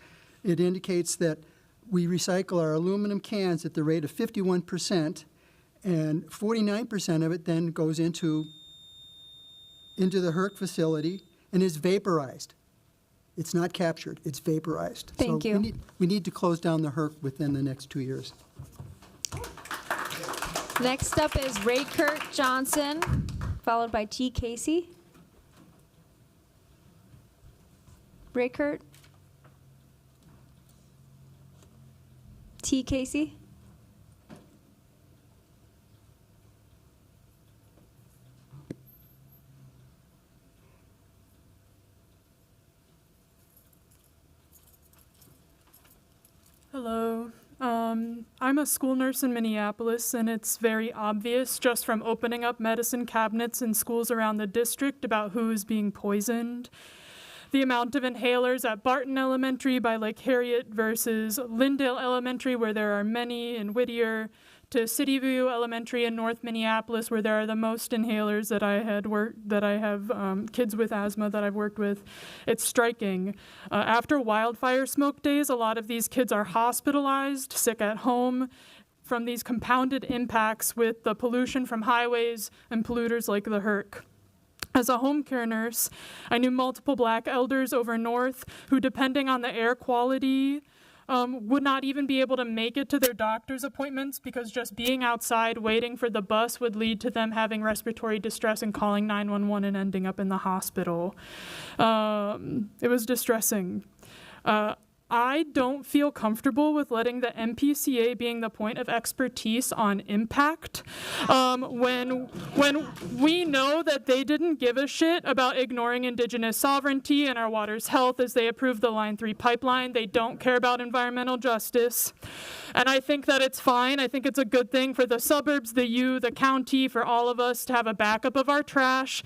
it indicates that we recycle our aluminum cans at the rate of 51%, and 49% of it then goes into the HERC facility and is vaporized. It's not captured, it's vaporized. Thank you. We need to close down the HERC within the next 2 years. Next up is Ray Kurt Johnson, followed by T. Casey. Ray Kurt. T. Casey. Hello. I'm a school nurse in Minneapolis, and it's very obvious just from opening up medicine cabinets in schools around the district about who is being poisoned. The amount of inhalers at Barton Elementary by Lake Harriet versus Lyndale Elementary, where there are many, in Whittier, to City View Elementary in North Minneapolis, where there are the most inhalers that I have kids with asthma that I've worked with. It's striking. After wildfire smoke days, a lot of these kids are hospitalized, sick at home, from these compounded impacts with the pollution from highways and polluters like the HERC. As a home care nurse, I knew multiple Black elders over north who, depending on the air quality, would not even be able to make it to their doctor's appointments because just being outside waiting for the bus would lead to them having respiratory distress and calling 911 and ending up in the hospital. It was distressing. I don't feel comfortable with letting the MPCA being the point of expertise on impact when we know that they didn't give a shit about ignoring Indigenous sovereignty and our water's health as they approved the Line 3 pipeline. They don't care about environmental justice. And I think that it's fine. I think it's a good thing for the suburbs, the U, the county, for all of us to have a backup of our trash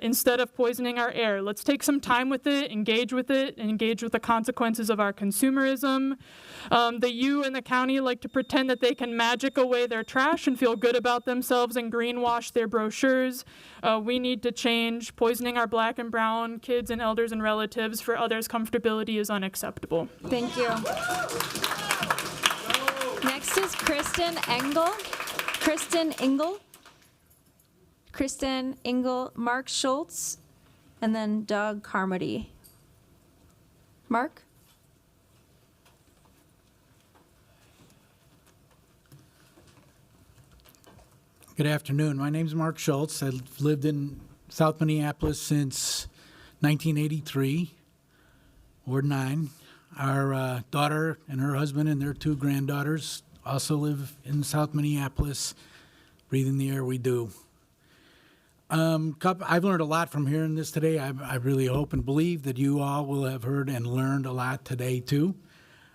instead of poisoning our air. Let's take some time with it, and engage with the consequences of our consumerism. The U and the county like to pretend that they can magic away their trash and feel good about themselves and greenwash their brochures. We need to change. Poisoning our Black and brown kids and elders and relatives for others' comfortability is unacceptable. Thank you. Next is Kristen Engel. Kristen Engel, Mark Schultz, and then Doug Carmody. Mark? Good afternoon. My name is Mark Schultz. I've lived in South Minneapolis since 1983, Ward 9. Our daughter and her husband and their 2 granddaughters also live in South Minneapolis, breathing the air we do. I've learned a lot from hearing this today. I really hope and believe that you all will have heard and learned a lot today, too.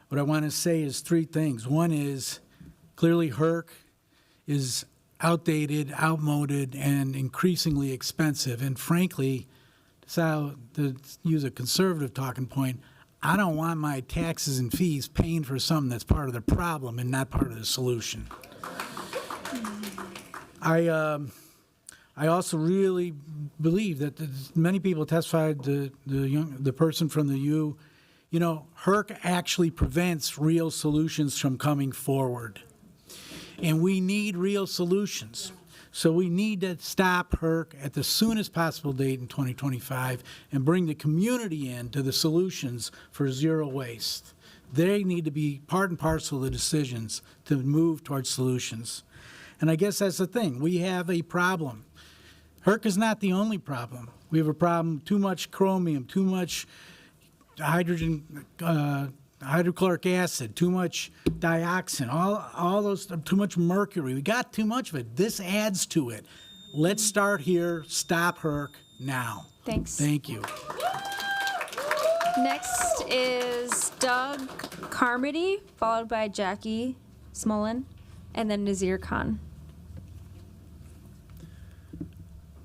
What I want to say is 3 things. One is clearly HERC is outdated, outmoded, and increasingly expensive. And frankly, to use a conservative talking point, I don't want my taxes and fees paying for something that's part of the problem and not part of the solution. I also really believe that many people testified, the person from the U, HERC actually prevents real solutions from coming forward. And we need real solutions. So we need to stop HERC at the soonest possible date in 2025 and bring the community into the solutions for zero waste. They need to be part and parcel of the decisions to move towards solutions. And I guess that's the thing. We have a problem. HERC is not the only problem. We have a problem, too much chromium, too much hydrochloric acid, too much dioxin, all those, too much mercury. We got too much of it. This adds to it. Let's start here. Stop HERC now. Thanks. Thank you. Next is Doug Carmody, followed by Jackie Smolin, and then Nazir Khan.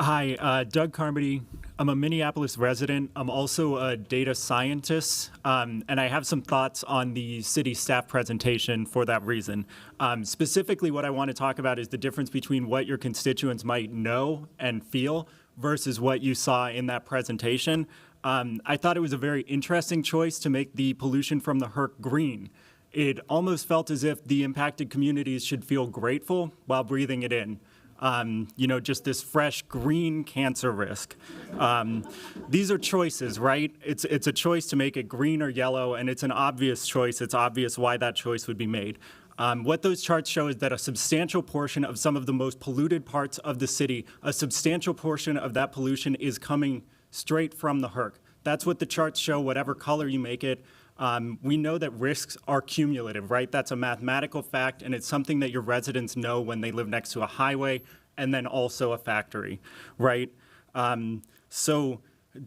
Hi, Doug Carmody. I'm a Minneapolis resident. I'm also a data scientist, and I have some thoughts on the city staff presentation for that reason. Specifically, what I want to talk about is the difference between what your constituents might know and feel versus what you saw in that presentation. I thought it was a very interesting choice to make the pollution from the HERC green. It almost felt as if the impacted communities should feel grateful while breathing it in. Just this fresh green cancer risk. These are choices, right? It's a choice to make it green or yellow, and it's an obvious choice. It's obvious why that choice would be made. What those charts show is that a substantial portion of some of the most polluted parts of the city, a substantial portion of that pollution is coming straight from the HERC. That's what the charts show, whatever color you make it. We know that risks are cumulative, right? That's a mathematical fact, and it's something that your residents know when they live next to a highway and then also a factory, right? So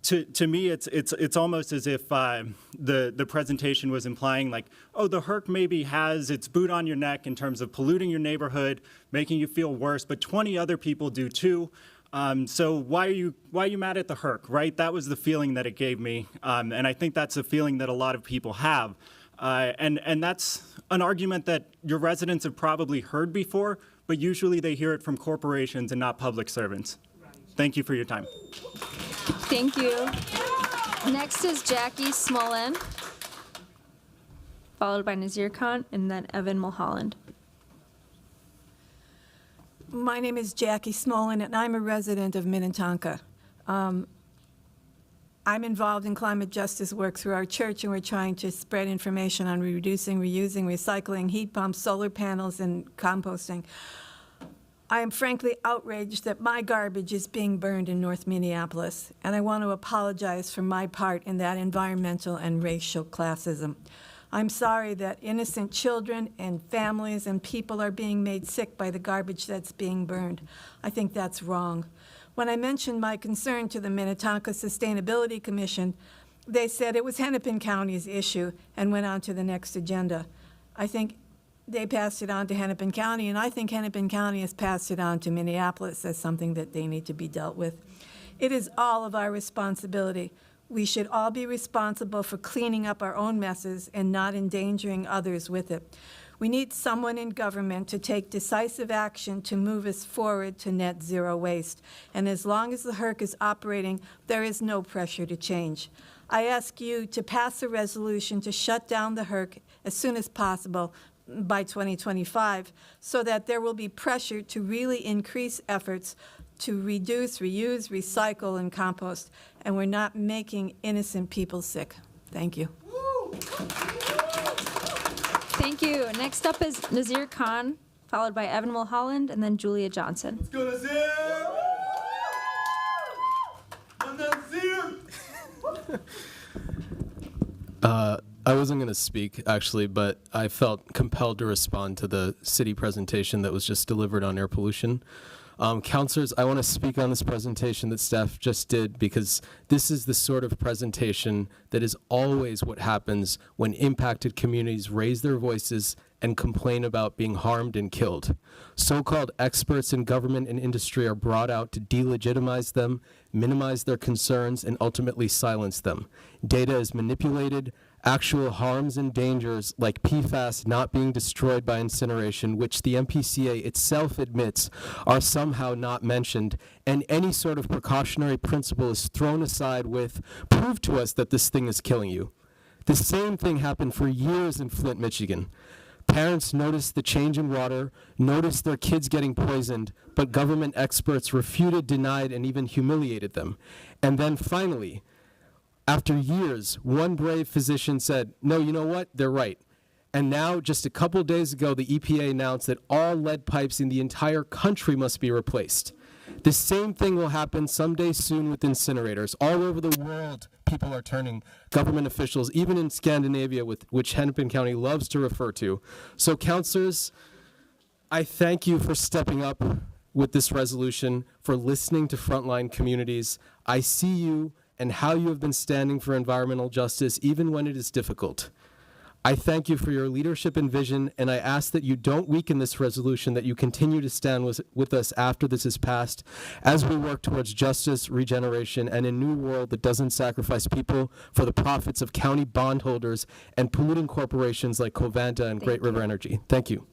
To me, it's almost as if the presentation was implying like, oh, the HERC maybe has its boot on your neck in terms of polluting your neighborhood, making you feel worse, but 20 other people do too. So why are you mad at the HERC, right? That was the feeling that it gave me, and I think that's a feeling that a lot of people have, and that's an argument that your residents have probably heard before, but usually they hear it from corporations and not public servants. Thank you for your time. Thank you. Next is Jackie Smolin, followed by Nazir Khan, and then Evan Mulholland. My name is Jackie Smolin, and I'm a resident of Minnetonka. I'm involved in climate justice work through our church, and we're trying to spread information on reducing, reusing, recycling, heat pumps, solar panels, and composting. I am frankly outraged that my garbage is being burned in North Minneapolis, and I want to apologize for my part in that environmental and racial classism. I'm sorry that innocent children and families and people are being made sick by the garbage that's being burned. I think that's wrong. When I mentioned my concern to the Minnetonka Sustainability Commission, they said it was Hennepin County's issue and went on to the next agenda. I think they passed it on to Hennepin County, and I think Hennepin County has passed it on to Minneapolis as something that they need to be dealt with. It is all of our responsibility. We should all be responsible for cleaning up our own messes and not endangering others with it. We need someone in government to take decisive action to move us forward to net zero waste. And as long as the HERC is operating, there is no pressure to change. I ask you to pass a resolution to shut down the HERC as soon as possible by 2025, so that there will be pressure to really increase efforts to reduce, reuse, recycle, and compost, and we're not making innocent people sick. Thank you. Thank you. Next up is Nazir Khan, followed by Evan Mulholland, and then Julia Johnson. Let's go, Nazir! Nazir! I wasn't going to speak, actually, but I felt compelled to respond to the city presentation that was just delivered on air pollution. Councilors, I want to speak on this presentation that staff just did because this is the sort of presentation that is always what happens when impacted communities raise their voices and complain about being harmed and killed. So-called experts in government and industry are brought out to delegitimize them, minimize their concerns, and ultimately silence them. Data is manipulated. Actual harms and dangers like PFAS not being destroyed by incineration, which the MPCA itself admits are somehow not mentioned, and any sort of precautionary principle is thrown aside with, prove to us that this thing is killing you. The same thing happened for years in Flint, Michigan. Parents noticed the change in water, noticed their kids getting poisoned, but government experts refuted, denied, and even humiliated them. And then finally, after years, one brave physician said, no, you know what? They're right. And now, just a couple days ago, the EPA announced that all lead pipes in the entire country must be replaced. The same thing will happen someday soon with incinerators. All over the world, people are turning, government officials, even in Scandinavia, which Hennepin County loves to refer to. So, councilors, I thank you for stepping up with this resolution, for listening to frontline communities. I see you and how you have been standing for environmental justice, even when it is difficult. I thank you for your leadership and vision, and I ask that you don't weaken this resolution, that you continue to stand with us after this is passed, as we work towards justice, regeneration, and a new world that doesn't sacrifice people for the profits of county bondholders and polluting corporations like Covanta and Great River Energy. Thank you.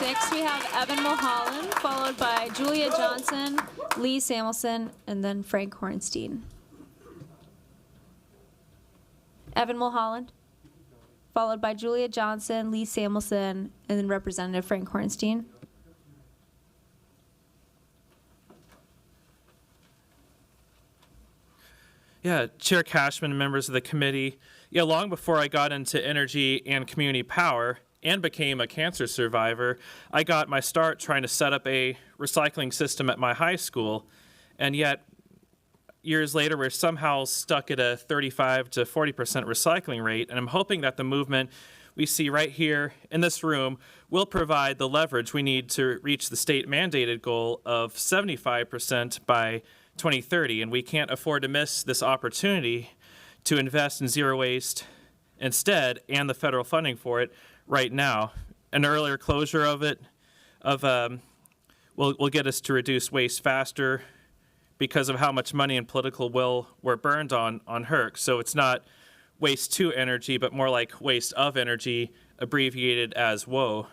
Next we have Evan Mulholland, followed by Julia Johnson, Lee Samuelson, and then Frank Hornstein. Evan Mulholland, followed by Julia Johnson, Lee Samuelson, and then Representative Frank Hornstein. Yeah, Chair Cashman, members of the committee. Yeah, long before I got into energy and community power and became a cancer survivor, I got my start trying to set up a recycling system at my high school, and yet years later we're somehow stuck at a 35 to 40% recycling rate, and I'm hoping that the movement we see right here in this room will provide the leverage we need to reach the state mandated goal of 75% by 2030, and we can't afford to miss this opportunity to invest in zero waste instead, and the federal funding for it right now. An earlier closure of it will get us to reduce waste faster because of how much money and political will were burned on HERC. So it's not waste to energy, but more like waste of energy, abbreviated as WOE.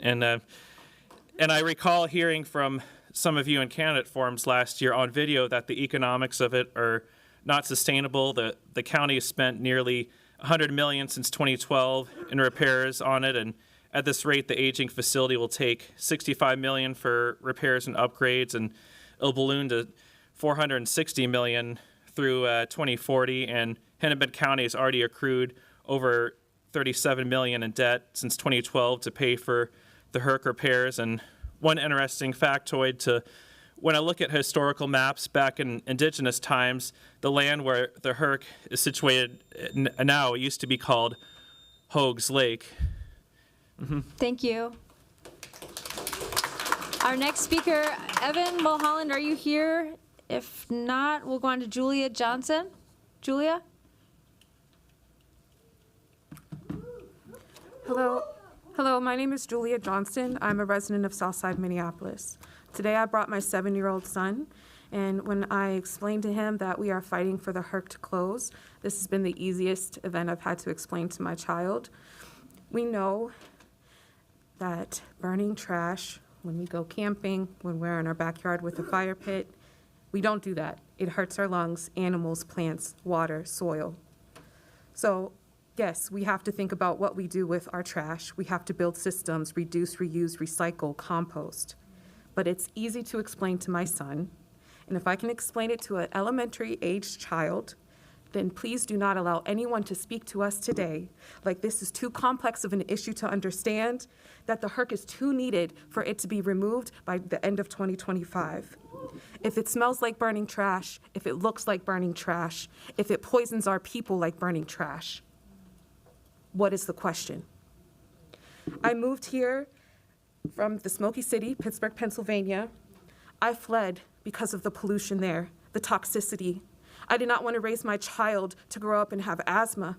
And I recall hearing from some of you in candidate forums last year on video that the economics of it are not sustainable. The county has spent nearly $100 million since 2012 in repairs on it, and at this rate, the aging facility will take $65 million for repairs and upgrades, and it'll balloon to $460 million through 2040. And Hennepin County has already accrued over $37 million in debt since 2012 to pay for the HERC repairs. And one interesting factoid when I look at historical maps back in indigenous times, the land where the HERC is situated now, it used to be called Hoag's Lake. Thank you. Our next speaker, Evan Mulholland, are you here? If not, we'll go on to Julia Johnson. Julia? Hello, my name is Julia Johnson. I'm a resident of Southside Minneapolis. Today I brought my 7-year-old son, and when I explained to him that we are fighting for the HERC to close, this has been the easiest event I've had to explain to my child. We know that burning trash, when we go camping, when we're in our backyard with a fire pit, we don't do that. It hurts our lungs, animals, plants, water, soil. So yes, we have to think about what we do with our trash. We have to build systems, reduce, reuse, recycle, compost. But it's easy to explain to my son. And if I can explain it to an elementary aged child, then please do not allow anyone to speak to us today like this is too complex of an issue to understand, that the HERC is too needed for it to be removed by the end of 2025. If it smells like burning trash, if it looks like burning trash, if it poisons our people like burning trash, what is the question? I moved here from the Smoky City, Pittsburgh, Pennsylvania. I fled because of the pollution there, the toxicity. I did not want to raise my child to grow up and have asthma.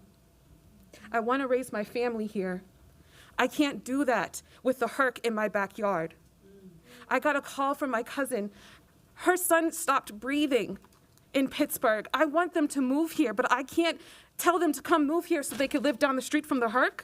I want to raise my family here. I can't do that with the HERC in my backyard. I got a call from my cousin. Her son stopped breathing in Pittsburgh. I want them to move here, but I can't tell them to come move here so they could live down the street from the HERC.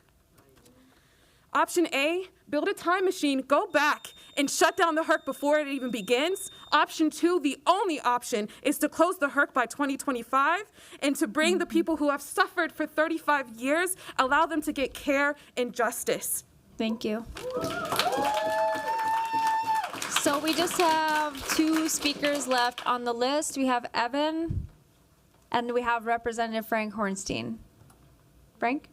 Option A, build a time machine, go back and shut down the HERC before it even begins. Option 2, the only option, is to close the HERC by 2025 and to bring the people who have suffered for 35 years, allow them to get care and justice. Thank you. So we just have 2 speakers left on the list. We have Evan and we have Representative Frank Hornstein. Frank?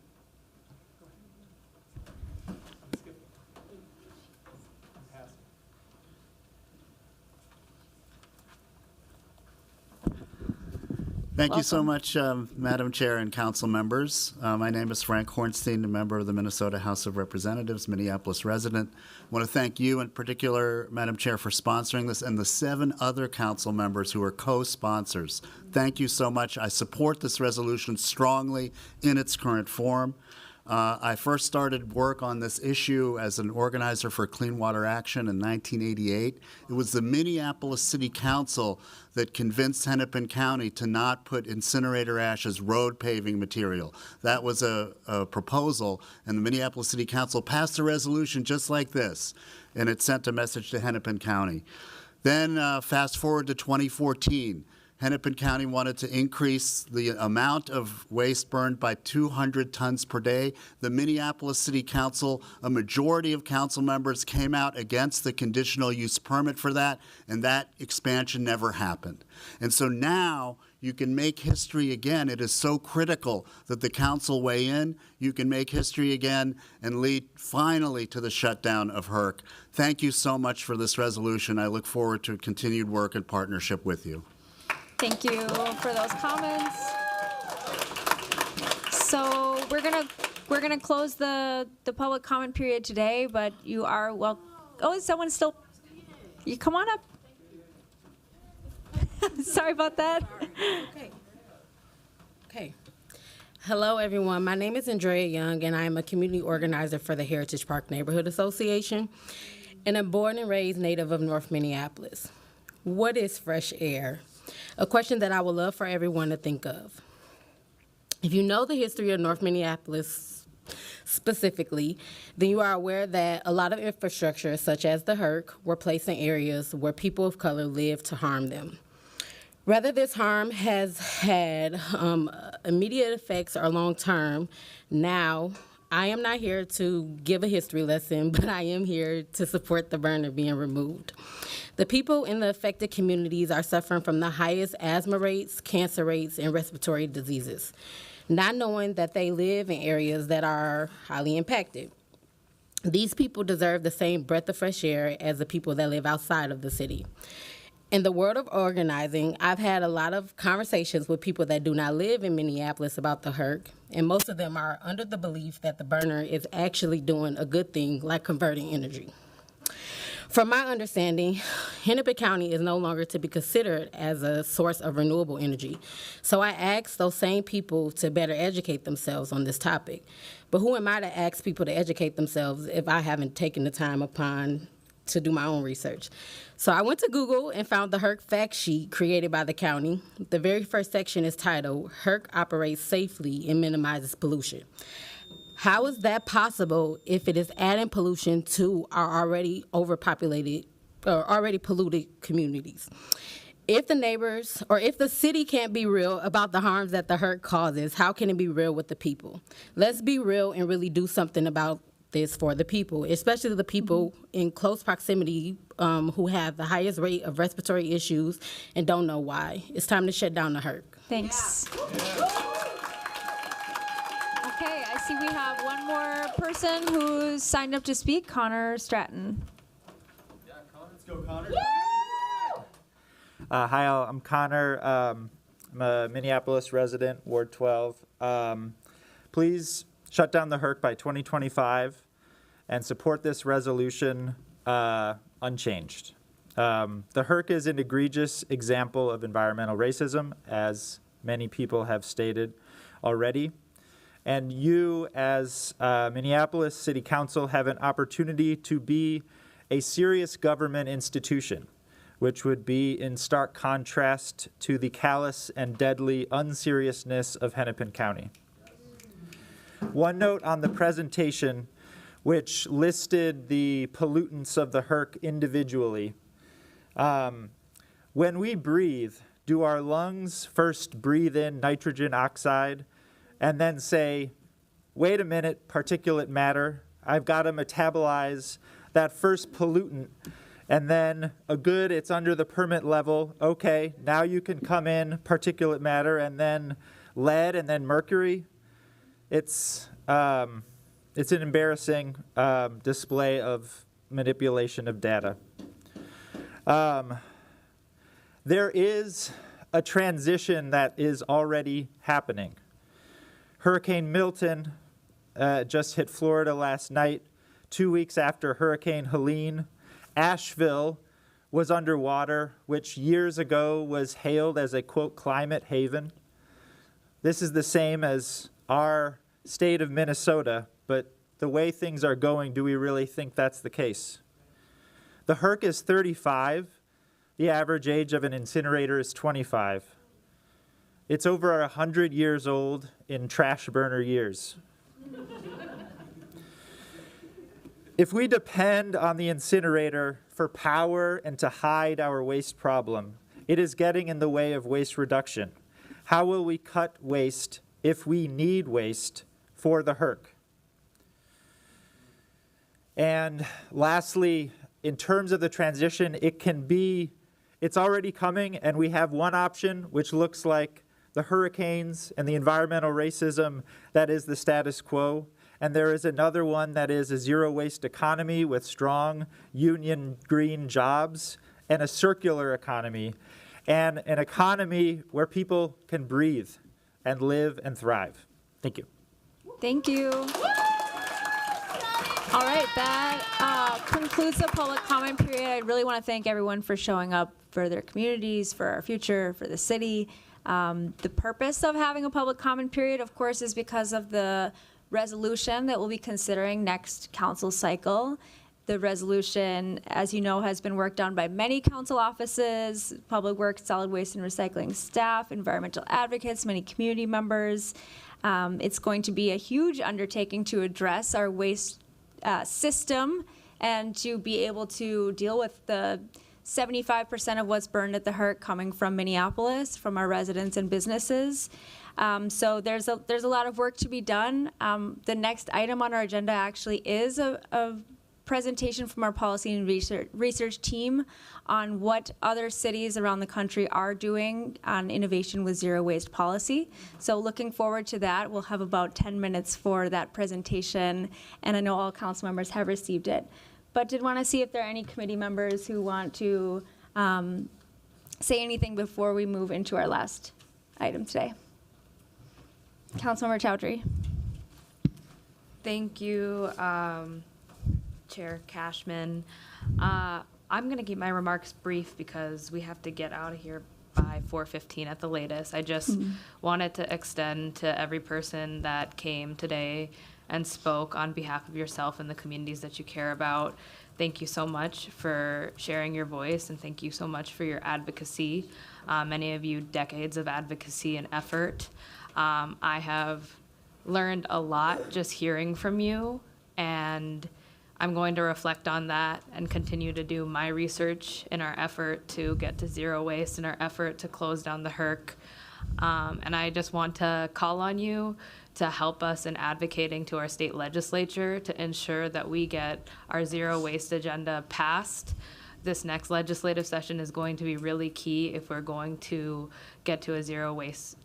Thank you so much, Madam Chair and council members. My name is Frank Hornstein, a member of the Minnesota House of Representatives, Minneapolis resident. I want to thank you in particular, Madam Chair, for sponsoring this, and the 7 other council members who are co-sponsors. Thank you so much. I support this resolution strongly in its current form. I first started work on this issue as an organizer for Clean Water Action in 1988. It was the Minneapolis City Council that convinced Hennepin County to not put incinerator ash as road paving material. That was a proposal, and the Minneapolis City Council passed a resolution just like this, and it sent a message to Hennepin County. Then fast forward to 2014. Hennepin County wanted to increase the amount of waste burned by 200 tons per day. The Minneapolis City Council, a majority of council members came out against the conditional use permit for that, and that expansion never happened. And so now you can make history again. It is so critical that the council weigh in. You can make history again and lead finally to the shutdown of HERC. Thank you so much for this resolution. I look forward to continued work and partnership with you. Thank you for those comments. So we're gonna close the public comment period today, but you are well. Oh, is someone still? You come on up. Sorry about that. Okay. Hello, everyone. My name is Andrea Young, and I am a community organizer for the Heritage Park Neighborhood Association, and I'm born and raised native of North Minneapolis. What is fresh air? A question that I would love for everyone to think of. If you know the history of North Minneapolis specifically, then you are aware that a lot of infrastructure, such as the HERC, were placed in areas where people of color live to harm them. Whether this harm has had immediate effects or long-term, now I am not here to give a history lesson, but I am here to support the burner being removed. The people in the affected communities are suffering from the highest asthma rates, cancer rates, and respiratory diseases, not knowing that they live in areas that are highly impacted. These people deserve the same breath of fresh air as the people that live outside of the city. In the world of organizing, I've had a lot of conversations with people that do not live in Minneapolis about the HERC, and most of them are under the belief that the burner is actually doing a good thing, like converting energy. From my understanding, Hennepin County is no longer to be considered as a source of renewable energy. So I asked those same people to better educate themselves on this topic. But who am I to ask people to educate themselves if I haven't taken the time upon to do my own research? So I went to Google and found the HERC fact sheet created by the county. The very first section is titled, "HERC operates safely and minimizes pollution." How is that possible if it is adding pollution to our already overpopulated or already polluted communities? If the neighbors or if the city can't be real about the harms that the HERC causes, how can it be real with the people? Let's be real and really do something about this for the people, especially the people in close proximity who have the highest rate of respiratory issues and don't know why. It's time to shut down the HERC. Thanks. Okay, I see we have one more person who's signed up to speak, Connor Stratton. Let's go, Connor. Hi, all. I'm Connor. I'm a Minneapolis resident, Ward 12. Please shut down the HERC by 2025 and support this resolution unchanged. The HERC is an egregious example of environmental racism, as many people have stated already. And you, as Minneapolis City Council, have an opportunity to be a serious government institution, which would be in stark contrast to the callous and deadly unseriousness of Hennepin County. One note on the presentation, which listed the pollutants of the HERC individually. When we breathe, do our lungs first breathe in nitrogen oxide and then say, wait a minute, particulate matter, I've got to metabolize that first pollutant, and then it's under the permit level, okay, now you can come in particulate matter, and then lead, and then mercury? It's an embarrassing display of manipulation of data. There is a transition that is already happening. Hurricane Milton just hit Florida last night, 2 weeks after Hurricane Helene. Asheville was underwater, which years ago was hailed as a, quote, climate haven. This is the same as our state of Minnesota, but the way things are going, do we really think that's the case? The HERC is 35. The average age of an incinerator is 25. It's over 100 years old in trash burner years. If we depend on the incinerator for power and to hide our waste problem, it is getting in the way of waste reduction. How will we cut waste if we need waste for the HERC? And lastly, in terms of the transition, it's already coming, and we have one option, which looks like the hurricanes and the environmental racism that is the status quo. And there is another one that is a zero-waste economy with strong union green jobs and a circular economy, and an economy where people can breathe and live and thrive. Thank you. Thank you. All right, that concludes the public comment period. I really want to thank everyone for showing up for their communities, for our future, for the city. The purpose of having a public comment period, of course, is because of the resolution that we'll be considering next council cycle. The resolution, as you know, has been worked on by many council offices, public works, solid waste and recycling staff, environmental advocates, many community members. It's going to be a huge undertaking to address our waste system and to be able to deal with the 75% of what's burned at the HERC coming from Minneapolis, from our residents and businesses. So there's a lot of work to be done. The next item on our agenda actually is a presentation from our policy and research team on what other cities around the country are doing on innovation with zero waste policy. So looking forward to that. We'll have about 10 minutes for that presentation, and I know all council members have received it. But did want to see if there are any committee members who want to say anything before we move into our last item today. Councilmember Chowdhury. Thank you, Chair Cashman. I'm going to keep my remarks brief because we have to get out of here by 4:15 at the latest. I just wanted to extend to every person that came today and spoke on behalf of yourself and the communities that you care about. Thank you so much for sharing your voice, and thank you so much for your advocacy. Many of you, decades of advocacy and effort. I have learned a lot just hearing from you, and I'm going to reflect on that and continue to do my research in our effort to get to zero waste, in our effort to close down the HERC. And I just want to call on you to help us in advocating to our state legislature to ensure that we get our zero waste agenda passed. This next legislative session is going to be really key if we're going to get to a zero waste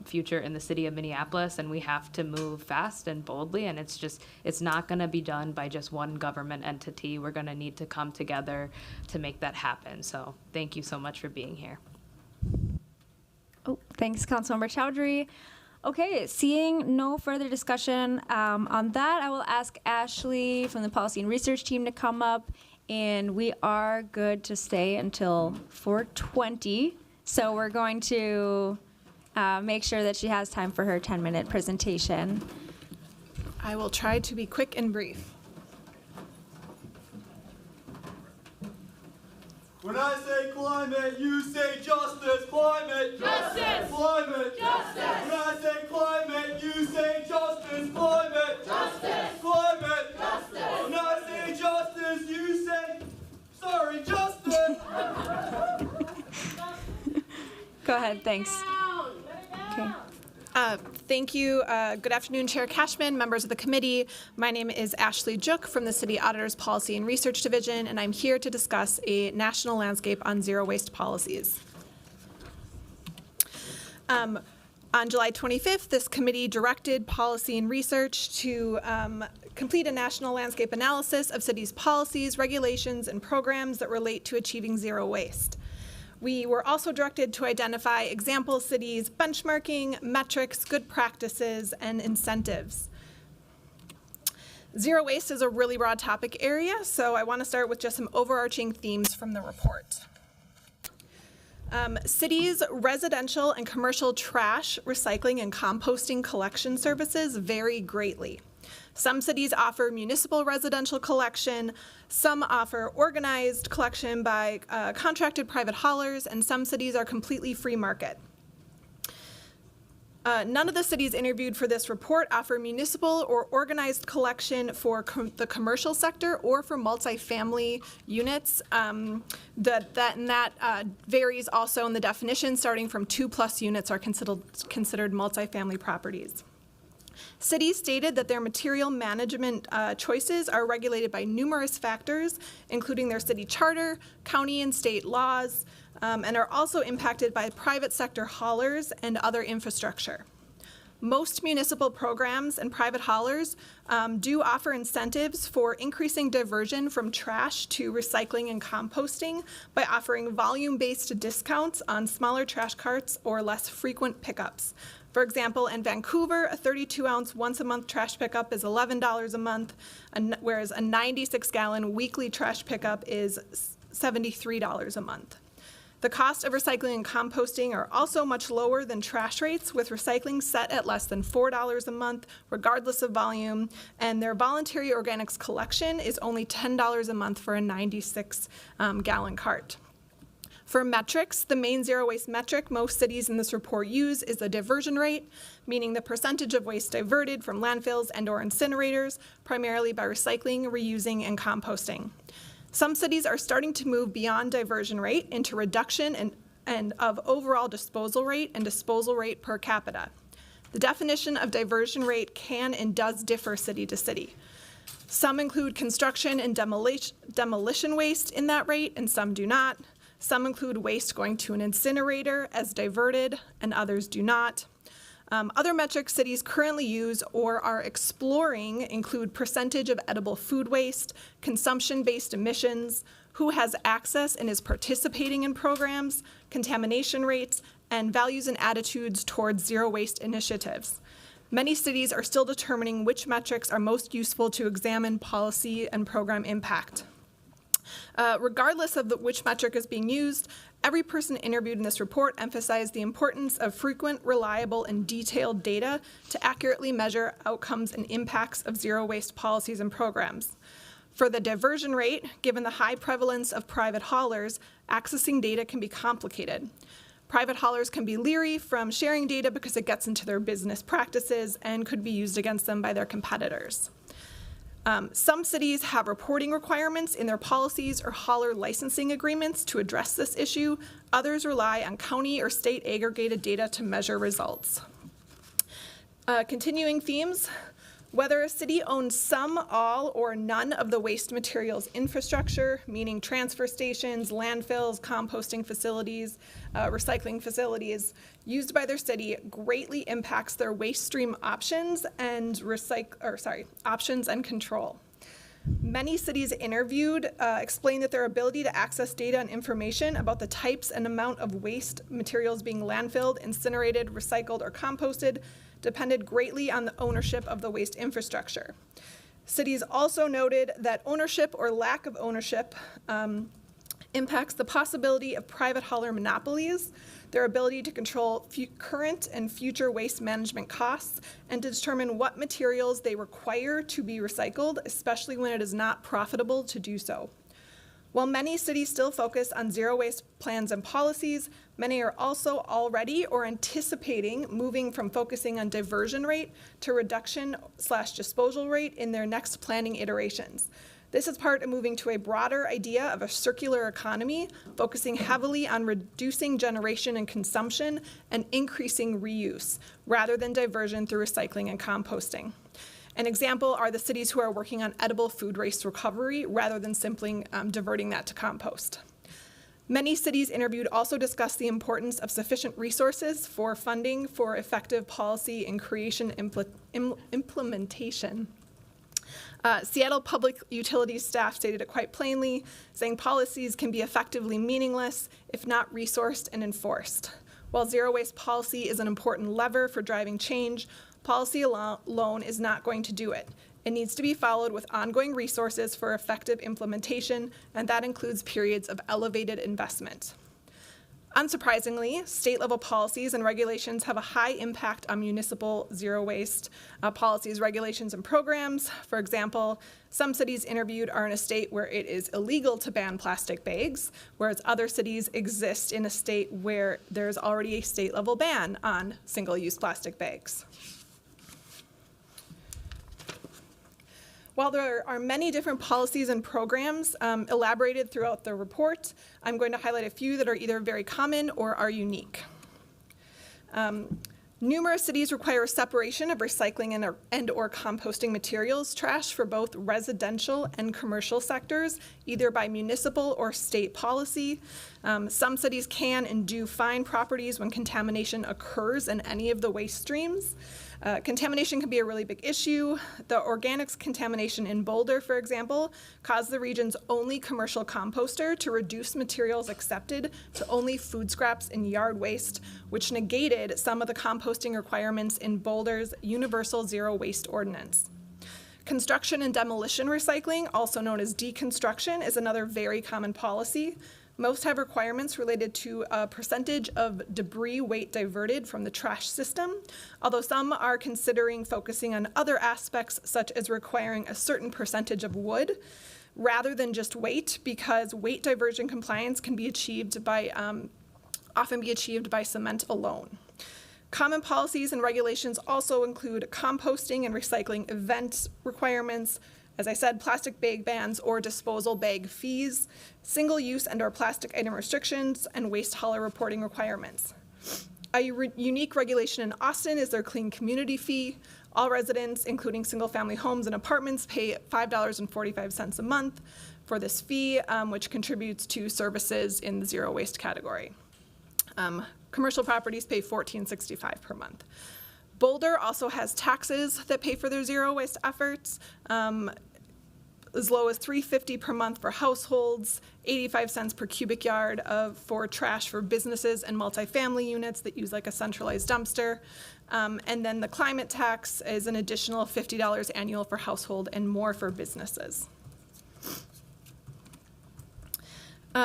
future in the city of Minneapolis, and we have to move fast and boldly, and it's not going to be done by just one government entity. We're going to need to come together to make that happen. So thank you so much for being here. Oh, thanks, Councilmember Chowdhury. Okay, seeing no further discussion on that, I will ask Ashley from the Policy and Research team to come up, and we are good to stay until 4:20. So we're going to make sure that she has time for her 10-minute presentation. I will try to be quick and brief. When I say climate, you say justice. Climate. Justice. Climate. Justice. When I say climate, you say justice. Climate. Justice. Climate. Justice. When I say justice, you say, sorry, justice. Go ahead, thanks. Okay. Thank you. Good afternoon, Chair Cashman, members of the committee. My name is Ashley Juk from the City Auditor's Policy and Research Division, and I'm here to discuss a national landscape on zero waste policies. On July 25th, this committee directed Policy and Research to complete a national landscape analysis of cities' policies, regulations, and programs that relate to achieving zero waste. We were also directed to identify example cities' benchmarking, metrics, good practices, and incentives. Zero waste is a really broad topic area, so I want to start with just some overarching themes from the report. Cities' residential and commercial trash, recycling, and composting collection services vary greatly. Some cities offer municipal residential collection, some offer organized collection by contracted private haulers, and some cities are completely free market. None of the cities interviewed for this report offer municipal or organized collection for the commercial sector or for multifamily units. That varies also in the definition, starting from 2+ units are considered multifamily properties. Cities stated that their material management choices are regulated by numerous factors, including their city charter, county and state laws, and are also impacted by private sector haulers and other infrastructure. Most municipal programs and private haulers do offer incentives for increasing diversion from trash to recycling and composting by offering volume-based discounts on smaller trash carts or less frequent pickups. For example, in Vancouver, a 32-ounce once-a-month trash pickup is $11 a month, whereas a 96-gallon weekly trash pickup is $73 a month. The cost of recycling and composting are also much lower than trash rates, with recycling set at less than $4 a month, regardless of volume, and their voluntary organics collection is only $10 a month for a 96-gallon cart. For metrics, the main zero waste metric most cities in this report use is the diversion rate, meaning the percentage of waste diverted from landfills and/or incinerators, primarily by recycling, reusing, and composting. Some cities are starting to move beyond diversion rate into reduction and of overall disposal rate and disposal rate per capita. The definition of diversion rate can and does differ city to city. Some include construction and demolition waste in that rate, and some do not. Some include waste going to an incinerator as diverted, and others do not. Other metrics cities currently use or are exploring include percentage of edible food waste, consumption-based emissions, who has access and is participating in programs, contamination rates, and values and attitudes towards zero waste initiatives. Many cities are still determining which metrics are most useful to examine policy and program impact. Regardless of which metric is being used, every person interviewed in this report emphasized the importance of frequent, reliable, and detailed data to accurately measure outcomes and impacts of zero waste policies and programs. For the diversion rate, given the high prevalence of private haulers, accessing data can be complicated. Private haulers can be leery from sharing data because it gets into their business practices and could be used against them by their competitors. Some cities have reporting requirements in their policies or hauler licensing agreements to address this issue. Others rely on county or state aggregated data to measure results. Continuing themes, whether a city owns some, all, or none of the waste materials infrastructure, meaning transfer stations, landfills, composting facilities, recycling facilities, used by their city greatly impacts their waste stream options and options and control. Many cities interviewed explained that their ability to access data and information about the types and amount of waste materials being landfilled, incinerated, recycled, or composted depended greatly on the ownership of the waste infrastructure. Cities also noted that ownership or lack of ownership impacts the possibility of private hauler monopolies, their ability to control current and future waste management costs, and to determine what materials they require to be recycled, especially when it is not profitable to do so. While many cities still focus on zero waste plans and policies, many are also already or anticipating moving from focusing on diversion rate to reduction/disposal rate in their next planning iterations. This is part of moving to a broader idea of a circular economy, focusing heavily on reducing generation and consumption and increasing reuse, rather than diversion through recycling and composting. An example are the cities who are working on edible food waste recovery rather than simply diverting that to compost. Many cities interviewed also discussed the importance of sufficient resources for funding for effective policy and creation implementation. Seattle Public Utilities staff stated it quite plainly, saying policies can be effectively meaningless if not resourced and enforced. While zero waste policy is an important lever for driving change, policy alone is not going to do it. It needs to be followed with ongoing resources for effective implementation, and that includes periods of elevated investment. Unsurprisingly, state-level policies and regulations have a high impact on municipal zero waste policies, regulations, and programs. For example, some cities interviewed are in a state where it is illegal to ban plastic bags, whereas other cities exist in a state where there's already a state-level ban on single-use plastic bags. While there are many different policies and programs elaborated throughout the report, I'm going to highlight a few that are either very common or are unique. Numerous cities require separation of recycling and/or composting materials trash for both residential and commercial sectors, either by municipal or state policy. Some cities can and do fine properties when contamination occurs in any of the waste streams. Contamination can be a really big issue. The organics contamination in Boulder, for example, caused the region's only commercial composter to reduce materials accepted to only food scraps and yard waste, which negated some of the composting requirements in Boulder's Universal Zero Waste Ordinance. Construction and demolition recycling, also known as deconstruction, is another very common policy. Most have requirements related to a percentage of debris weight diverted from the trash system, although some are considering focusing on other aspects, such as requiring a certain percentage of wood rather than just weight, because weight diversion compliance can be achieved by, often be achieved by cement alone. Common policies and regulations also include composting and recycling event requirements, as I said, plastic bag bans or disposal bag fees, single-use and/or plastic item restrictions, and waste hauler reporting requirements. A unique regulation in Austin is their clean community fee. All residents, including single-family homes and apartments, pay $5.45 a month for this fee, which contributes to services in the zero waste category. Commercial properties pay $14.65 per month. Boulder also has taxes that pay for their zero waste efforts, as low as $3.50 per month for households, 85 cents per cubic yard for trash for businesses and multifamily units that use like a centralized dumpster. And then the climate tax is an additional $50 annual for household and more for businesses.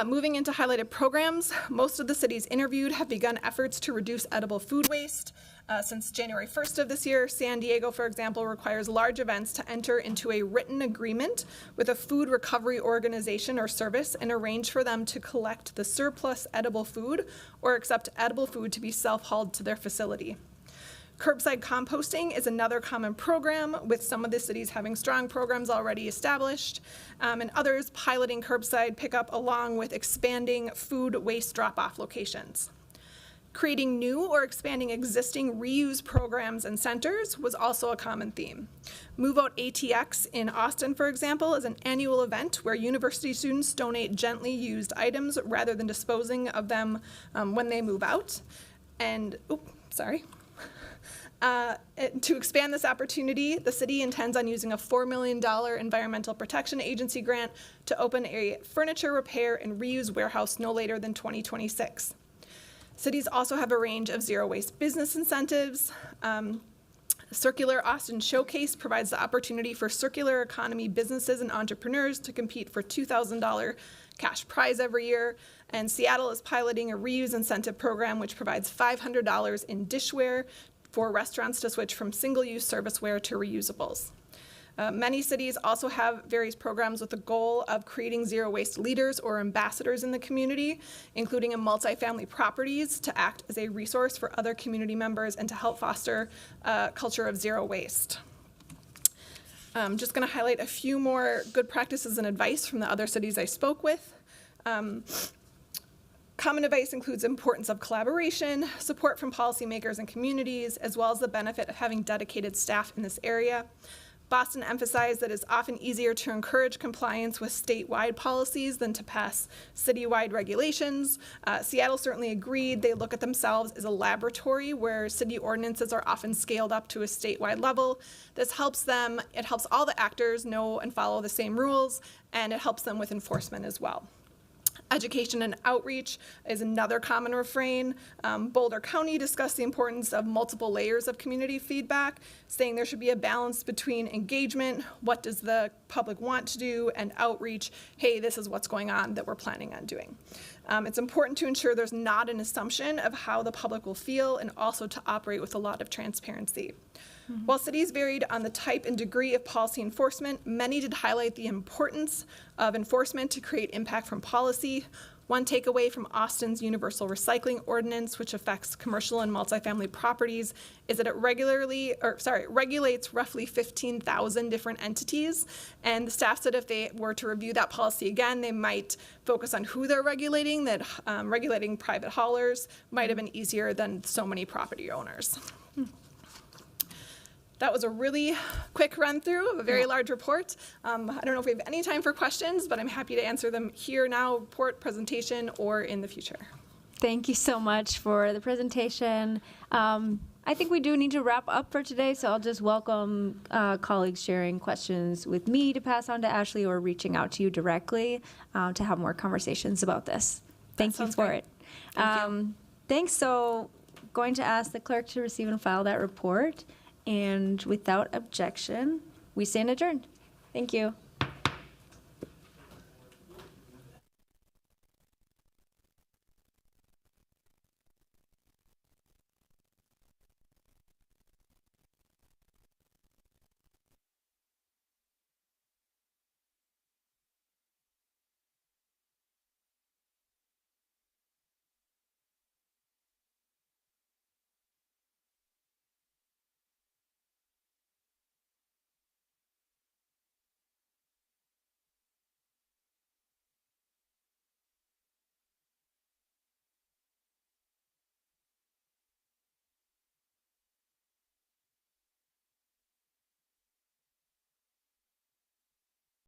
Moving into highlighted programs, most of the cities interviewed have begun efforts to reduce edible food waste. Since January 1st of this year, San Diego, for example, requires large events to enter into a written agreement with a food recovery organization or service and arrange for them to collect the surplus edible food or accept edible food to be self-hauled to their facility. Curbside composting is another common program, with some of the cities having strong programs already established, and others piloting curbside pickup along with expanding food waste drop-off locations. Creating new or expanding existing reuse programs and centers was also a common theme. Move Out ATX in Austin, for example, is an annual event where university students donate gently used items rather than disposing of them when they move out. And, to expand this opportunity, the city intends on using a $4 million Environmental Protection Agency grant to open a furniture repair and reuse warehouse no later than 2026. Cities also have a range of zero waste business incentives. Circular Austin Showcase provides the opportunity for circular economy businesses and entrepreneurs to compete for $2,000 cash prize every year. And Seattle is piloting a reuse incentive program which provides $500 in dishware for restaurants to switch from single-use serviceware to reusables. Many cities also have various programs with the goal of creating zero waste leaders or ambassadors in the community, including in multifamily properties to act as a resource for other community members and to help foster a culture of zero waste. I'm just going to highlight a few more good practices and advice from the other cities I spoke with. Common advice includes importance of collaboration, support from policymakers and communities, as well as the benefit of having dedicated staff in this area. Boston emphasized that it's often easier to encourage compliance with statewide policies than to pass citywide regulations. Seattle certainly agreed. They look at themselves as a laboratory where city ordinances are often scaled up to a statewide level. This helps them, it helps all the actors know and follow the same rules, and it helps them with enforcement as well. Education and outreach is another common refrain. Boulder County discussed the importance of multiple layers of community feedback, saying there should be a balance between engagement, what does the public want to do, and outreach, hey, this is what's going on that we're planning on doing. It's important to ensure there's not an assumption of how the public will feel, and also to operate with a lot of transparency. While cities varied on the type and degree of policy enforcement, many did highlight the importance of enforcement to create impact from policy. One takeaway from Austin's Universal Recycling Ordinance, which affects commercial and multifamily properties, is that it regulates roughly 15,000 different entities. And the staff said if they were to review that policy again, they might focus on who they're regulating, that regulating private haulers might have been easier than so many property owners. That was a really quick run through of a very large report. I don't know if we have any time for questions, but I'm happy to answer them here now, report, presentation, or in the future. Thank you so much for the presentation. I I think we do need to wrap up for today, so I'll just welcome colleagues sharing questions with me to pass on to Ashley or reaching out to you directly to have more conversations about this. Thank you for it. Thanks. So going to ask the clerk to receive and file that report. And without objection, we stand adjourned. Thank you.